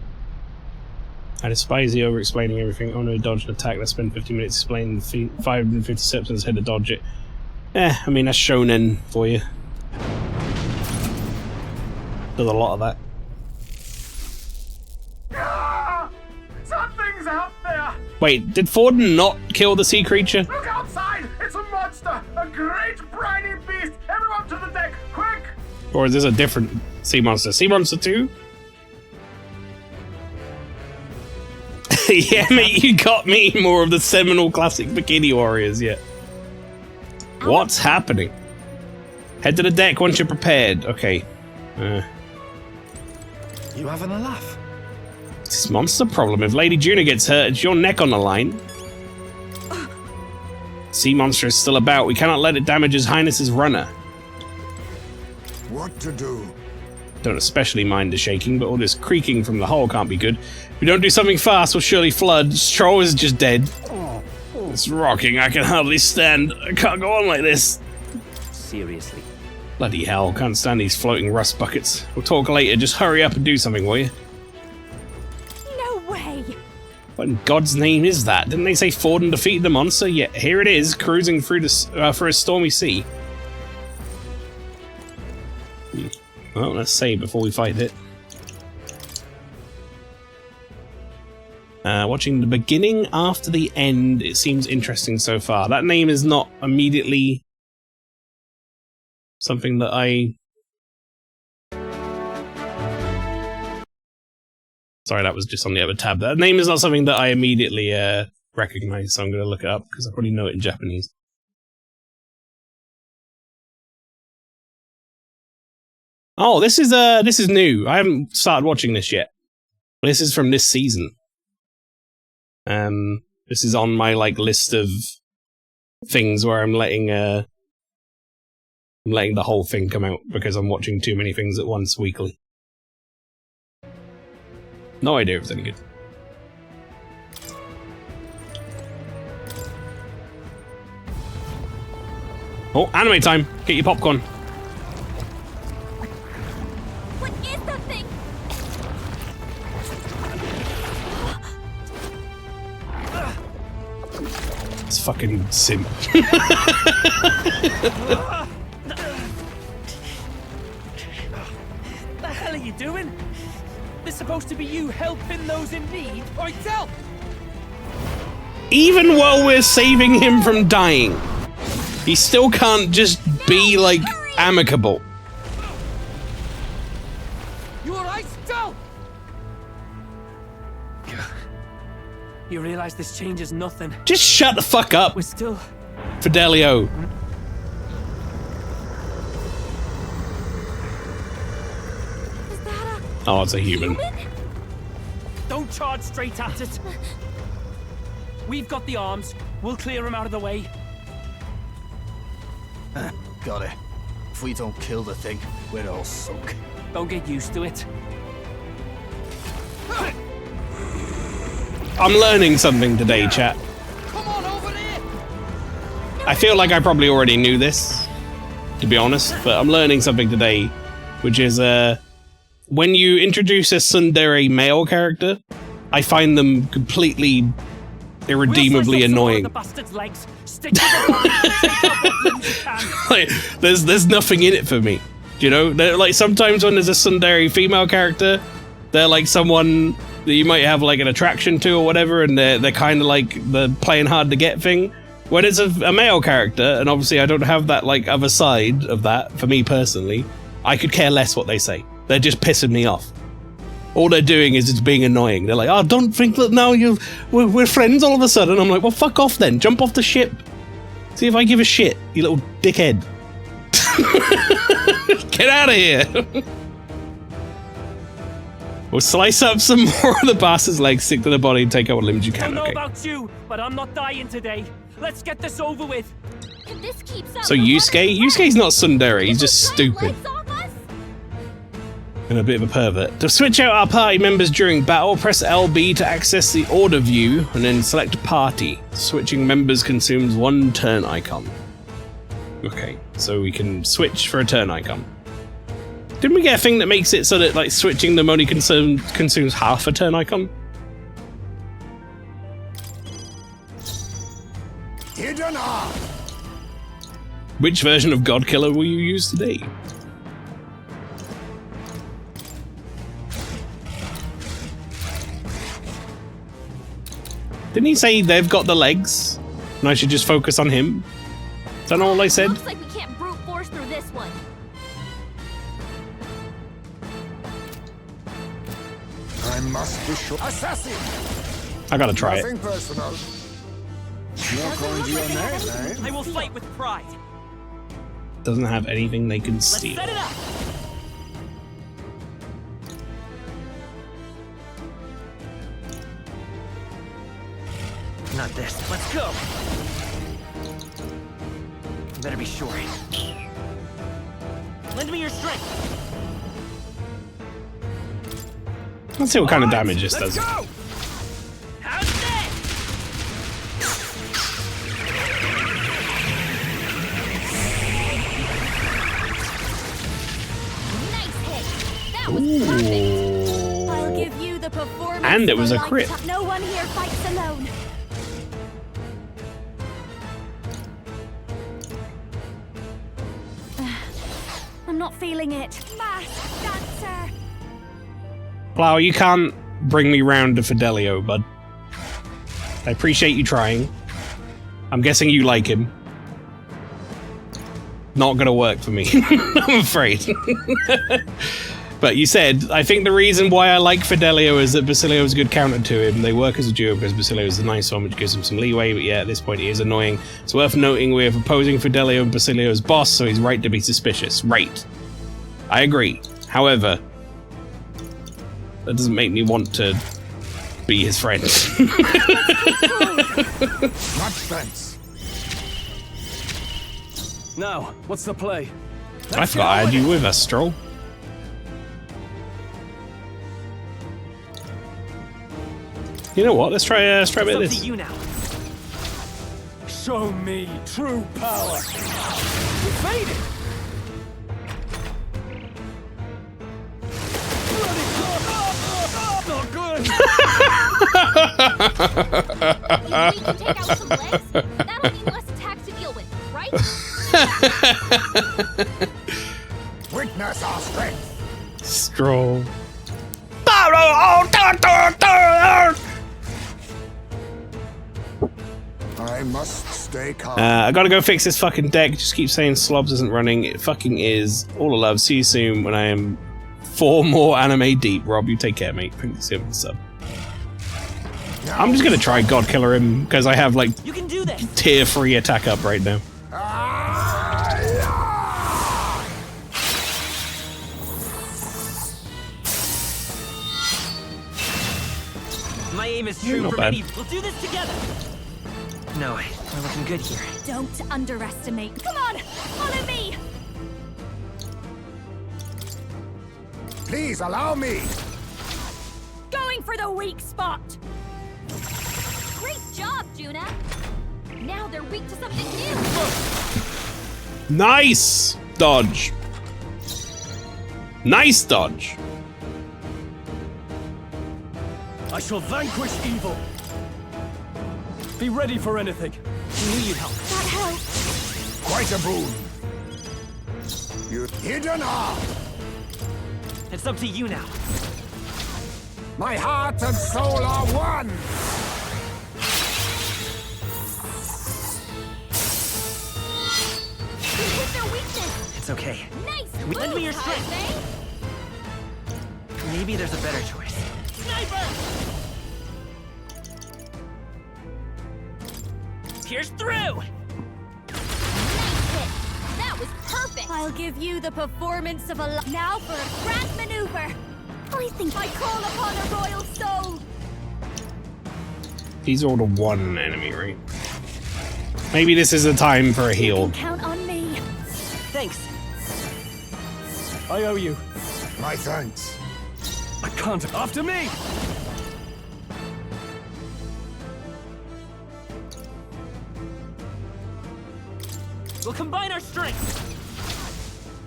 I despise the over-explaining everything. Oh no, dodge an attack. Let's spend 50 minutes explaining the feat. 550 steps and head to dodge it. I mean, that's shonen for you. Does a lot of that. Something's out there! Wait, did Forden not kill the sea creature? Look outside! It's a monster! A great briny beast! Everyone to the deck, quick! Or is this a different sea monster? Sea monster 2? Yeah, mate, you got me more of the seminal classic Bikini Warriors, yeah. What's happening? Head to the deck once you're prepared. Okay. You having a laugh? It's this monster problem. If Lady Juna gets hurt, it's your neck on the line. Sea monster is still about. We cannot let it damage His Highness's runner. What to do? Don't especially mind the shaking, but all this creaking from the hull can't be good. If we don't do something fast, we'll surely flood. Stroll is just dead. It's rocking. I can hardly stand. I can't go on like this. Seriously. Bloody hell. Can't stand these floating rust buckets. We'll talk later. Just hurry up and do something, will you? No way! What in God's name is that? Didn't they say Forden defeated the monster? Yeah, here it is, cruising through the for a stormy sea. Well, let's save before we fight it. Watching the beginning after the end, it seems interesting so far. That name is not immediately something that I... Sorry, that was just on the other tab. That name is not something that I immediately recognize, so I'm going to look it up, because I probably know it in Japanese. Oh, this is new. I haven't started watching this yet. This is from this season. This is on my list of things where I'm letting the whole thing come out because I'm watching too many things at once weekly. No idea if it's any good. Oh, anime time! Get your popcorn. What is that thing? It's fucking simp. The hell are you doing? This supposed to be you helping those in need. Right, tell! Even while we're saving him from dying, he still can't just be, amicable. You alright, Del? You realize this changes nothing. Just shut the fuck up, We're still... Fidelio. Oh, it's a human. Don't charge straight at it. We've got the arms. We'll clear him out of the way. Got it. If we don't kill the thing, we're all sunk. Don't get used to it. I'm learning something today, chat. I feel like I probably already knew this, to be honest, but I'm learning something today, which is, when you introduce a tsundere male character, I find them completely irredeemably annoying. There's nothing in it for me. Do you know? Sometimes when there's a tsundere female character, they're someone that you might have an attraction to or whatever, and they're kind of the playing hard to get thing. When it's a male character, and obviously I don't have that other side of that for me personally, I could care less what they say. They're just pissing me off. All they're doing is just being annoying. They're like, oh, don't think that now we're friends all of a sudden. I'm like, well, fuck off then. Jump off the ship. See if I give a shit, you little dickhead. Get out of here. We'll slice up some more of the bastard's legs, stick to the body, and take out what limbs you I can. don't know Okay. about you, but I'm not dying today. Let's get this over with. If this keeps up, So Yusuke's not tsundere, he's just stupid. And a bit of a pervert. To switch out our party members during battle, press LB to access the order view, and then select party. Switching members consumes 1 turn icon. Okay, so we can switch for a turn icon. Didn't we get a thing that makes it so that switching them only consumes half a turn icon? hidden art. Which version of Godkiller will you use today? Didn't he say they've got the legs? And I should just focus on him? Is that not all I said? Looks like we can't brute force through this one. I must be sure. Assassin! I gotta try Nothing it. personal. Not going to your name, eh? I will fight with pride. Doesn't have anything they can steal. Set it up. Not this. Let's go. You better be sure. Lend me your strength. Let's see what kind of damage this Let's does. go. How's that? Nice hit. That was perfect. I'll give you the performance. And it was of a crit. lifetime. No one here fights alone. I'm not feeling it. Masked dancer. Plow, you can't bring me round to Fidelio, bud. I appreciate you trying. I'm guessing you like him. Not gonna work for me, I'm afraid. But you said, I think the reason why I like Fidelio is that Basilio is a good counter to him. They work as a duo because Basilio is a nice one, which gives him some leeway, but yeah, at this point he is annoying. It's worth noting we're opposing Fidelio and Basilio's boss, so he's right to be suspicious. Right. I agree. However, that doesn't make me want to be his friend. Much thanks. Now, what's the play? I forgot I had you with us, Stroll. You know what? Let's try a bit of this. You now. Show me true power. You faded. Not good. We can take out some legs. That'll mean less attacks to deal with, right? Witness our strength. Stroll. I must stay calm. I gotta go fix this fucking deck. Just keep saying Slobs isn't running. It fucking is. All I love. See you soon when I am 4 more anime deep. Rob, you take care, mate. Thanks for the sub. I'm just gonna try Godkiller him because I have like You can do this. tier 3 attack up right now. My aim is true Not for bad. many. We'll do this together. No, we're looking good here. Don't underestimate. Come on, follow me. Please allow me. Going for the weak spot. Great job, Juna. Now they're weak to something new. Nice dodge. Nice dodge. I shall vanquish evil. Be ready for anything. I knew you'd help. That helps. Quite a boon. You hidden art. It's up to you now. My heart and soul are one. You hit their weakness. It's okay. Nice. Lend me your move, strength. Jose. Maybe there's a better choice. Sniper! Pierce through! Nice hit. That was perfect. I'll give you the performance of a now for a grand maneuver. I think I call upon a royal soul. These are all the one enemy, right? Maybe this is a time for a heal. Count on me. Thanks. I owe you. My thanks. I can't. After me! We'll combine our strengths.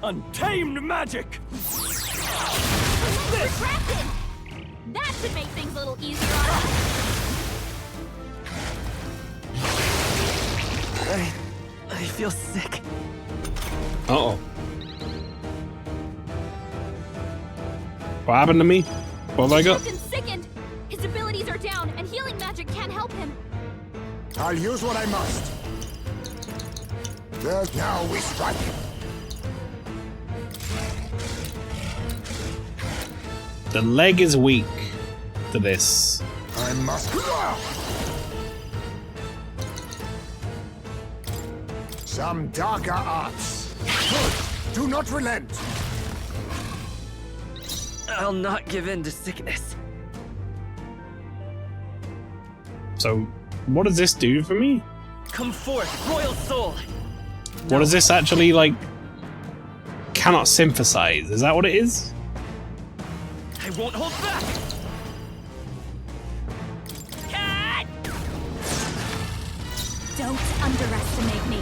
Untamed magic! Retracted. That should make things a little easier on us. I feel sick. Uh-oh. What happened to me? What have I got? Captain's sickened. His abilities are down, and healing magic can't help him. I'll use what I must. There's now we strike. The leg is weak to this. I must. Some darker arts. Good. Do not relent. I'll not give in to sickness. So, what does this do for me? Come forth, royal soul. What does this actually, like, cannot synthesize? Is that what it is? I won't hold back. Don't underestimate me.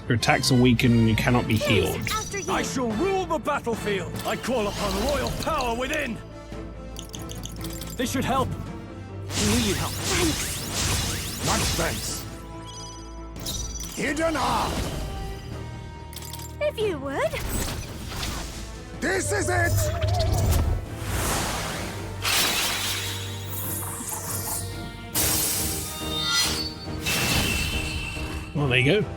Your attacks are weakened and you cannot be healed. I shall rule the battlefield. I call upon royal power within. This should help. I knew you'd help. Thanks. Much thanks. Hidden arm. If you would. This is it. Well, there you go.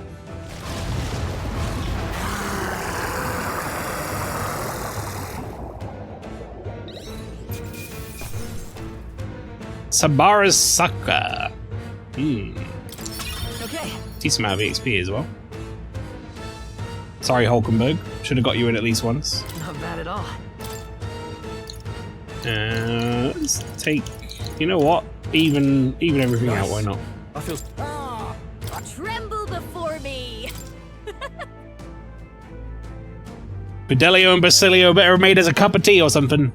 Sabara's Sucker. Okay. Decent amount of XP as well. Sorry, Hulkenberg. Should have got you in at least once. Not bad at all. Let's take. You know what? Even everything out. Why not? I feel. Tremble before me. Fidelio and Basilio better have made us a cup of tea or something.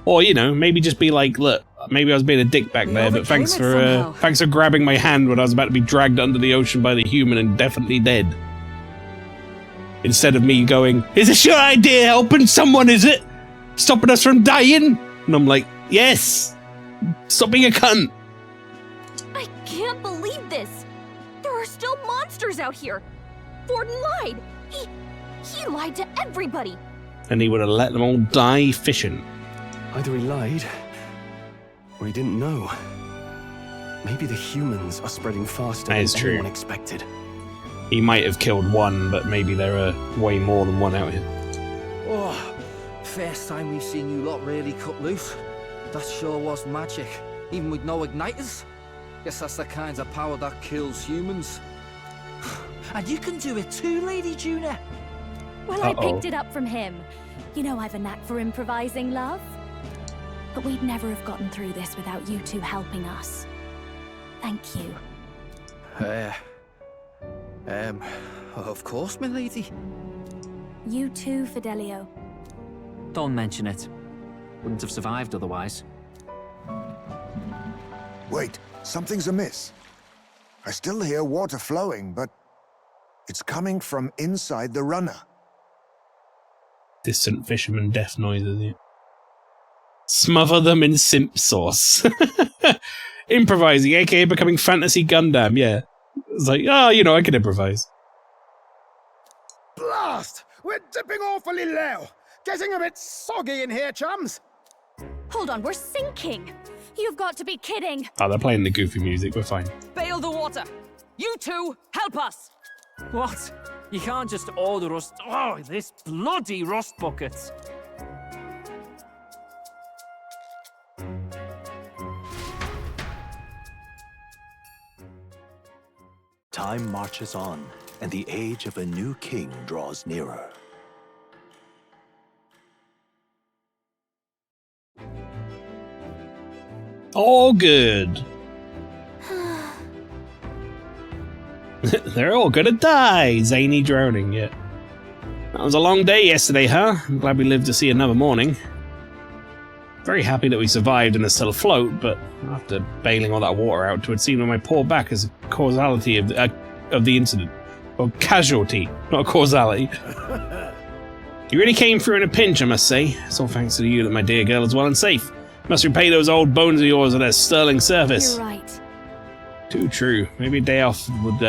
Or, you know, maybe just be like, look, maybe I was being a dick back there, but thanks for grabbing my hand when I was about to be dragged under the ocean by the human and definitely dead. Instead of me going, is this your idea, helping someone, is it? Stopping us from dying? And I'm like, yes! Stop being a cunt! I can't believe this. There are still monsters out here. Forden lied. He lied to everybody. And he would have let them all die fishing. Either he lied, or he didn't know. Maybe the humans are spreading faster than anyone expected. He might have killed one, but maybe there are way more than one out here. Oh, first time we've seen you lot really cut loose. That sure was magic, even with no igniters. Guess that's the kind of power that kills humans. And you can do it too, Lady Juna. Well, I picked it up from him. You know I've a knack for improvising, love. But we'd never have gotten through this without you two helping us. Thank you. Of course, my lady. You too, Fidelio. Don't mention it. Wouldn't have survived otherwise. Wait, something's amiss. I still hear water flowing, but it's coming from inside the runner. Distant fisherman death noises. Yeah. Smother them in simp sauce. Improvising, aka becoming Fantasy Gundam, yeah. It's like, oh, you know, I can improvise. Blast! We're dipping awfully low. Getting a bit soggy in here, chums. Hold on, we're sinking. You've got to be kidding. Oh, they're playing the goofy music, we're fine. Bail the water. You two, help us. What? You can't just order us. Oh, this bloody rust bucket. Time marches on, and the age of a new king draws nearer. All good. They're all gonna die. Zany drowning, yeah. That was a long day yesterday, huh? I'm glad we lived to see another morning. Very happy that we survived and are still afloat, but after bailing all that water out, it would seem that my poor back is a causality of the incident. Or casualty, not a causality. You really came through in a pinch, I must say. It's all thanks to you that my dear girl is well and safe. Must repay those old bones of yours for their sterling service. You're right. Too true. Maybe a day off would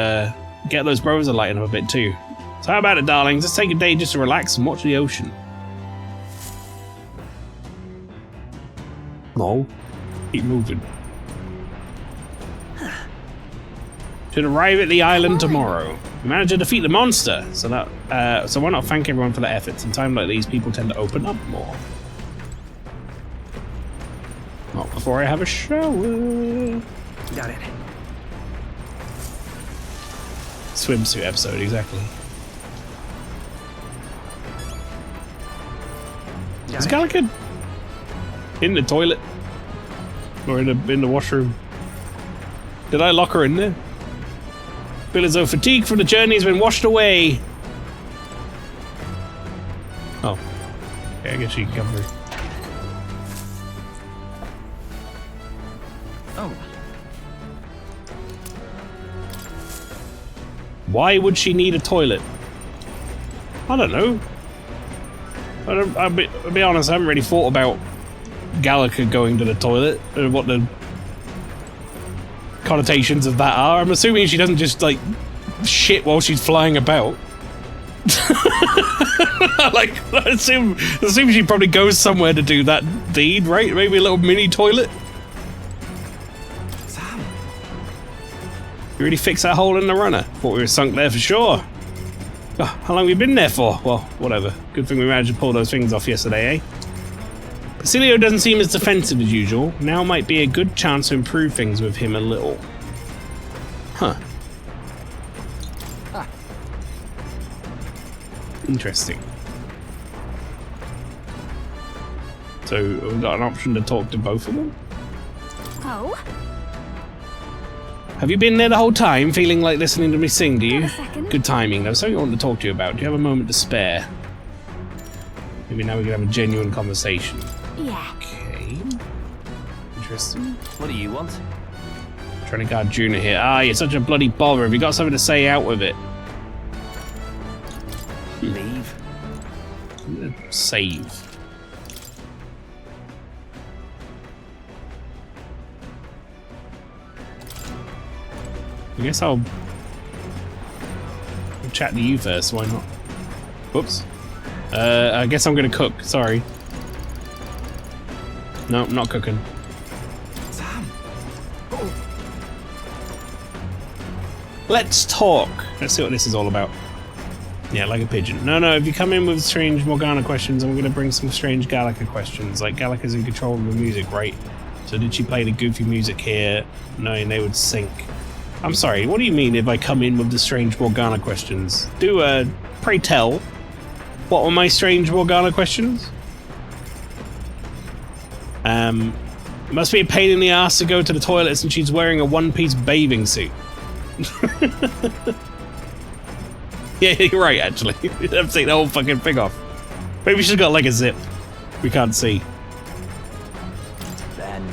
get those brothers a lighten up a bit too. So how about it, darlings? Let's take a day just to relax and watch the ocean. No. Keep moving. Should arrive at the island tomorrow. We managed to defeat the monster, so why not thank everyone for their efforts? In times like these, people tend to open up more. Not before I have a shower. Got it. Swimsuit episode, exactly. Is Gallica in the toilet? Or in the washroom? Did I lock her in there? Feel as though fatigue from the journey has been washed away. Oh. Okay, I guess she can come through. Oh. Why would she need a toilet? I don't know. I'll be honest, I haven't really thought about Gallica going to the toilet and what the connotations of that are. I'm assuming she doesn't just like shit while she's flying about. Like, I assume she probably goes somewhere to do that deed, right? Maybe a little mini toilet. Sam. You really fixed that hole in the runner. Thought we were sunk there for sure. Oh, how long have we been there for? Well, whatever. Good thing we managed to pull those things off yesterday, eh? Basilio doesn't seem as defensive as usual. Now might be a good chance to improve things with him a little. Huh. Ah. Interesting. So we've got an option to talk to both of them? Oh? Have you been there the whole time, feeling like listening to me sing, do you? Got a second? Good timing. There was something I wanted to talk to you about. Do you have a moment to spare? Maybe now we can have a genuine conversation. Yeah. Okay. Interesting. What do you want? Trying to guard Juna here. Ah, you're such a bloody bother. Have you got something to say, out with it? Leave. I'm gonna save. I guess I'll chat to you first, why not? Whoops. I guess I'm gonna cook, sorry. No, I'm not cooking. Sam. Oh. Let's talk. Let's see what this is all about. Yeah, like a pigeon. No, if you come in with strange Morgana questions, I'm gonna bring some strange Gallica questions. Like, Gallica's in control of the music, right? So did she play the goofy music here, knowing they would sync? I'm sorry, what do you mean if I come in with the strange Morgana questions? Pray tell. What were my strange Morgana questions? Must be a pain in the ass to go to the toilet since she's wearing a one-piece bathing suit. Yeah, you're right, actually. You have to take the whole fucking thing off. Maybe she's got like a zip. We can't see. Then.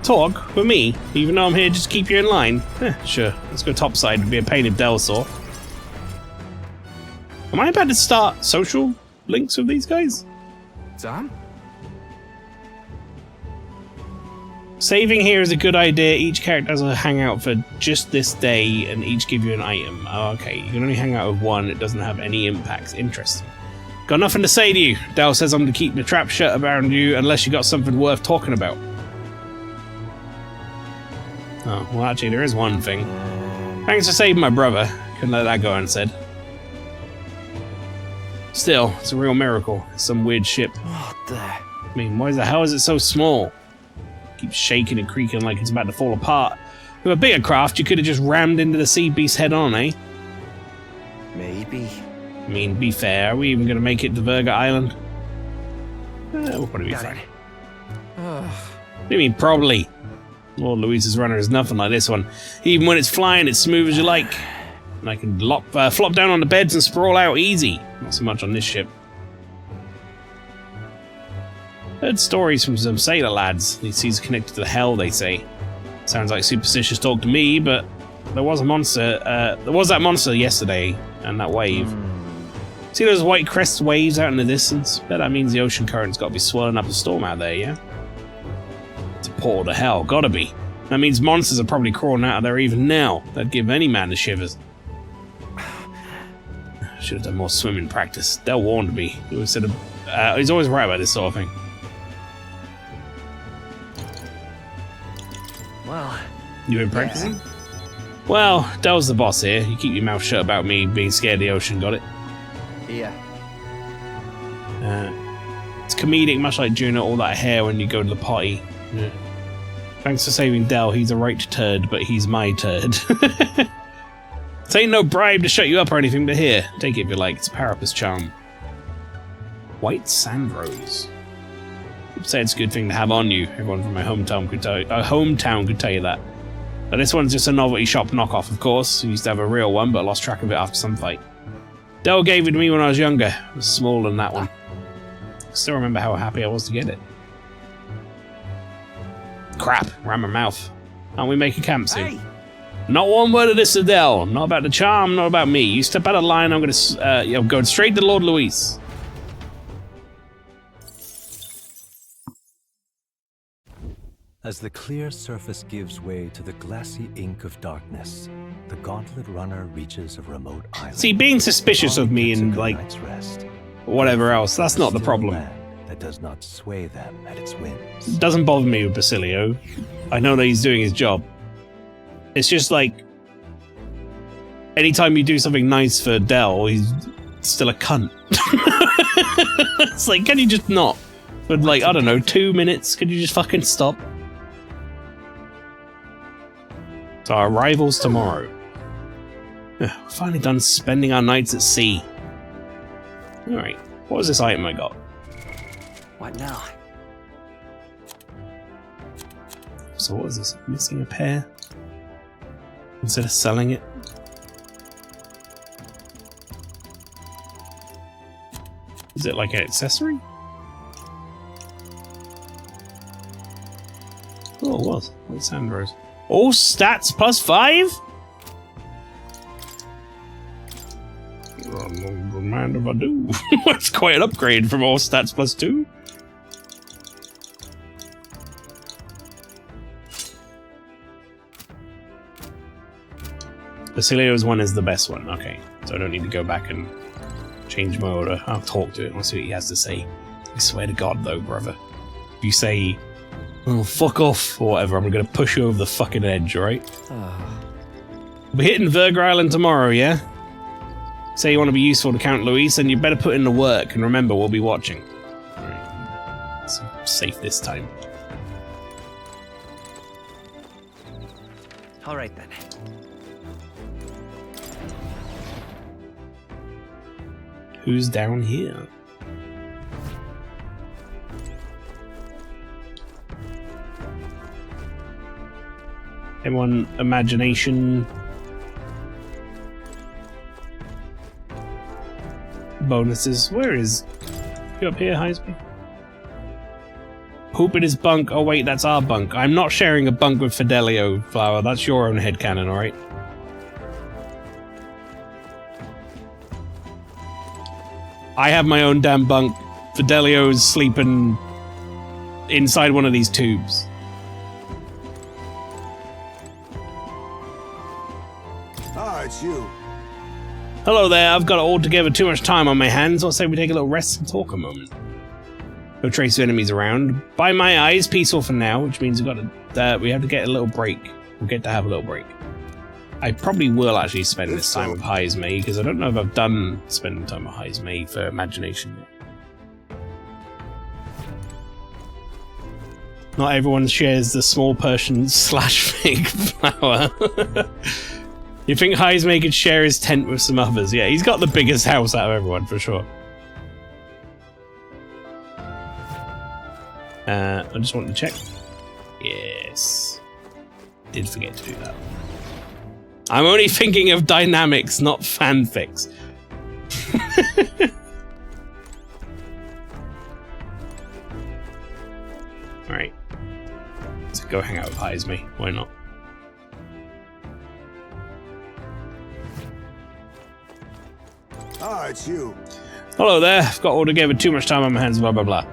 Talk with me, even though I'm here just to keep you in line. Sure, let's go topside. It'd be a pain if Del saw. Am I about to start social links with these guys? Sam? Saving here is a good idea. Each character has a hangout for just this day and each give you an item. Oh, okay, you can only hang out with one. It doesn't have any impacts. Interesting. Got nothing to say to you. Del says I'm to keep the trap shut around you unless you got something worth talking about. Oh, well actually there is one thing. Thanks for saving my brother. Couldn't let that go unsaid. Still, it's a real miracle. It's some weird ship. What the? I mean, why the hell is it so small? Keeps shaking and creaking like it's about to fall apart. With a bigger craft, you could have just rammed into the sea beast head on, eh? Maybe. I mean, be fair, are we even going to make it to Virga Island? We'll probably be fine. What do you mean, probably? Lord Luis's runner is nothing like this one. Even when it's flying, it's smooth as you like. And I can flop down on the beds and sprawl out easy. Not so much on this ship. Heard stories from some sailor lads. These seas are connected to the hell, they say. Sounds like superstitious talk to me, but there was a monster. There was that monster yesterday, and that wave. See those white crest waves out in the distance? Bet that means the ocean current's got to be swirling up a storm out there, yeah? It's a portal to hell, gotta be. That means monsters are probably crawling out of there even now. That'd give any man the shivers. Should have done more swimming practice. Del warned me. He always said, he's always right about this sort of thing. Well, You been practicing? Well, Del's the boss here. You keep your mouth shut about me being scared of the ocean, got it? Yeah. It's comedic, much like Juno, all that hair when you go to the potty. Yeah. Thanks for saving Del. He's a right turd, but he's my turd. This ain't no bribe to shut you up or anything, but here, take it if you like. It's a Parapus charm. White sand rose. People say it's a good thing to have on you. Everyone from my hometown could tell you that. But this one's just a novelty shop knockoff, of course. I used to have a real one, but I lost track of it after some fight. Del gave it to me when I was younger. It was smaller than that one. I still remember how happy I was to get it. Crap, ran my mouth. Aren't we making camp soon? Hey. Not one word of this to Del. Not about the charm, not about me. You step out of line, I'm gonna go straight to Lord Luis. As the clear surface gives way to the glassy ink of darkness, the gauntlet runner reaches a remote island. See, being suspicious of me and, like, whatever else, that's not the problem. That does not sway them at its whims. It doesn't bother me with Basilio. I know that he's doing his job. It's just like, anytime you do something nice for Del, he's still a cunt. It's like, can you just not? For like, I don't know, 2 minutes, could you just fucking stop? So our arrival's tomorrow. We're finally done spending our nights at sea. Alright, what was this item I got? What now? So what is this? Missing a pair? Instead of selling it? Is it like an accessory? Oh, it was. What sand rose? All stats +5? Mind if I do? That's quite an upgrade from all stats +2. Basilio's one is the best one. Okay, so I don't need to go back and change my order. I'll talk to it and I'll see what he has to say. I swear to God, though, brother. If you say, oh, fuck off, or whatever, I'm gonna push you over the fucking edge, alright? We'll be hitting Verga Island tomorrow, yeah? Say you want to be useful to Count Luis, and you better put in the work, and remember, we'll be watching. Alright. It's safe this time. Alright then. Who's down here? Everyone, imagination bonuses. Where is you up here, Heisby? Poop in his bunk. Oh wait, that's our bunk. I'm not sharing a bunk with Fidelio, Flower. That's your own headcanon, alright? I have my own damn bunk. Fidelio's sleeping inside one of these tubes. Ah, it's you. Hello there, I've got altogether too much time on my hands. I'll say we take a little rest and talk a moment. No trace of enemies around. By my eyes, peaceful for now, which means we have to get a little break. We'll get to have a little break. I probably will actually spend this time with Heisme, because I don't know if I've done spending time with Heisme for imagination yet. Not everyone shares the small Persian slash fig flower. You think Heisme could share his tent with some others? Yeah, he's got the biggest house out of everyone, for sure. I just wanted to check. Yes. Did forget to do that. I'm only thinking of dynamics, not fanfics. Alright. Let's go hang out with Heisme. Why not? Ah, it's you. Hello there. I've got altogether too much time on my hands, blah, blah, blah.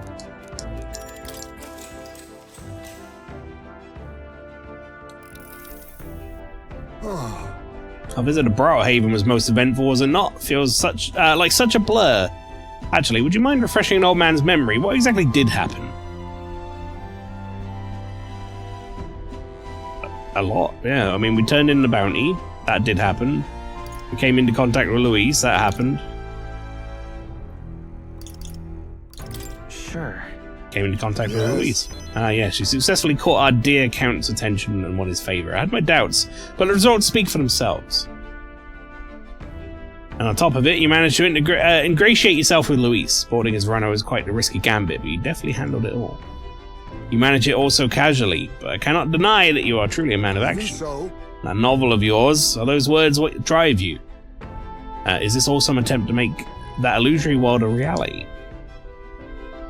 Our visit to Briarhaven was most eventful, was it not? Feels such like such a blur. Actually, would you mind refreshing an old man's memory? What exactly did happen? A lot, yeah. I mean, we turned in the bounty. That did happen. We came into contact with Luis. That happened. Sure. Came into contact with Luis. Ah, yes, she successfully caught our dear Count's attention and won his favor. I had my doubts, but the results speak for themselves. And on top of it, you managed to ingratiate yourself with Luis. Boarding his runner was quite a risky gambit, but you definitely handled it all. You manage it all so casually, but I cannot deny that you are truly a man of action. That novel of yours, are those words what drive you? Is this all some attempt to make that illusory world a reality?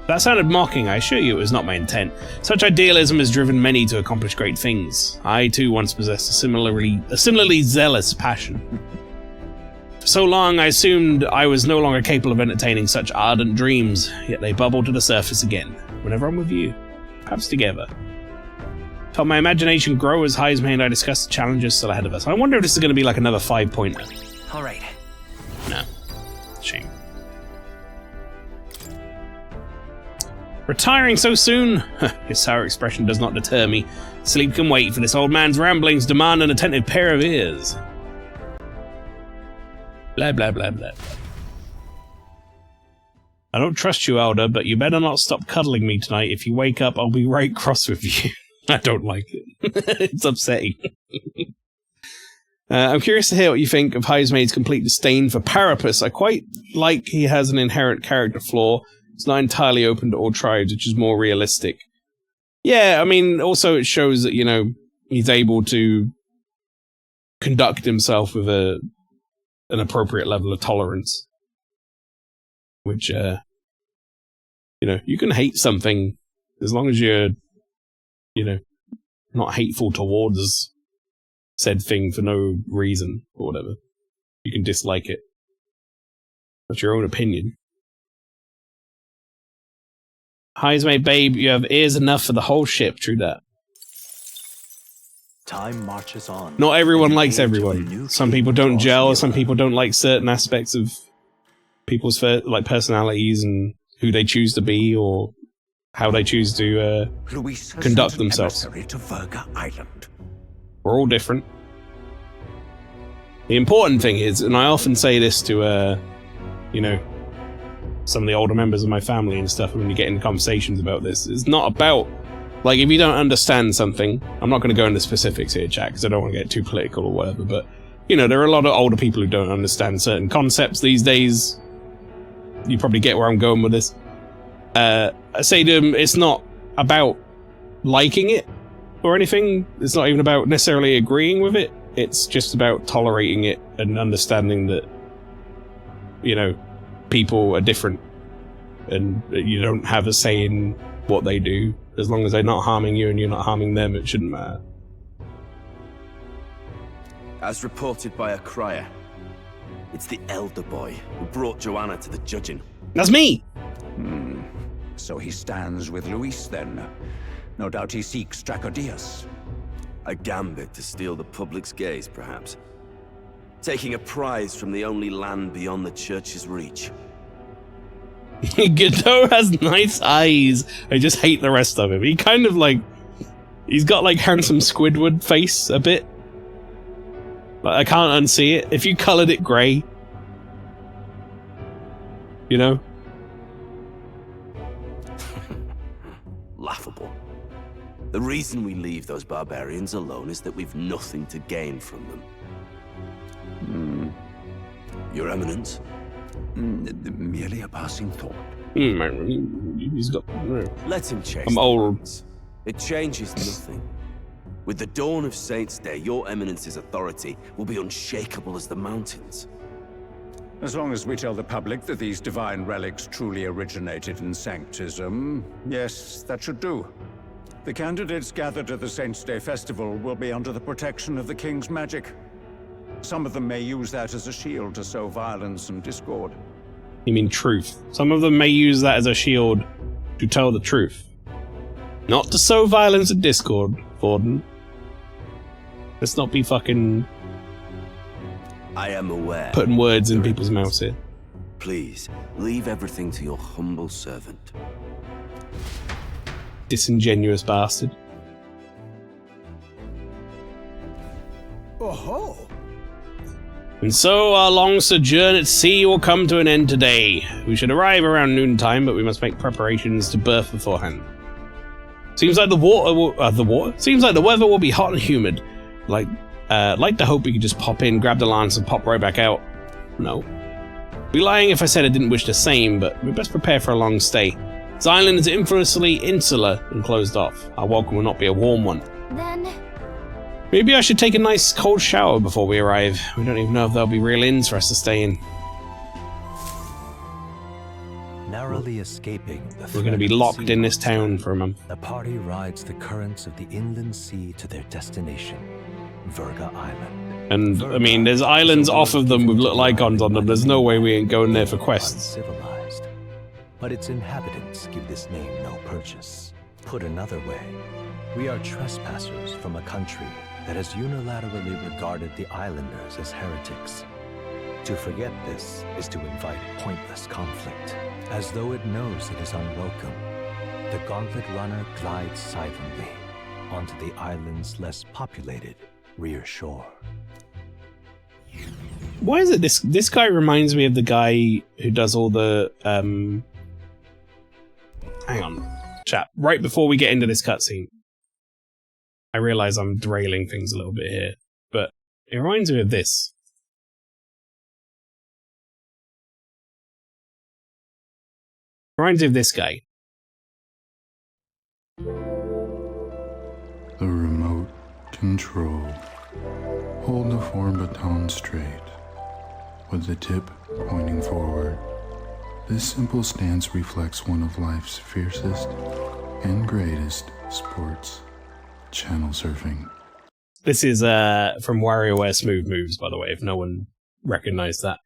That sounded mocking, I assure you it was not my intent. Such idealism has driven many to accomplish great things. I too once possessed a similarly zealous passion. For so long I assumed I was no longer capable of entertaining such ardent dreams, yet they bubble to the surface again, whenever I'm with you, perhaps together. Felt my imagination grow as Heisman and I discussed the challenges still ahead of us. I wonder if this is going to be like another 5-pointer. Alright. No. Shame. Retiring so soon? His sour expression does not deter me. Sleep can wait, for this old man's ramblings demand an attentive pair of ears. Blah, blah, blah, blah. I don't trust you, Elder, but you better not stop cuddling me tonight. If you wake up, I'll be right cross with you. I don't like it. It's upsetting. I'm curious to hear what you think of Heismaid's complete disdain for Parapus. I quite like he has an inherent character flaw. It's not entirely open to all tribes, which is more realistic. Yeah, I mean, also it shows that, you know, he's able to conduct himself with an appropriate level of tolerance. Which, you know, you can hate something as long as you're, you know, not hateful towards said thing for no reason or whatever. You can dislike it. That's your own opinion. Heismaid, babe, you have ears enough for the whole ship, true that. Time marches on. Not everyone likes everyone. Some people don't gel, some people don't like certain aspects of people's like personalities and who they choose to be or how they choose to conduct themselves. To Virga Island. We're all different. The important thing is, and I often say this to, you know, some of the older members of my family and stuff when you get into conversations about this, it's not about, like, if you don't understand something, I'm not going to go into specifics here, chat, because I don't want to get too political or whatever, but, you know, there are a lot of older people who don't understand certain concepts these days. You probably get where I'm going with this. I say to them, it's not about liking it or anything. It's not even about necessarily agreeing with it. It's just about tolerating it and understanding that, you know, people are different and you don't have a say in what they do. As long as they're not harming you and you're not harming them, it shouldn't matter. As reported by a crier, it's the elder boy who brought Joanna to the judging. That's me! So he stands with Luis then. No doubt he seeks Dracodius. A gambit to steal the public's gaze, perhaps. Taking a prize from the only land beyond the church's reach. Godot has nice eyes. I just hate the rest of him. He kind of like... He's got like handsome Squidward face a bit. Like, I can't unsee it. If you coloured it grey. You know? Laughable. The reason we leave those barbarians alone is that we've nothing to gain from them. Your Eminence? Merely a passing thought. He's got... Let him chase. I'm old. It changes nothing. With the dawn of Saints' Day, your Eminence's authority will be unshakable as the mountains. As long as we tell the public that these divine relics truly originated in Sanctism, yes, that should do. The candidates gathered at the Saints' Day festival will be under the protection of the King's magic. Some of them may use that as a shield to sow violence and discord. You mean truth. Some of them may use that as a shield to tell the truth. Not to sow violence and discord, Forden. Let's not be fucking I am aware. Putting words in people's mouths here. Please, leave everything to your humble servant. Disingenuous bastard. Oh-ho! And so our long sojourn at sea will come to an end today. We should arrive around noontime, but we must make preparations to berth beforehand. Seems like the weather will be hot and humid. Like to hope we could just pop in, grab the lance, and pop right back out. No. I'd be lying if I said I didn't wish the same, but we best prepare for a long stay. This island is infamously insular and closed off. Our welcome will not be a warm one. Then... Maybe I should take a nice cold shower before we arrive. We don't even know if there'll be real inns for us to stay in. Narrowly escaping the We're going to be locked in this town for a month. The party rides the currents of the inland sea to their destination, Verga Island. And, I mean, there's islands off of them with little icons on them. There's no way we ain't going there for quests. Uncivilized, but its inhabitants give this name no purchase. Put another way, we are trespassers from a country that has unilaterally regarded the islanders as heretics. To forget this is to invite pointless conflict. As though it knows it is unwelcome, the Gauntlet Runner glides silently onto the island's less populated rear shore. Why is it this guy reminds me of the guy who does all the hang on, chat. Right before we get into this cutscene, I realise I'm derailing things a little bit here, but it reminds me of this. Reminds me of this guy. The remote control. Hold the form baton straight, with the tip pointing forward. This simple stance reflects one of life's fiercest and greatest sports. Channel surfing. This is from WarioWare Smooth Moves, by the way, if no one recognized that.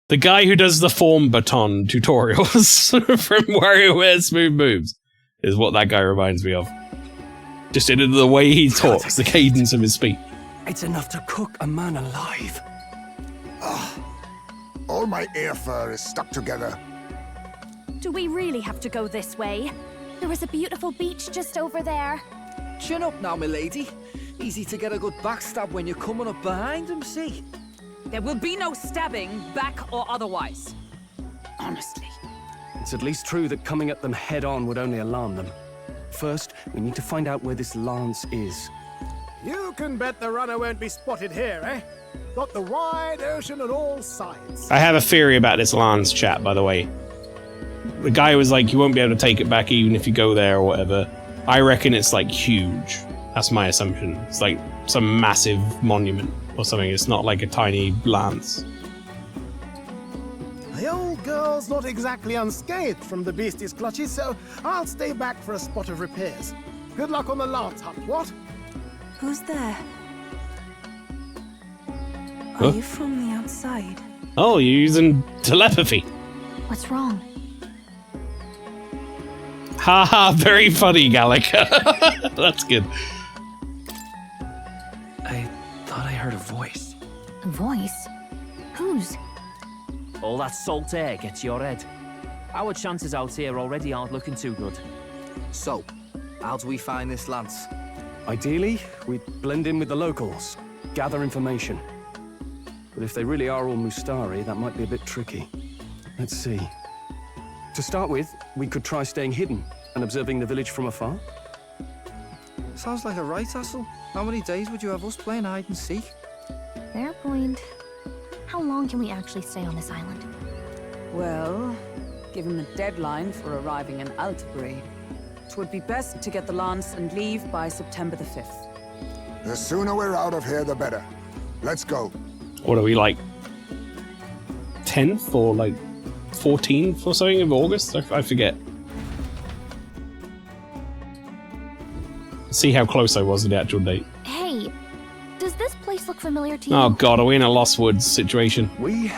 The guy who does the form baton tutorials from WarioWare Smooth Moves is what that guy reminds me of. Just in the way he talks, the cadence of his speech. It's enough to cook a man alive. All my air fur is stuck together. Do we really have to go this way? There was a beautiful beach just over there. Chin up now, milady. Easy to get a good backstab when you're coming up behind him, see? There will be no stabbing, back or otherwise. Honestly. It's at least true that coming at them head-on would only alarm them. First, we need to find out where this lance is. You can bet the runner won't be spotted here, eh? Got the wide ocean on all sides. I have a theory about this lance, chat, by the way. The guy was like, you won't be able to take it back even if you go there or whatever. I reckon it's like huge. That's my assumption. It's like some massive monument or something. It's not like a tiny lance. The old girl's not exactly unscathed from the beastie's clutches, so I'll stay back for a spot of repairs. Good luck on the lance hunt, what? Who's there? Huh? Are you from the outside? Oh, you're using telepathy. What's wrong? Haha, very funny, Gallica. That's good. I thought I heard a voice. A voice? Whose? All that salt air gets your head. Our chances out here already aren't looking too good. So, how do we find this lance? Ideally, we'd blend in with the locals, gather information. But if they really are all Mustari, that might be a bit tricky. Let's see. To start with, we could try staying hidden and observing the village from afar. Sounds like a right hassle. How many days would you have us playing hide and seek? Fair point. How long can we actually stay on this island? Well, given the deadline for arriving in Altabury, it would be best to get the lance and leave by September the 5th. The sooner we're out of here, the better. Let's go. What are we, like 10th or like 14th or something of August? I forget. See how close I was to the actual date. Hey, does this place look familiar to you? Oh god, are we in a Lost Woods situation? We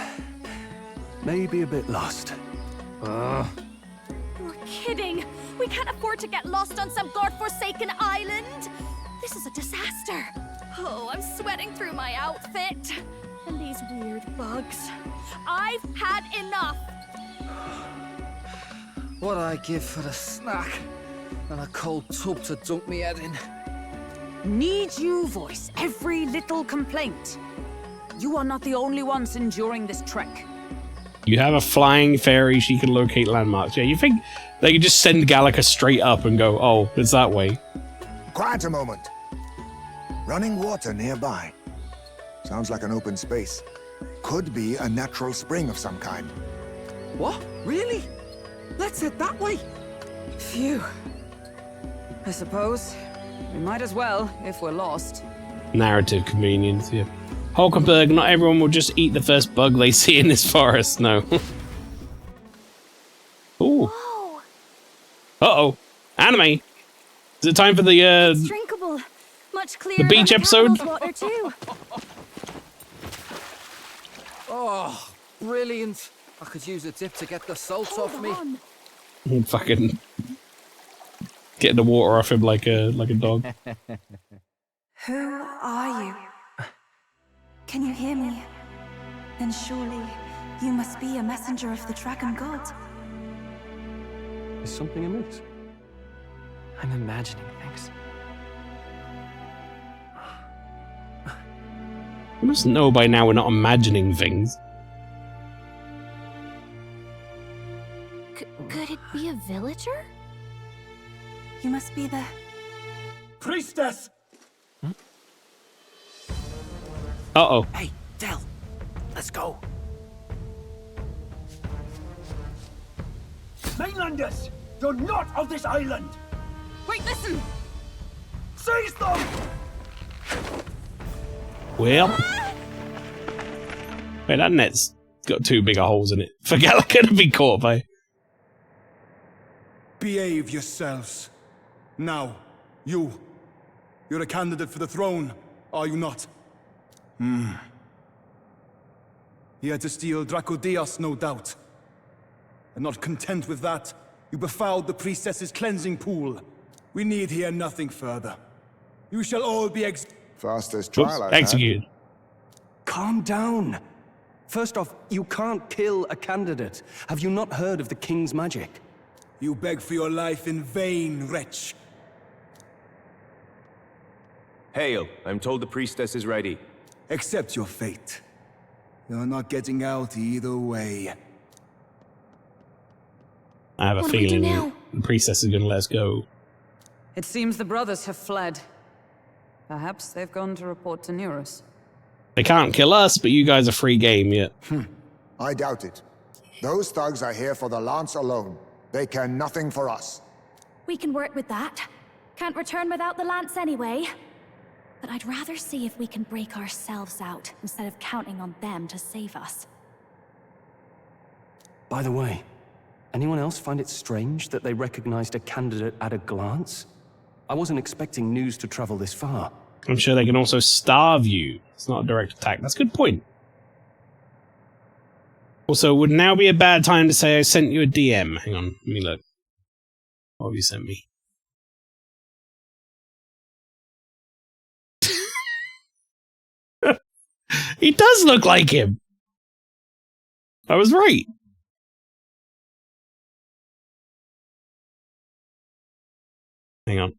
may be a bit lost. You're kidding! We can't afford to get lost on some godforsaken island! This is a disaster! Oh, I'm sweating through my outfit. And these weird bugs. I've had enough! What I give for a snack and a cold tub to dunk me head in. Need you voice every little complaint? You are not the only ones enduring this trek. You have a flying fairy, she can locate landmarks. Yeah, you think they could just send Gallica straight up and go, oh, it's that way. Quiet a moment. Running water nearby. Sounds like an open space. Could be a natural spring of some kind. What? Really? Let's head that way. Phew. I suppose we might as well if we're lost. Narrative convenience, yeah. Hulkenberg, not everyone will just eat the first bug they see in this forest, no. Ooh. Uh-oh. Anime. Is it time for the, It's drinkable. Much clearer the beach than episode? camel's water too. Oh, brilliant. I could use a dip to get the salt off me. Fucking getting the water off him like a dog. Who are you? Can you hear me? Then surely you must be a messenger of the dragon god. Is something amiss? I'm imagining things. You must know by now we're not imagining things. Could it be a villager? You must be the... Priestess! Uh-oh. Hey, Del, let's go. Mainlanders! You're not of this island! Wait, listen! Seize them! Well. Wait, that net's got too big a holes in it for Gallica to be caught by. Behave yourselves. Now, you're a candidate for the throne, are you not? He had to steal Dracodias, no doubt. And not content with that, you befouled the priestess's cleansing pool. We need hear nothing further. You shall all be Fastest trial I've had. Executed. Calm down. First off, you can't kill a candidate. Have you not heard of the king's magic? You beg for your life in vain, wretch. Hail, I'm told the priestess is ready. Accept your fate. You're not getting out either way. I have a feeling the priestess is going to let us go. It seems the brothers have fled. Perhaps they've gone to report to Neurus. They can't kill us, but you guys are free game yet. I doubt it. Those thugs are here for the lance alone. They care nothing for us. We can work with that. Can't return without the lance anyway. But I'd rather see if we can break ourselves out instead of counting on them to save us. By the way, anyone else find it strange that they recognized a candidate at a glance? I wasn't expecting news to travel this far. I'm sure they can also starve you. It's not a direct attack. That's a good point. Also, would now be a bad time to say I sent you a DM. Hang on, let me look. What have you sent me? He does look like him. I was right. Hang on.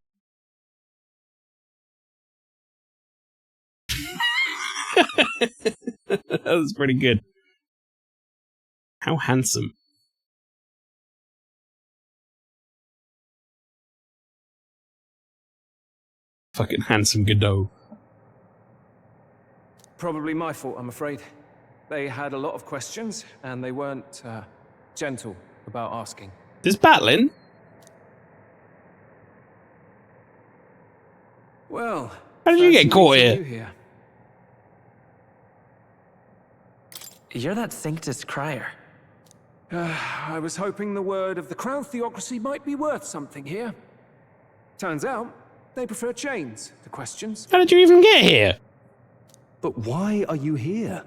That was pretty good. How handsome. Fucking handsome Godot. Probably my fault, I'm afraid. They had a lot of questions, and they weren't gentle about asking. There's battling? Well, how did you get caught here? You're that Sanctus Crier. I was hoping the word of the Crown Theocracy might be worth something here. Turns out, they prefer chains to questions. How did you even get here? But why are you here?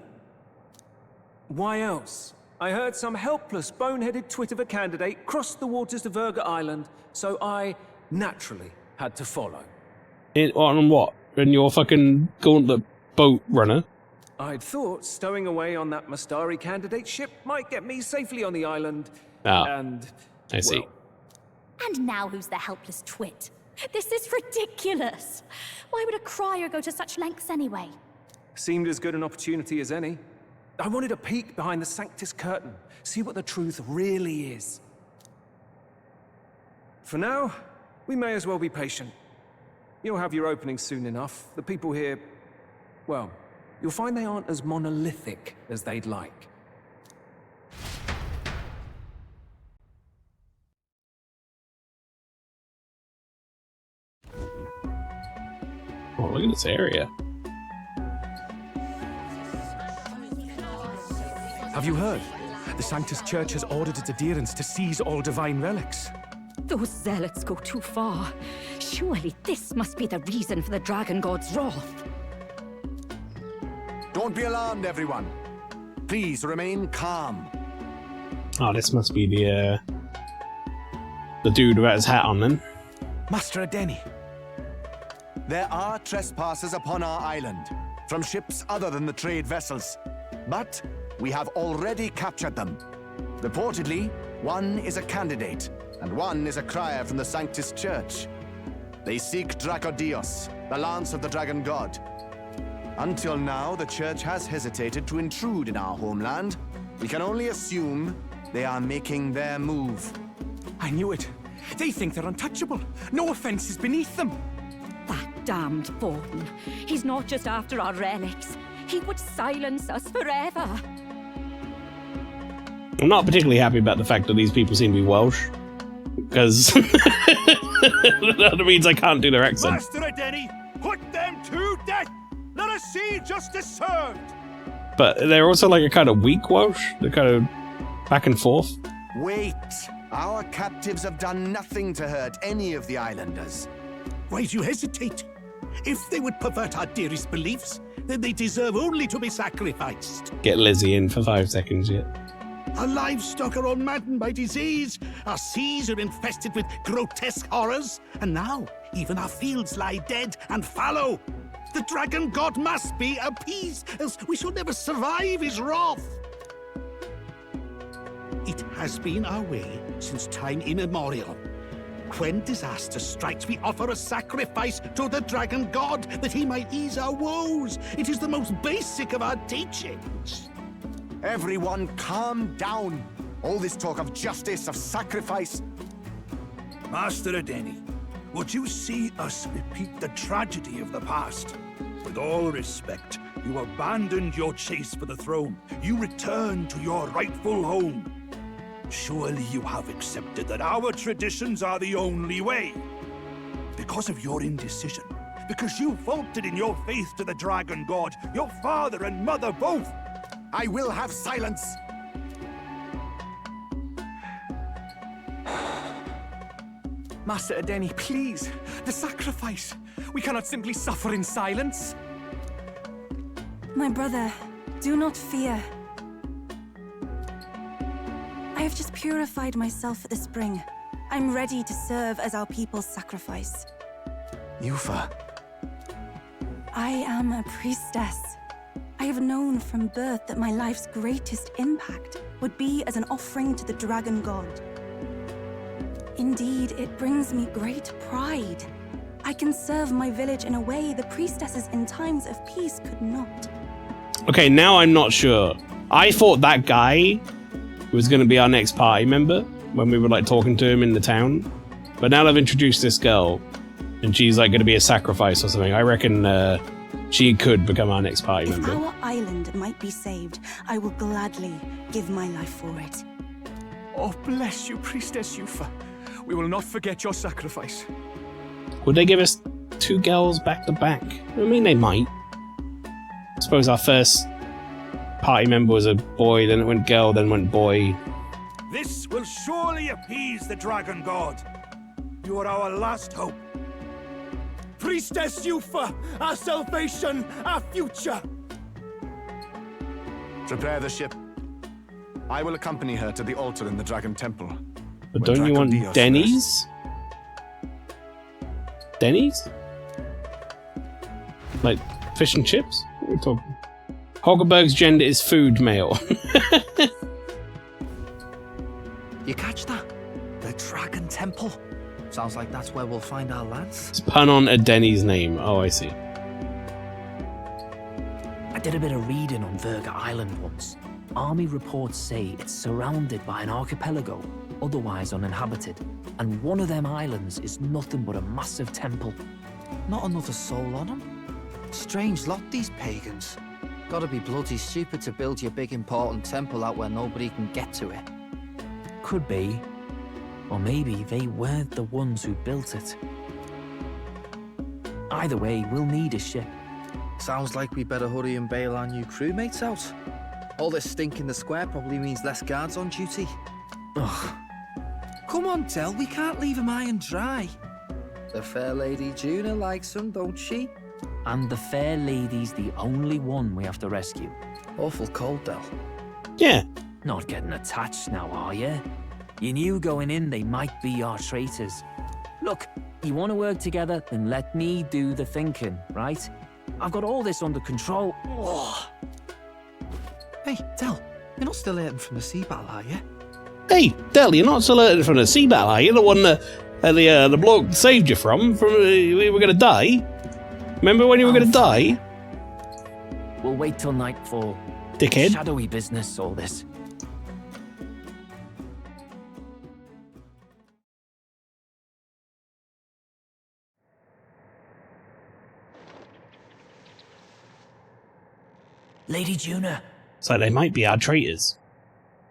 Why else? I heard some helpless, boneheaded twit of a candidate crossed the waters to Verga Island, so I naturally had to follow. On what? In your fucking gauntlet boat runner? I'd thought stowing away on that Mastari candidate ship might get me safely on the island. And I see. well, And now who's the helpless twit? This is ridiculous. Why would a crier go to such lengths anyway? seemed as good an opportunity as any. I wanted a peek behind the Sanctus curtain, see what the truth really is. For now, we may as well be patient. You'll have your opening soon enough. The people here, well, you'll find they aren't as monolithic as they'd like. Oh, look at this area. Have you heard? The Sanctus Church has ordered its adherents to seize all divine relics. Those zealots go too far. Surely this must be the reason for the Dragon God's wrath. Don't be alarmed, everyone. Please remain calm. Oh, this must be the dude without his hat on then. Master Adeni. There are trespassers upon our island, from ships other than the trade vessels. But we have already captured them. Reportedly, one is a candidate, and one is a crier from the Sanctus Church. They seek Dracodios, the lance of the Dragon God. Until now, the Church has hesitated to intrude in our homeland. We can only assume they are making their move. I knew it. They think they're untouchable. No offense is beneath them. That damned Borden. He's not just after our relics. He would silence us forever. I'm not particularly happy about the fact that these people seem to be Welsh, because that means I can't do their accent. Master Adeni, put them to death! Let us see justice served! But they're also like a kind of weak Welsh. They're kind of back and forth. Wait! Our captives have done nothing to hurt any of the islanders. Why do you hesitate? If they would pervert our dearest beliefs, then they deserve only to be sacrificed. Get Lizzie in for 5 seconds yet. Our livestock are all maddened by disease, our seas are infested with grotesque horrors, and now even our fields lie dead and fallow. The Dragon God must be appeased, else we shall never survive his wrath. It has been our way since time immemorial. When disaster strikes, we offer a sacrifice to the Dragon God that he might ease our woes. It is the most basic of our teachings. Everyone calm down. All this talk of justice, of sacrifice. Master Adeni, would you see us repeat the tragedy of the past? With all respect, you abandoned your chase for the throne. You returned to your rightful home. Surely you have accepted that our traditions are the only way. Because of your indecision, because you faltered in your faith to the Dragon God, your father and mother both. I will have silence! Master Adeni, please. The sacrifice. We cannot simply suffer in silence. My brother, do not fear. I have just purified myself for the spring. I'm ready to serve as our people's sacrifice. Yufa. I am a priestess. I have known from birth that my life's greatest impact would be as an offering to the Dragon God. Indeed, it brings me great pride. I can serve my village in a way the priestesses in times of peace could not. Okay, now I'm not sure. I thought that guy was going to be our next party member when we were like talking to him in the town. But now they've introduced this girl and she's like going to be a sacrifice or something. I reckon she could become our next party member. If our island might be saved, I will gladly give my life for it. Oh, bless you, Priestess Yufa. We will not forget your sacrifice. Would they give us 2 girls back to back? I mean, they might. I suppose our first party member was a boy, then it went girl, then went boy. This will surely appease the Dragon God. You are our last hope. Priestess Yufa, our salvation, our future. Prepare the ship. I will accompany her to the altar in the Dragon Temple. But don't you want Denny's? Denny's? Like fish and chips? What are we talking? Hoggerberg's gender is food male. You catch that? The Dragon Temple. Sounds like that's where we'll find our lance. It's pun on Adeni's name. Oh, I see. I did a bit of reading on Verga Island once. Army reports say it's surrounded by an archipelago, otherwise uninhabited. And one of them islands is nothing but a massive temple. Not another soul on them? Strange lot, these pagans. Gotta be bloody stupid to build your big important temple out where nobody can get to it. Could be. Or maybe they weren't the ones who built it. Either way, we'll need a ship. Sounds like we better hurry and bail our new crewmates out. All this stink in the square probably means less guards on duty. Ugh. Come on, Del, we can't leave him high and dry. The fair lady Juna likes him, don't she? And the fair lady's the only one we have to rescue. Awful cold, Del. Yeah. Not getting attached now, are you? You knew going in they might be our traitors. Look, you want to work together, then let me do the thinking, right? I've got all this under control. Oh. Hey, Del, you're not still hurting from the sea battle, are you? Hey, Del, you're not still hurting from the sea battle, are you? The one the bloke saved you from we were going to die? Remember when you were going to die? We'll wait till nightfall. Dickhead. Shadowy business, all this. Lady Juna. So they might be our traitors.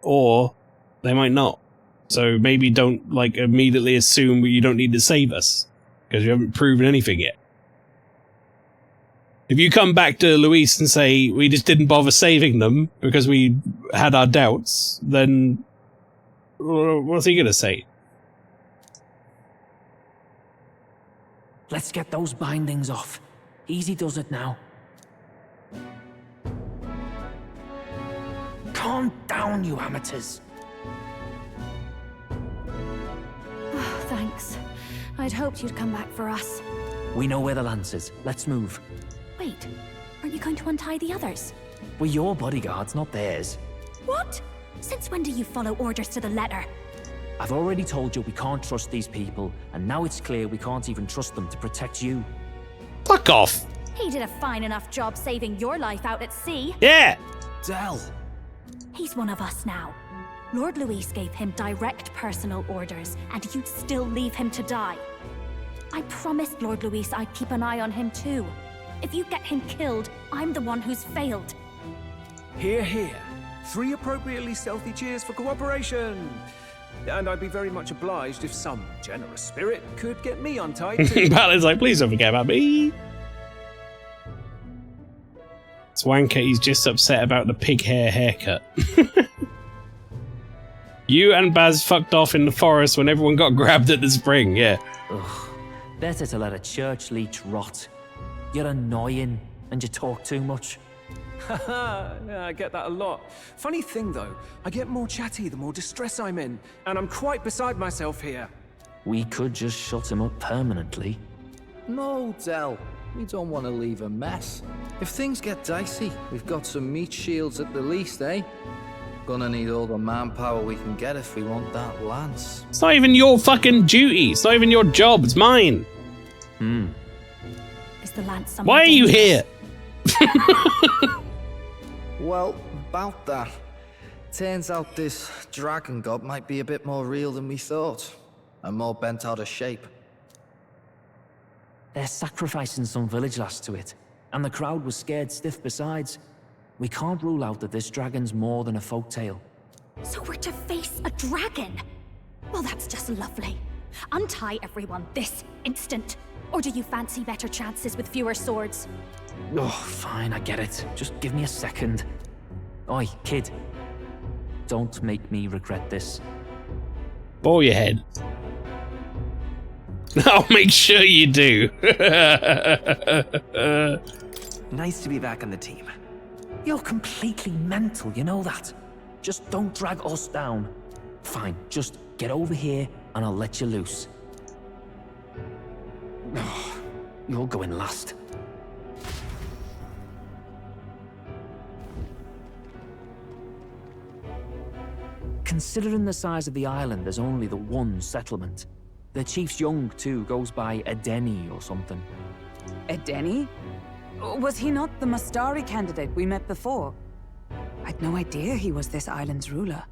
Or they might not. So maybe don't, like, immediately assume you don't need to save us. Because you haven't proven anything yet. If you come back to Luis and say, we just didn't bother saving them because we had our doubts, then what's he going to say? Let's get those bindings off. Easy does it now. Calm down, you amateurs. Oh, thanks. I'd hoped you'd come back for us. We know where the lance is. Let's move. Wait, aren't you going to untie the others? We're your bodyguards, not theirs. What? Since when do you follow orders to the letter? I've already told you we can't trust these people, and now it's clear we can't even trust them to protect you. Fuck off! He did a fine enough job saving your life out at sea. Yeah! Del! He's one of us now. Lord Luis gave him direct personal orders, and you'd still leave him to die. I promised Lord Luis I'd keep an eye on him too. If you get him killed, I'm the one who's failed. Hear, hear. 3 appropriately stealthy cheers for cooperation. And I'd be very much obliged if some generous spirit could get me untied too. Paladin's like, please don't forget about me. Swanker, he's just upset about the pig hair haircut. You and Baz fucked off in the forest when everyone got grabbed at the spring, yeah. Ugh. Better to let a church leech rot. You're annoying, and you talk too much. Haha, yeah, I get that a lot. Funny thing though, I get more chatty the more distress I'm in, and I'm quite beside myself here. We could just shut him up permanently. No, Del. We don't want to leave a mess. If things get dicey, we've got some meat shields at the least, eh? Gonna need all the manpower we can get if we want that lance. It's not even your fucking duty. It's not even your job. It's mine. Is the lance something? Why are you here? Well, about that. Turns out this dragon god might be a bit more real than we thought. And more bent out of shape. They're sacrificing some village lass to it, and the crowd was scared stiff besides. We can't rule out that this dragon's more than a folktale. So we're to face a dragon? Well, that's just lovely. Untie everyone this instant. Or do you fancy better chances with fewer swords? Oh, fine, I get it. Just give me a second. Oi, kid. Don't make me regret this. Bore your head. I'll make sure you do. Nice to be back on the team. You're completely mental, you know that. Just don't drag us down. Fine, just get over here and I'll let you loose. You're going last. considering the size of the island, there's only the one settlement. The chief's young, too, goes by Edeni or something. Edeni? Was he not the Mastari candidate we met before? I'd no idea he was this island's ruler.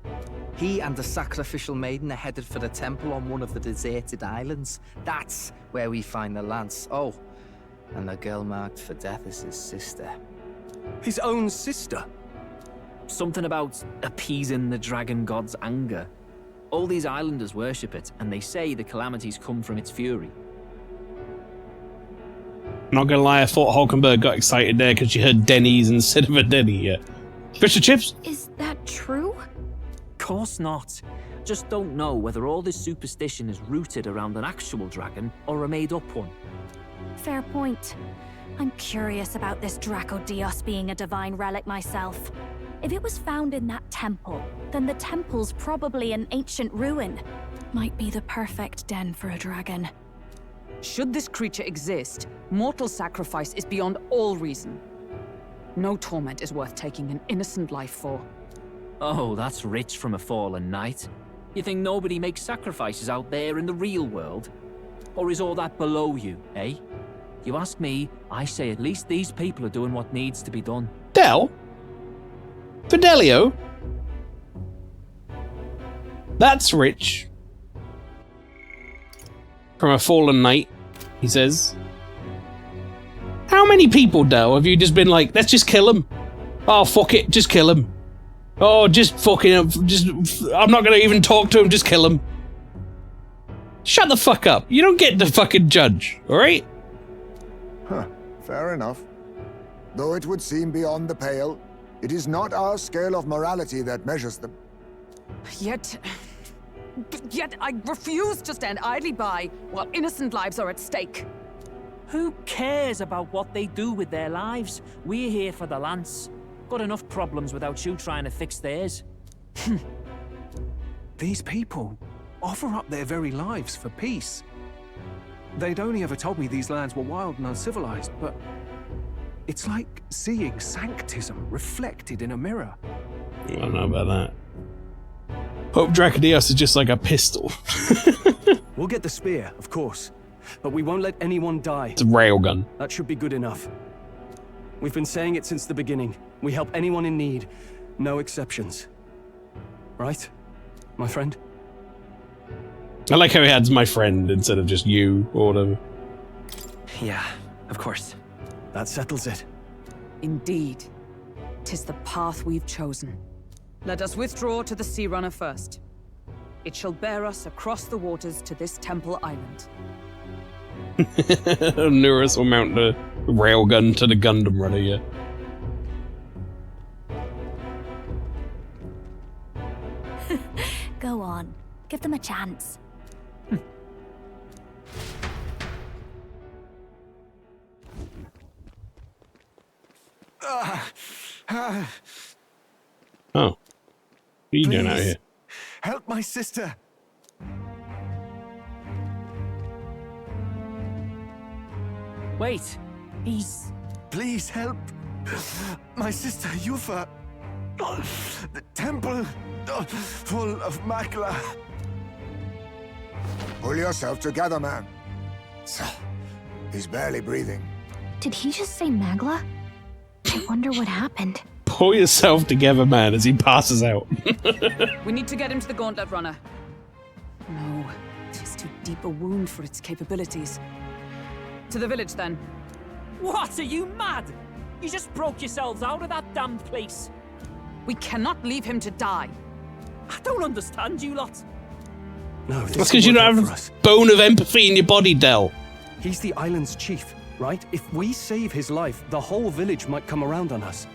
He and the sacrificial maiden are headed for the temple on one of the deserted islands. That's where we find the lance. Oh, and the girl marked for death is his sister. His own sister? Something about appeasing the dragon god's anger. All these islanders worship it, and they say the calamities come from its fury. Not gonna lie, I thought Hulkenberg got excited there because she heard Denny's instead of a Denny. Yeah. Fish and chips? Is that true? Course not. Just don't know whether all this superstition is rooted around an actual dragon or a made-up one. Fair point. I'm curious about this Dracodios being a divine relic myself. If it was found in that temple, then the temple's probably an ancient ruin. Might be the perfect den for a dragon. Should this creature exist, mortal sacrifice is beyond all reason. No torment is worth taking an innocent life for. Oh, that's rich from a fallen knight. You think nobody makes sacrifices out there in the real world? Or is all that below you, eh? You ask me, I say at least these people are doing what needs to be done. Del? Fidelio? That's rich. From a fallen knight, he says. How many people, Del, have you just been like, let's just kill him? Oh, fuck it, just kill him. Oh, just fucking, I'm not gonna even talk to him, just kill him. Shut the fuck up. You don't get to fucking judge, alright? Huh, fair enough. Though it would seem beyond the pale, it is not our scale of morality that measures them. Yet I refuse to stand idly by while innocent lives are at stake. Who cares about what they do with their lives? We're here for the lance. Got enough problems without you trying to fix theirs. These people offer up their very lives for peace. They'd only ever told me these lands were wild and uncivilized, but it's like seeing sanctism reflected in a mirror. I don't know about that. Hope Dracodios is just like a pistol. We'll get the spear, of course, but we won't let anyone die. It's a railgun. That should be good enough. We've been saying it since the beginning. We help anyone in need, no exceptions. Right, my friend? I like how he adds my friend instead of just you or whatever. Yeah, of course. That settles it. Indeed. 'Tis the path we've chosen. Let us withdraw to the Sea Runner first. It shall bear us across the waters to this temple island. Nurus will mount the railgun to the Gundam Runner, yeah. Go on. Give them a chance. Oh. What are you doing out Please, here? help my sister. Wait, he's... Please help my sister Yufa. The temple full of Makla. Pull yourself together, man. He's barely breathing. Did he just say Magla? I wonder what happened. Pull yourself together, man, as he passes out. We need to get him to the Gauntlet Runner. No, it is too deep a wound for its capabilities. To the village, then. What, are you mad? You just broke yourselves out of that damned place. We cannot leave him to die. I don't understand you lot. No, That's because you don't have a bone of empathy in your body, Del. He's the island's chief, right? If we save his life, the whole village might come around on us.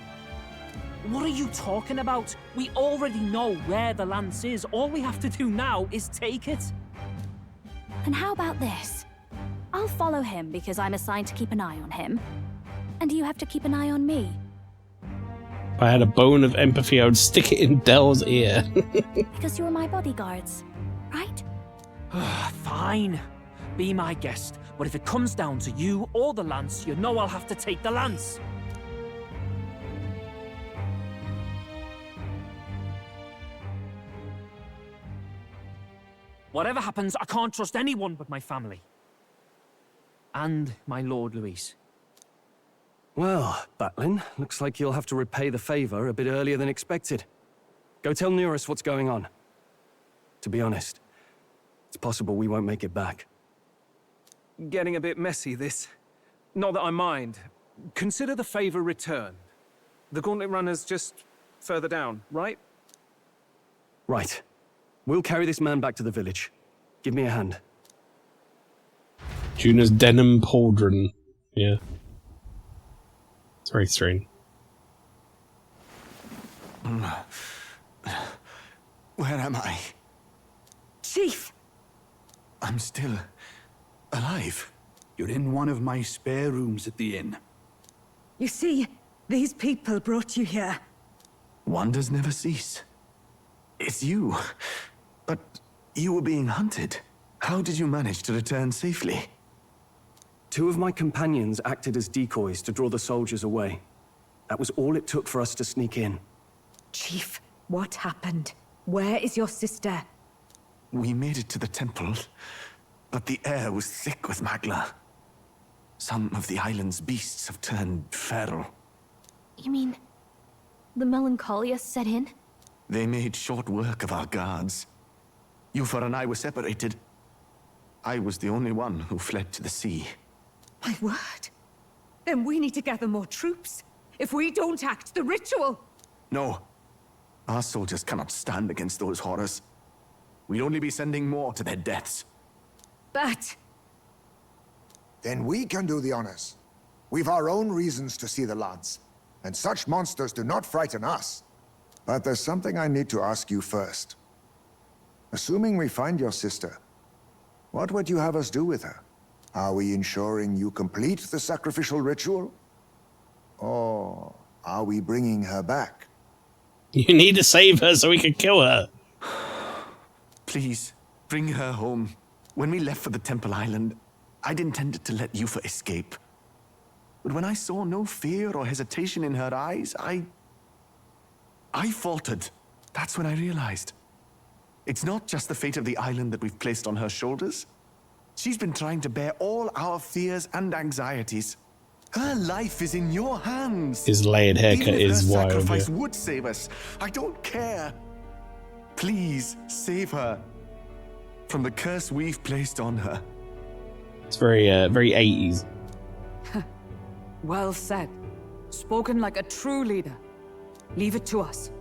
What are you talking about? We already know where the lance is. All we have to do now is take it. And how about this? I'll follow him because I'm assigned to keep an eye on him. And you have to keep an eye on me. If I had a bone of empathy, I would stick it in Del's ear. Because you're my bodyguards, right? Fine. Be my guest. But if it comes down to you or the lance, you know I'll have to take the lance. Whatever happens, I can't trust anyone but my family. And my Lord Luis. Well, Batlin, looks like you'll have to repay the favor a bit earlier than expected. Go tell Neurus what's going on. To be honest, it's possible we won't make it back. Getting a bit messy, this. Not that I mind. Consider the favor returned. The Gauntlet Runner's just further down, right? Right. We'll carry this man back to the village. Give me a hand. Juna's denim pauldron. Yeah. It's very strange. Where am I? Chief! I'm still alive. You're in one of my spare rooms at the inn. You see, these people brought you here. Wonders never cease. It's you. But you were being hunted. How did you manage to return safely? 2 of my companions acted as decoys to draw the soldiers away. That was all it took for us to sneak in. Chief, what happened? Where is your sister? We made it to the temple, but the air was thick with magla. Some of the island's beasts have turned feral. You mean the melancholia set in? They made short work of our guards. Yufa and I were separated. I was the only one who fled to the sea. My word. Then we need to gather more troops. If we don't act, the ritual... No. Our soldiers cannot stand against those horrors. We'd only be sending more to their deaths. But... Then we can do the honors. We've our own reasons to see the lads, and such monsters do not frighten us. But there's something I need to ask you first. Assuming we find your sister, what would you have us do with her? Are we ensuring you complete the sacrificial ritual? Or are we bringing her back? You need to save her so we can kill her. Please, bring her home. When we left for the Temple Island, I'd intended to let Yufa escape. But when I saw no fear or hesitation in her eyes, I faltered. That's when I realized. It's not just the fate of the island that we've placed on her shoulders. She's been trying to bear all our fears and anxieties. Her life is in your hands. His layered haircut Even if is her wild. sacrifice Yeah. would save us. I don't care. Please save her from the curse we've placed on her. It's very 80s. Well said. Spoken like a true leader. Leave it to us.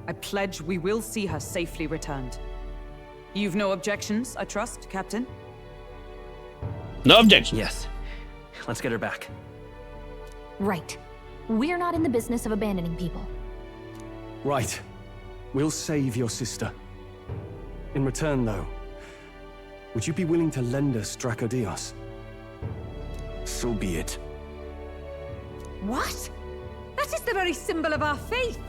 I pledge we will see her safely returned. You've no objections, I trust, Captain? No objection. Yes. Let's get her back. Right. We're not in the business of abandoning people. Right. We'll save your sister. In return, though, would you be willing to lend us Dracodios? So be it. What? That is the very symbol of our faith.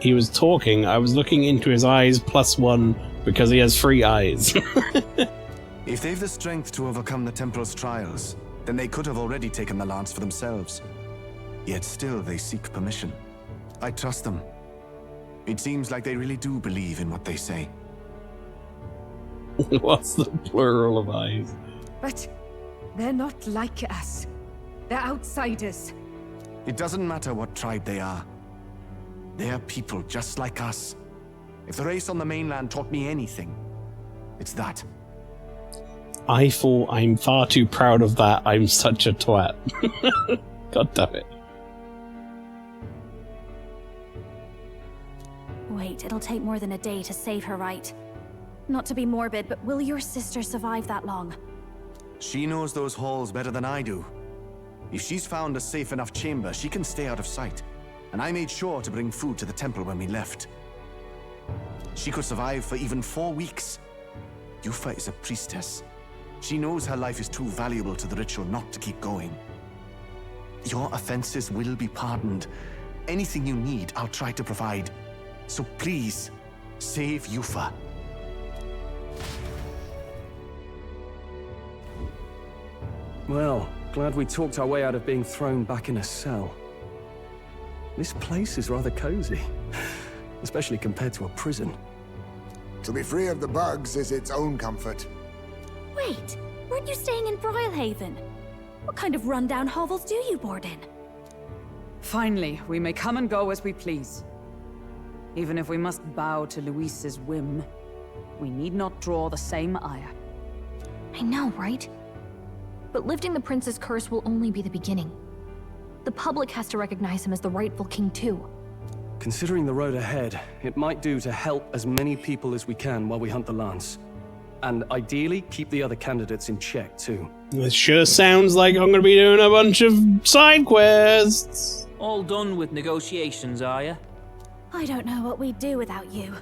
He was talking, I was looking into his eyes +1 because he has 3 eyes. If they've the strength to overcome the Temple's trials, then they could have already taken the lance for themselves. Yet still they seek permission. I trust them. It seems like they really do believe in what they say. What's the plural of eyes? But they're not like us. They're outsiders. It doesn't matter what tribe they are. They're people just like us. If the race on the mainland taught me anything, it's that. I thought I'm far too proud of that. I'm such a twat. God damn it. Wait, it'll take more than a day to save her, right? Not to be morbid, but will your sister survive that long? She knows those halls better than I do. If she's found a safe enough chamber, she can stay out of sight. And I made sure to bring food to the temple when we left. She could survive for even 4 weeks. Yufa is a priestess. She knows her life is too valuable to the ritual not to keep going. Your offenses will be pardoned. Anything you need, I'll try to provide. So please, save Yufa. Well, glad we talked our way out of being thrown back in a cell. This place is rather cozy, especially compared to a prison. To be free of the bugs is its own comfort. Wait, weren't you staying in Brilhaven? What kind of rundown hovels do you board in? Finally, we may come and go as we please. Even if we must bow to Luis's whim, we need not draw the same ire. I know, right? But lifting the prince's curse will only be the beginning. The public has to recognize him as the rightful king too. Considering the road ahead, it might do to help as many people as we can while we hunt the lance. And ideally, keep the other candidates in check too. This sure sounds like I'm gonna be doing a bunch of side quests. All done with negotiations, are you? I don't know what we'd do without you.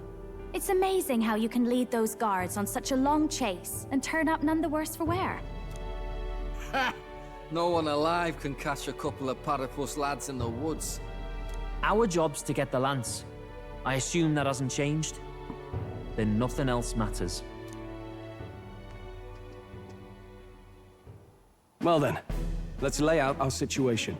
It's amazing how you can lead those guards on such a long chase and turn up none the worse for wear. Ha! No one alive can catch a couple of platypus lads in the woods. Our job's to get the lance. I assume that hasn't changed? Then nothing else matters. Well then, let's lay out our situation.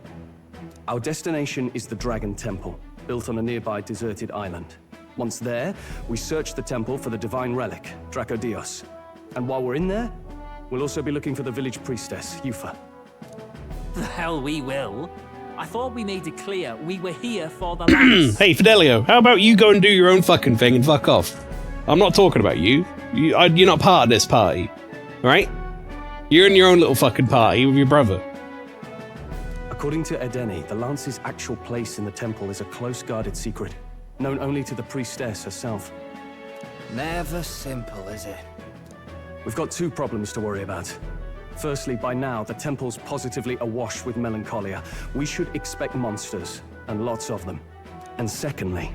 Our destination is the Dragon Temple, built on a nearby deserted island. Once there, we search the temple for the divine relic, Dracodios. And while we're in there, we'll also be looking for the village priestess, Yufa. The hell we will. I thought we made it clear we were here for the lance. Hey, Fidelio, how about you go and do your own fucking thing and fuck off? I'm not talking about you. You're not part of this party, right? You're in your own little fucking party with your brother. According to Edeni, the lance's actual place in the temple is a close-guarded secret, known only to the priestess herself. Never simple, is it? We've got two problems to worry about. Firstly, by now, the temple's positively awash with melancholia. We should expect monsters, and lots of them. And secondly,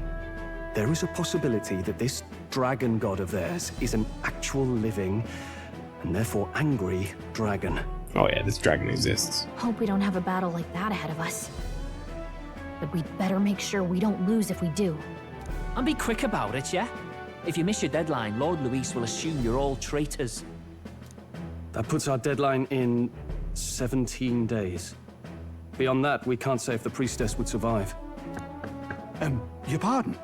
there is a possibility that this dragon god of theirs is an actual living, and therefore angry, dragon. Oh yeah, this dragon exists. Hope we don't have a battle like that ahead of us. But we'd better make sure we don't lose if we do. And be quick about it, yeah? If you miss your deadline, Lord Luis will assume you're all traitors. That puts our deadline in 17 days. Beyond that, we can't say if the priestess would survive. Your pardon?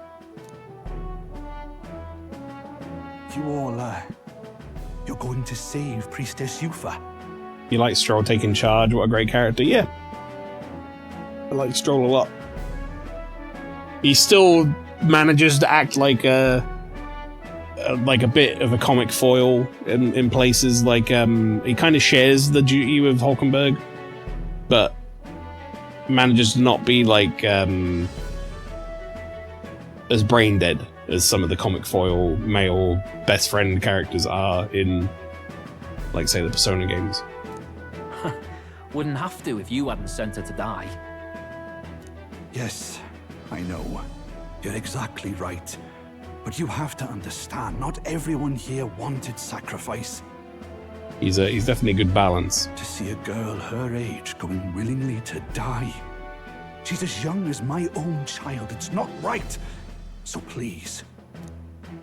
You all, you're going to save Priestess Yufa? You like Stroll taking charge? What a great character. Yeah. I like Stroll a lot. He still manages to act like a bit of a comic foil in places. Like, he kind of shares the duty with Hulkenberg, but manages to not be like as brain dead as some of the comic foil male best friend characters are in, like, say, the Persona games. Wouldn't have to if you hadn't sent her to die. Yes, I know. You're exactly right. But you have to understand, not everyone here wanted sacrifice. He's definitely a good balance. To see a girl her age going willingly to die. She's as young as my own child. It's not right. So please.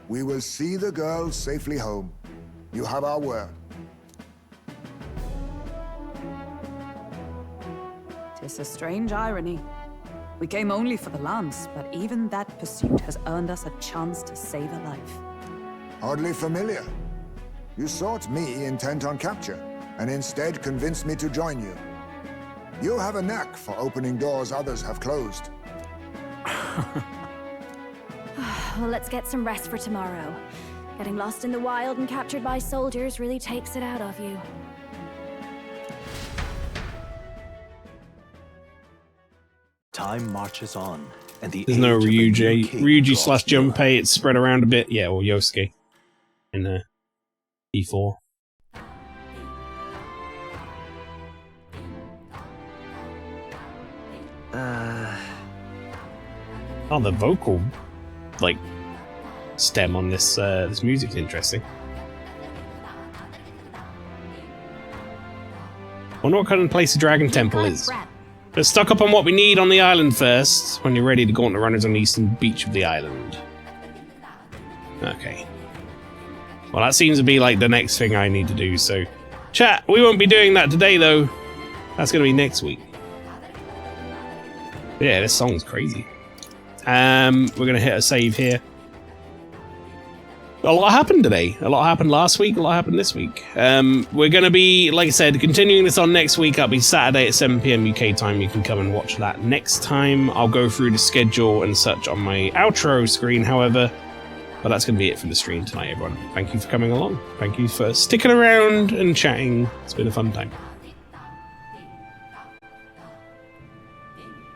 We will see the girl safely home. You have our word. Tis a strange irony. We came only for the lance, but even that pursuit has earned us a chance to save a life. Oddly familiar. You sought me intent on capture, and instead convinced me to join you. You have a knack for opening doors others have closed. Well, let's get some rest for tomorrow. Getting lost in the wild and captured by soldiers really takes it out of you. Time marches on, and the There's no Ryuji slash Junpei. It's spread around a bit. Yeah, or Yosuke in E4. Oh, the vocal, like, stem on this this music's interesting. Wonder what kind of place the Dragon Temple is. Let's stock up on what we need on the island first, when you're ready to go on the runners on the eastern beach of the island. Okay. Well, that seems to be like the next thing I need to do, so... Chat, we won't be doing that today, though. That's going to be next week. Yeah, this song's crazy. We're going to hit a save here. a lot happened today. A lot happened last week, a lot happened this week. We're going to be, like I said, continuing this on next week. That'll be Saturday at 7 PM UK time. You can come and watch that next time. I'll go through the schedule and such on my outro screen, however. But that's going to be it for the stream tonight, everyone. Thank you for coming along. Thank you for sticking around and chatting. It's been a fun time.